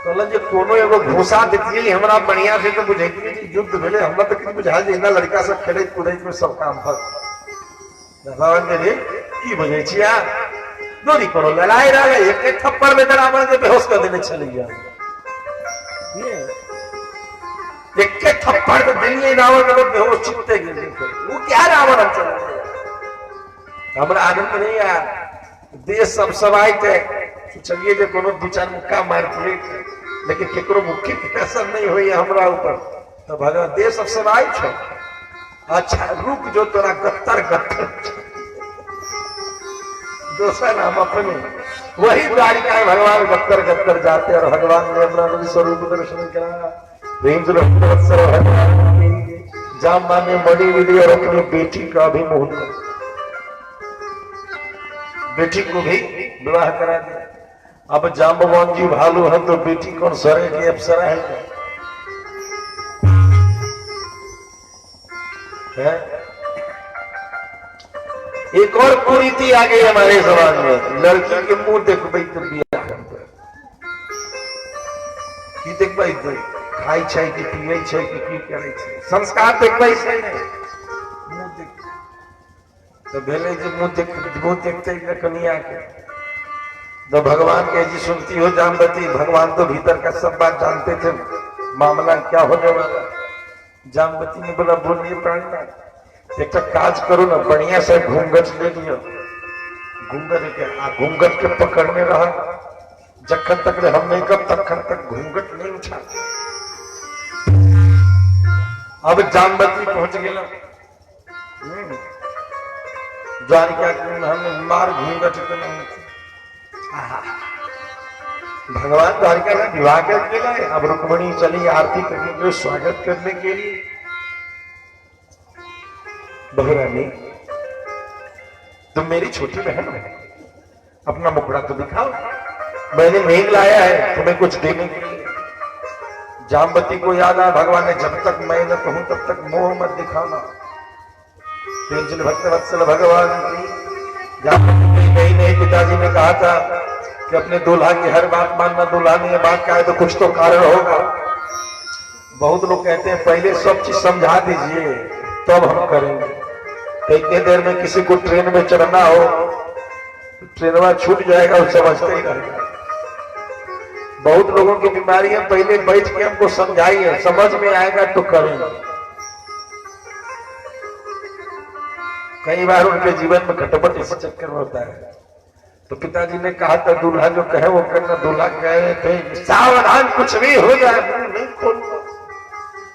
तो जो कोनो एगो घूसा देती हमरा बढ़िया से तो बुझे युद्ध भेले हमरा तो किसी बुझा जे लड़का सब खेले कूदे में सब काम पर भगवान के लिए की बुझे छिया दोरी करो लड़ाई रहा एक थप्पड़ में रावण के बेहोश कर देने चले गया। एक थप्पड़ तो देंगे रावण के बेहोश चिपते गिर वो क्या रावण चल हमरा आनंद नहीं यार देश सब सवाई थे चलिए जो कोनो दो चार मुक्का मार दिए लेकिन केकरो मुक्की के असर नहीं हुई हमरा ऊपर तो भगवान देश सब सवाई छो। अच्छा रुक जो तोरा गत्तर गत्तर दूसरा नाम अपने वही द्वारिका है भगवान गत्तर गत्तर जाते और भगवान ने अपना स्वरूप दर्शन करा। जामबान ने मणि विधि और अपनी बेटी का भी मुहूर्त बेटी को भी विवाह करा दिया। अब जाम्बवान जी भालू है तो बेटी कौन सरे की अप्सरा है क्या? एक और कुरीति आ गई हमारे समाज में, लड़की के मुंह देख भाई तो बिया की देख भाई तो खाई छै कि पिए छै कि की करे छै, संस्कार देख भाई छै नहीं मुंह देख तो भेले जो मुंह देखते कनिया के तो भगवान के जी सुनती हो जामवती, भगवान तो भीतर का सब बात जानते थे मामला क्या होने वाला। जामवती ने बोला बोलिए प्राणनाथ एक काज करो ना बढ़िया से घूंघट ले लियो, घूंघट के पकड़ने रहा जखन तक हम नहीं कब तखन तक घूंघट नहीं उठा। अब जामवती पहुंच गया द्वारिका हमने मार घूंघट भगवान द्वारिका में विवाह करके लाए। अब रुक्मणी चली आरती करने के स्वागत करने के लिए। बहुरानी तुम मेरी छोटी बहन हो, अपना मुखड़ा तो दिखाओ, मैंने मेघ लाया है तुम्हें कुछ देने के लिए। जामवती को याद आया भगवान ने जब तक मैं न कहूं तब तक मोह मत दिखाना। भक्त वत्सल भगवान की जामवती नहीं पिताजी ने कहा था कि अपने दूल्हा की हर बात मानना, दूल्हा ने बात कहा है तो कुछ तो कारण होगा। बहुत लोग कहते हैं पहले सब चीज समझा दीजिए तब हम करेंगे। तो इतने देर में किसी को ट्रेन में चढ़ना हो तो ट्रेनवा छूट जाएगा वो समझते ही रहेगा। बहुत लोगों की बीमारी है पहले बैठ के हमको समझाइए, समझ में आएगा तो करेंगे। कई बार उनके जीवन में खटपट इस चक्कर में होता है। तो पिताजी ने कहा था दूल्हा जो कहे वो करना, दूल्हा कह रहे थे सावधान कुछ भी हो जाए नहीं खोलना।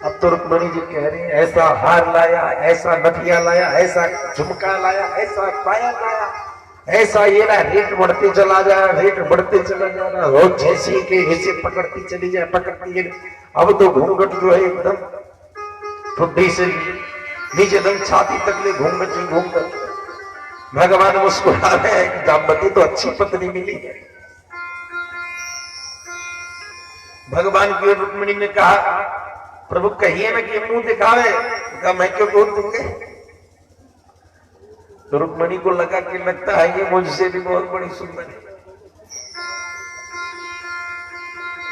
अब तो रुक्मणी जी कह रही है ऐसा हार लाया, ऐसा नथिया लाया, ऐसा झुमका लाया, ऐसा पाया लाया, ऐसा ये ना रेट बढ़ते चला जा रहा, रेट बढ़ते चला जा रहा, रोज जैसे के ऐसे पकड़ती चली जाए पकड़ती है। अब तो घूंघट जो है एकदम ठुड्डी से नीचे दम छाती तक ले घूंघट ही घूंघट। भगवान मुस्कुरा रहे हैं जामवती तो अच्छी पत्नी मिली है। भगवान की रुक्मिणी ने कहा प्रभु कहिए ना कि मुंह दिखावे, कहा मैं क्यों बोल दूंगे। तो रुक्मिणी को लगा कि लगता है ये मुझसे भी बहुत बड़ी सुंदर है।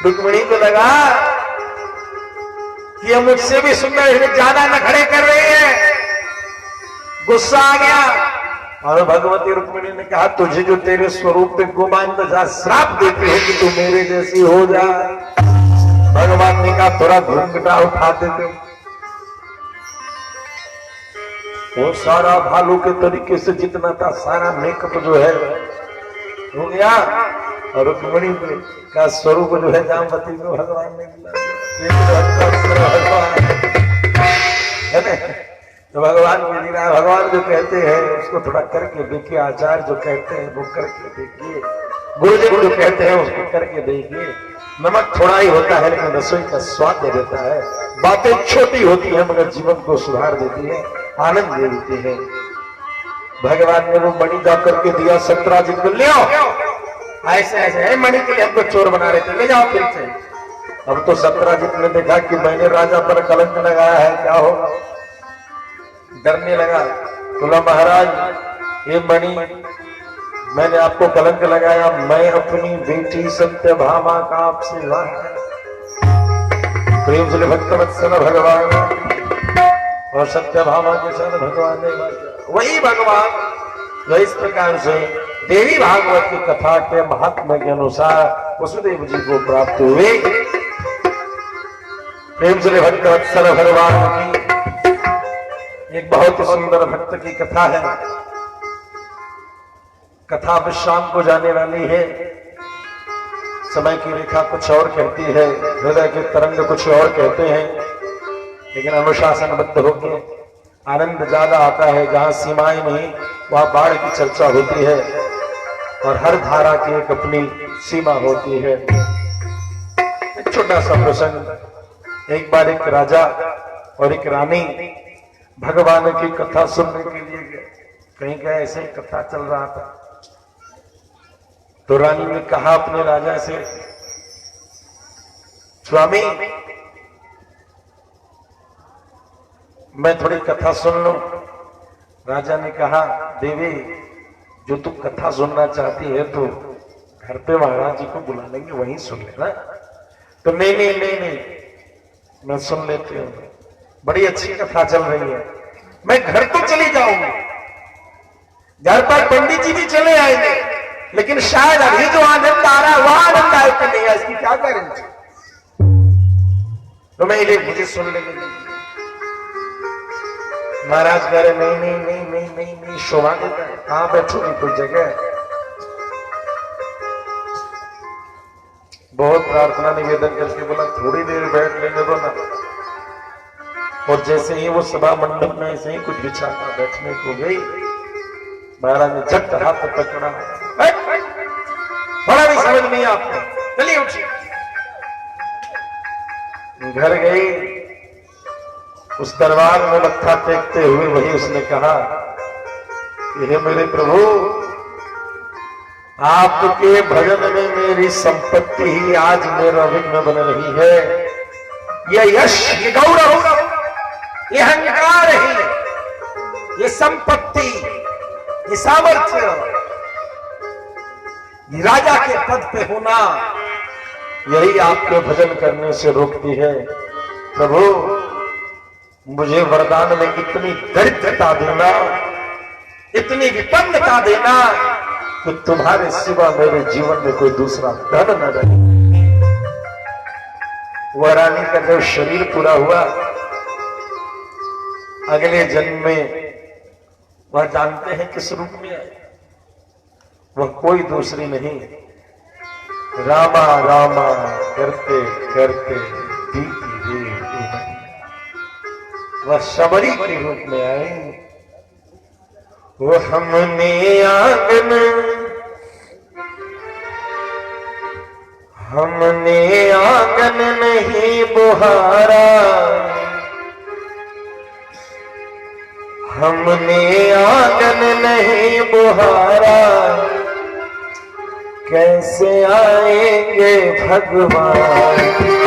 रुक्मिणी को लगा कि ये मुझसे भी सुंदर है, ज्यादा नखरे कर रही है। गुस्सा आ गया और भगवती रुक्मिणी ने कहा तुझे जो तेरे स्वरूप पे गोमांत जा श्राप देते हैं कि तू मेरे जैसी हो जा। भगवान ने कहा थोड़ा घूंघटा उठा देते हो। वो सारा भालू के तरीके से जितना था सारा मेकअप जो है हो गया और रुक्मिणी का स्वरूप जो है जामवती को भगवान ने है। तो भगवान की लीला, भगवान जो कहते हैं उसको थोड़ा करके देखिए, आचार्य जो कहते हैं वो करके देखिए। गुरुदेव जो कहते हैं उसको करके देखिए। नमक थोड़ा ही होता है लेकिन रसोई का स्वाद दे देता है। बातें छोटी होती है मगर जीवन को सुधार देती है, आनंद दे देती है। भगवान ने वो मणि जा करके दिया सत्राजित को, ले आओ। ऐसे ऐसे मणि के लिए हमको चोर बना रहे थे, ले जाओ फिर से। अब तो सत्राजित ने देखा कि मैंने राजा पर कलंक लगाया है, क्या होगा, डरने लगा। बोला महाराज ये मणि मैंने आपको कलंक लगाया, मैं अपनी बेटी सत्यभामा का आपसे विवाह प्रेम से भक्तवत्सल भगवान और सत्यभामा के साथ भगवान ने वही भगवान जो इस प्रकार से देवी भागवत की कथा के महात्मा के अनुसार वसुदेव जी को प्राप्त हुए। प्रेम से भक्तवत्सल भगवान की एक बहुत सुंदर भक्त की कथा है। कथा अब शाम को जाने वाली है। समय की रेखा कुछ और कहती है, हृदय के तरंग कुछ और कहते हैं, लेकिन अनुशासनबद्ध होकर आनंद ज्यादा आता है। जहां सीमाएं नहीं वहां बाढ़ की चर्चा होती है और हर धारा की एक अपनी सीमा होती है। एक छोटा सा प्रसंग, एक बार एक राजा और एक रानी भगवान की कथा सुनने के लिए गए। कहीं का ऐसे ही कथा चल रहा था तो रानी ने कहा अपने राजा से, स्वामी मैं थोड़ी कथा सुन लूं। राजा ने कहा, देवी जो तू कथा सुनना चाहती है तो घर पे महाराज जी को बुला लेंगे, वहीं सुन लेना। तो नहीं नहीं नहीं नहीं, मैं सुन लेती हूँ, बड़ी अच्छी कथा चल रही है, मैं घर तो चली जाऊंगी, घर पर पंडित जी भी चले आएंगे, लेकिन शायद अभी जो आनंद आ रहा है वह आनंददायक नहीं है, इसकी क्या करेंगे। तो मैं ये मुझे सुन लेंगे। महाराज कह रहे नहीं नहीं नहीं नहीं नहीं नहीं, शोभा देता है, कहां बैठोगी, कोई जगह। बहुत प्रार्थना निवेदन करके बोला थोड़ी देर बैठ लेने दो ना। और जैसे ही वो सभा मंडप में ऐसे ही कुछ बिछाता बैठने को गई, महाराज ने झट हाथ पकड़ा, बड़ा भी समझ नहीं आपको, चलिए उठिए। घर गई, उस दरबार में मत्था टेकते हुए वही उसने कहा, हे मेरे प्रभु, आपके भजन में मेरी संपत्ति ही आज मेरा विघ्न बन रही है। ये यश, ये गौरव, ये अहंकार है, ये संपत्ति, ये सामर्थ्य, ये राजा के पद पे होना, यही आपके भजन करने से रोकती है। प्रभु मुझे वरदान में इतनी दरिद्रता देना, इतनी विपन्नता देना कि तुम्हारे सिवा मेरे जीवन में कोई दूसरा धन न रहे। वह रानी का जब शरीर पूरा हुआ, अगले जन्म में वह जानते हैं किस रूप में आए, वह कोई दूसरी नहीं, रामा रामा करते करते बीती देर वह शबरी के रूप में आए। वो हमने आंगन नहीं बुहारा, हमने आंगन नहीं बुहारा, कैसे आएंगे भगवान,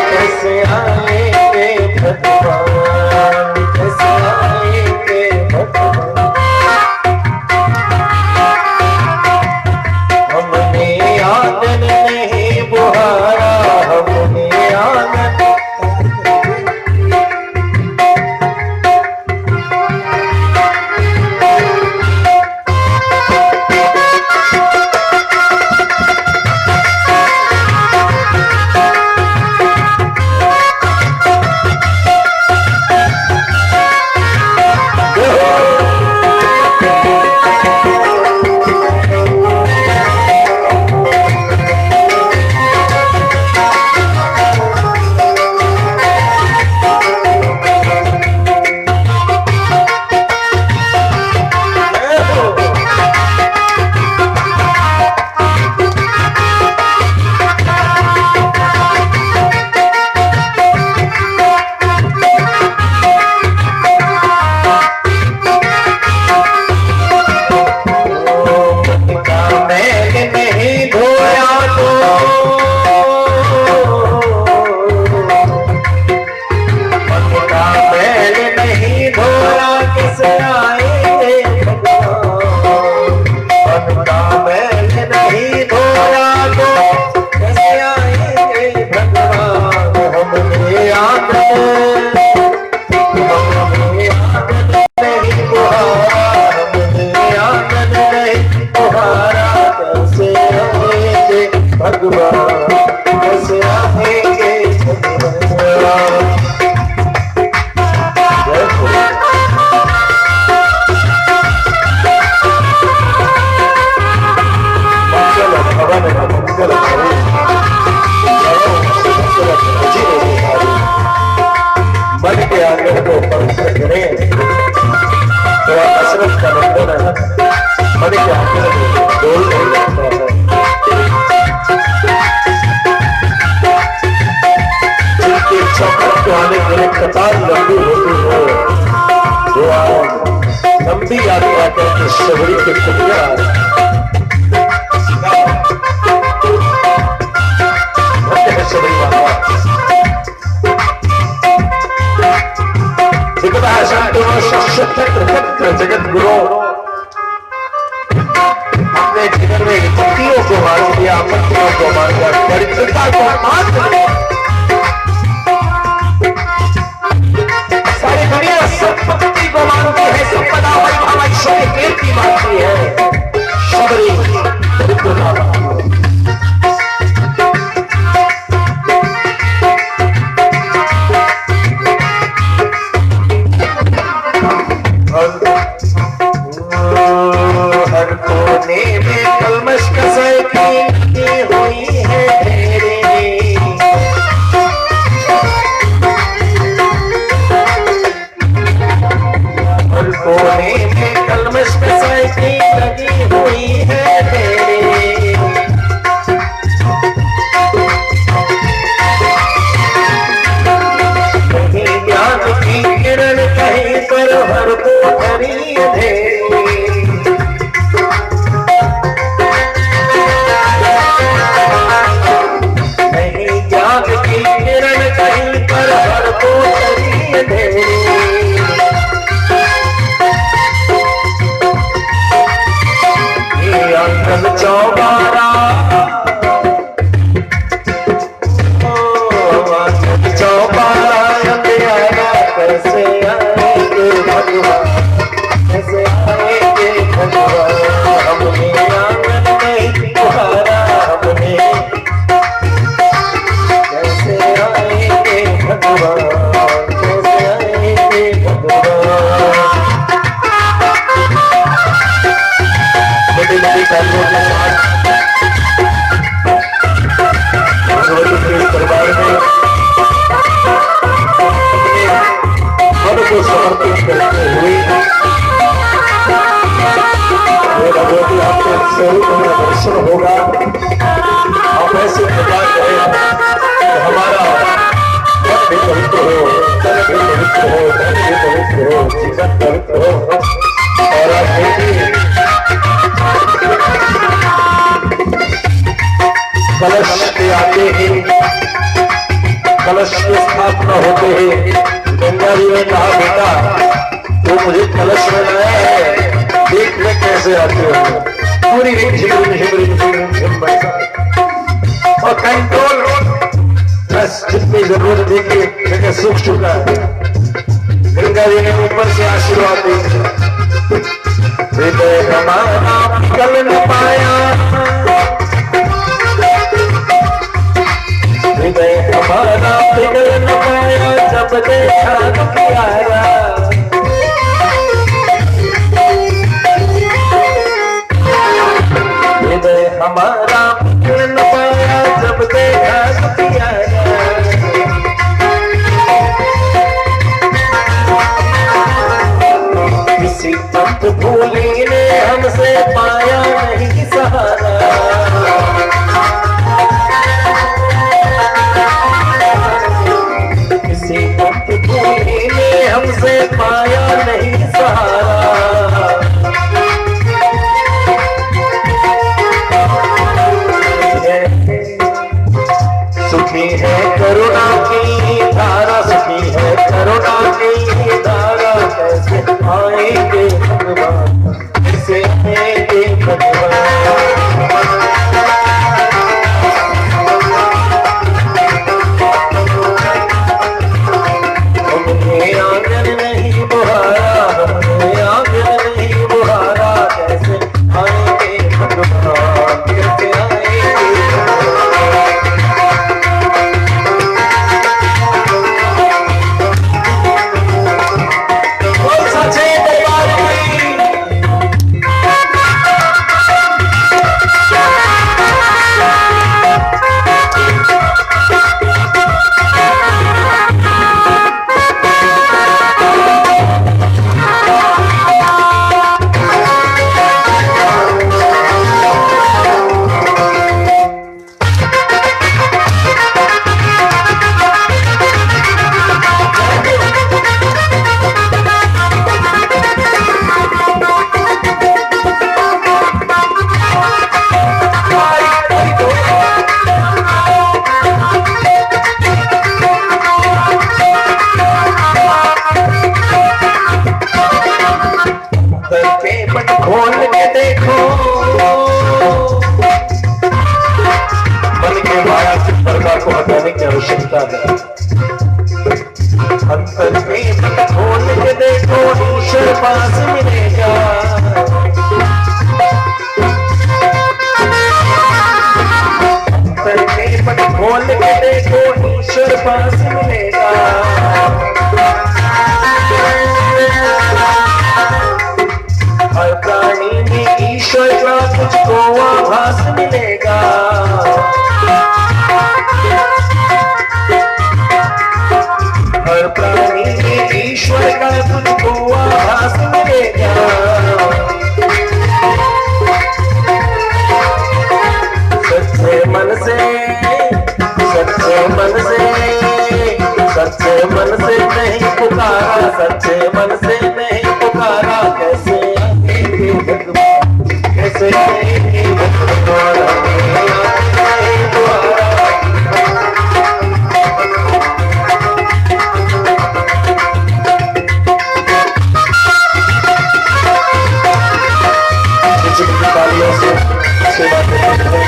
कैसे आएंगे भगवान, कैसे आएंगे भगवान। हमने आंगन नहीं बुहारा, हमने आंगन को मान लिया, मंत्रियों को मान लिया, पवित्रता को मान लिया। सारी दुनिया संपत्ति को मानती है, संपदा वैभव ऐश्वर्य कीर्ति मानती है, शबरी पवित्रता मानती है। हर कोने में कलमश कसर की हुई है ढेरे, हर कोने में कलमश कसर की लगी हुई है ढेरे। कहीं ज्ञान की किरण कहीं पर हर कोठरी अंधेरी, कहीं पर हर कोठरी अंधेरी। ये आंगन चौबारा, आंगन चौबारा अंधेरा, कैसे आएंगे भगवान, कैसे आएंगे भगवान। हमने आंगन नहीं बुहारा, हमने कैसे आएंगे भगवान, कैसे आएंगे भगवान। बड़ी कार्यों के साथ भगवती के दरबार में अपने मन को समर्पित करते हुए भगवती आपके स्वरूप में दर्शन होगा। आप ऐसे प्रकार करें तो हमारा मन भी पवित्र हो, तन भी पवित्र हो, धन भी पवित्र हो, जीवन पवित्र हो। और आप देखिए कलश के आते ही, कलश की स्थापना होते ही गंगा जी ने कहा, बेटा तो मुझे कलश में लाया है, देख ले कैसे आते हो। पूरी और कंट्रोल बस जितनी जरूरत थी कि जगह सूख चुका है। गंगा जी ने ऊपर से आशीर्वाद दी, हृदय हमारा पिघल न पाया, हृदय हमारा पिघल न पाया, जब देखा प्यारा। हृदय हमारा पिघल न पाया, जब देखा प्यारा। किसी पंथ भूली ने हमसे पाया नहीं सहारा, किसी पंथ भूली ने हमसे पाया नहीं सहारा। सुखी है करुणा की धारा, सुखी है करुणा की धारा, कैसे आएंगे भगवान, कैसे आएंगे भगवान। हमने आंगन नहीं बुहारा, हमने आंगन नहीं बुहारा, कैसे आएंगे भगवान, कैसे आएंगे भगवान। करके पट खोल के देखो ईश्वर पास मिलेगा। हर प्राणी में ईश्वर का तुझको आभास मिलेगा। हर प्राणी में ईश्वर का तुझको आभास मिलेगा। सच्चे मन से सच्चे मन से सच्चे मन से नहीं पुकारा, सच्चे मन से नहीं पुकारा, कैसे आएंगे भगवान, कैसे आएंगे भगवान से बातें करते हैं।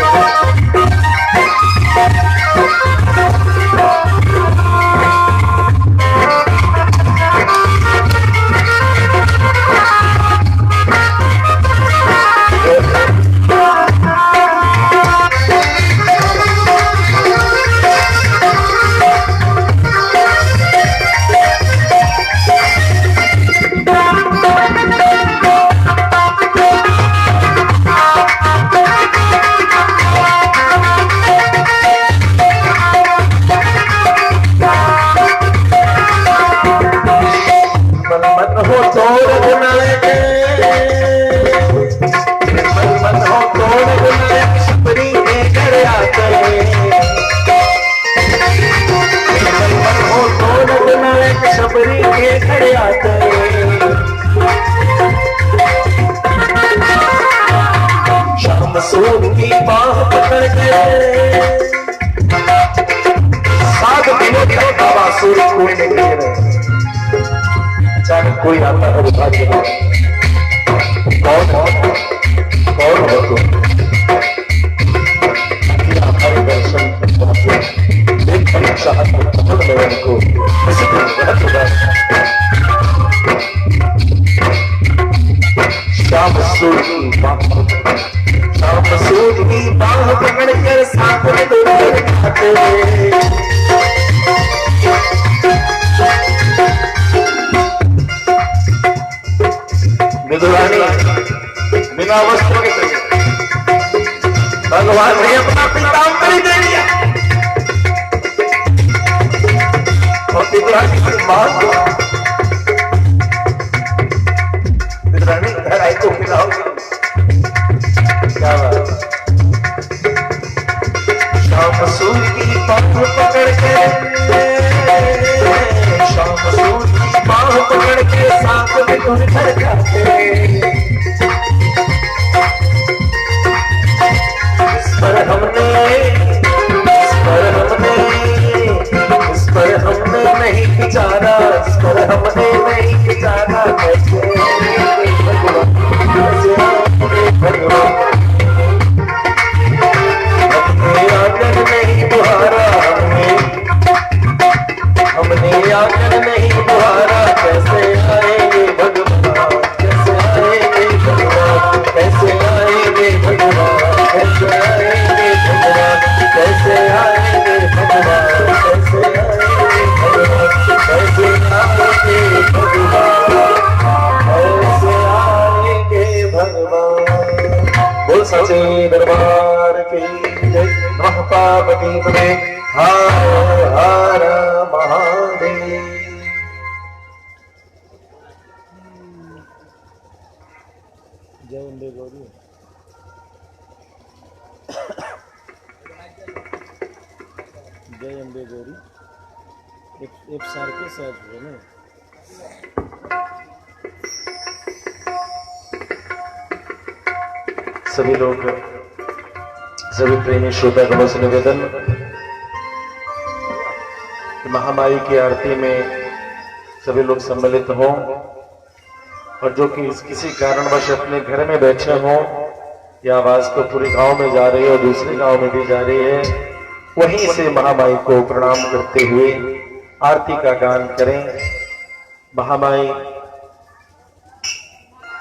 शाम सूद की बाह पकड़ के सात दिनों तक बाबा सूर्य कोई नहीं रहे। अचानक कोई आता है उठा के, कौन हो तुम? हमारे दर्शन देख परीक्षा को शाम सूर्य की बाह पकड़ कर साथ में दूर खाते विदुरानी बिना वस्त्र के भगवान ने अपना पीताम्बर दे दिया और विदुरानी की बात विदुरानी घर आई तो खिलाओगे क्या बात। शाम सूर्य की बाह पकड़ के शाम सूर्य की बाह पकड़ के साथ में तुम घर जाते। इस पर हमने नहीं विचारा, इस पर हमने नहीं विचारा, कैसे भगवान हमने आंगन नहीं बुहारा, हमने आंगन नहीं बुहारा, कैसे आएंगे भगवान, कैसे आएंगे भगवान, कैसे आएंगे भगवान, कैसे आएंगे भगवान, कैसे आएंगे भगवान, कैसे आएंगे भगवान, कैसे आएंगे भगवान, कैसे आएंगे भगवान। बोल सच्चे दरबार की जय। नमः पार्वती पते हर हर महादेव। जय अम्बे गौरी। जय अम्बे गौरी। एक सारखे साथ हुए ना। सभी लोग, सभी प्रेमी श्रोतागणों से निवेदन, महामाई की आरती में सभी लोग सम्मिलित हों और जो कि किसी कारणवश अपने घर में बैठे हों या आवाज तो पूरे गांव में जा रही है और दूसरे गांव में भी जा रही है, वहीं से महामाई को प्रणाम करते हुए आरती का गान करें। महामाई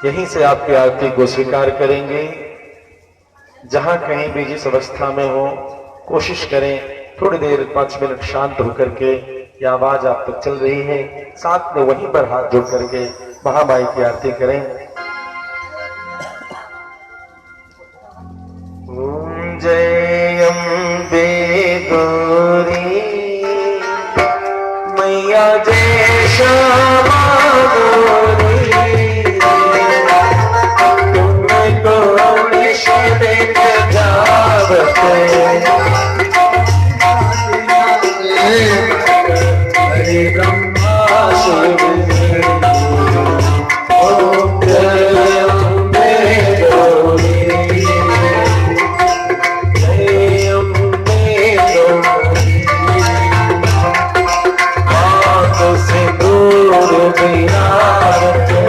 यहीं से आपकी आरती को स्वीकार करेंगे। जहां कहीं भी जिस अवस्था में हो कोशिश करें थोड़ी देर 5 मिनट शांत होकर के, ये आवाज आप तक चल रही है, साथ में वहीं पर हाथ जोड़ करके महामाई की आरती करें। ओम जय अम्बे गौरी मैया, जय श्यामा गौरी, तुमको निश दिन जावते हरे ब्रह्मा शिव ओम जय अम्बे गौरी, जय अम्बे गौरी, आँख से दूर विराजते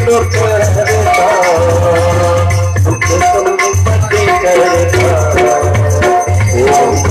दुख हरता दुख संपत्ति करता ओम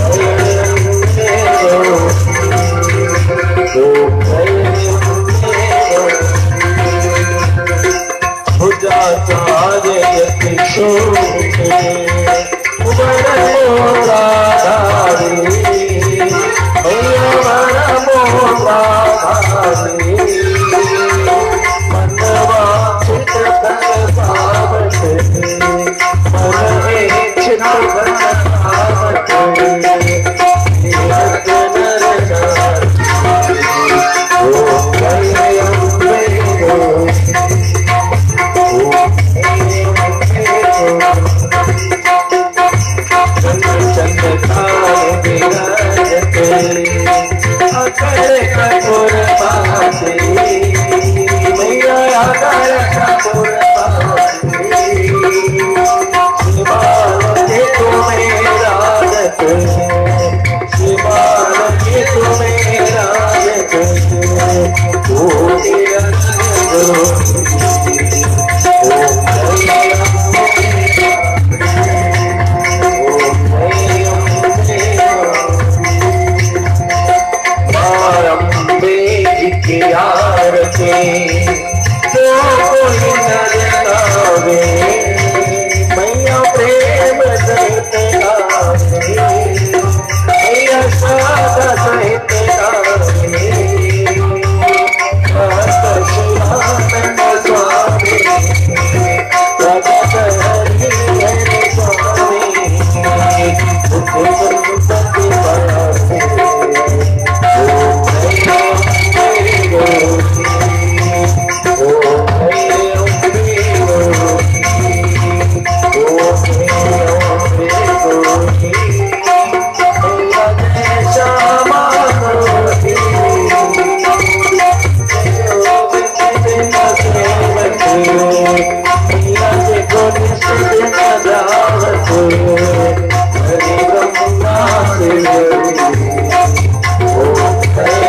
Hare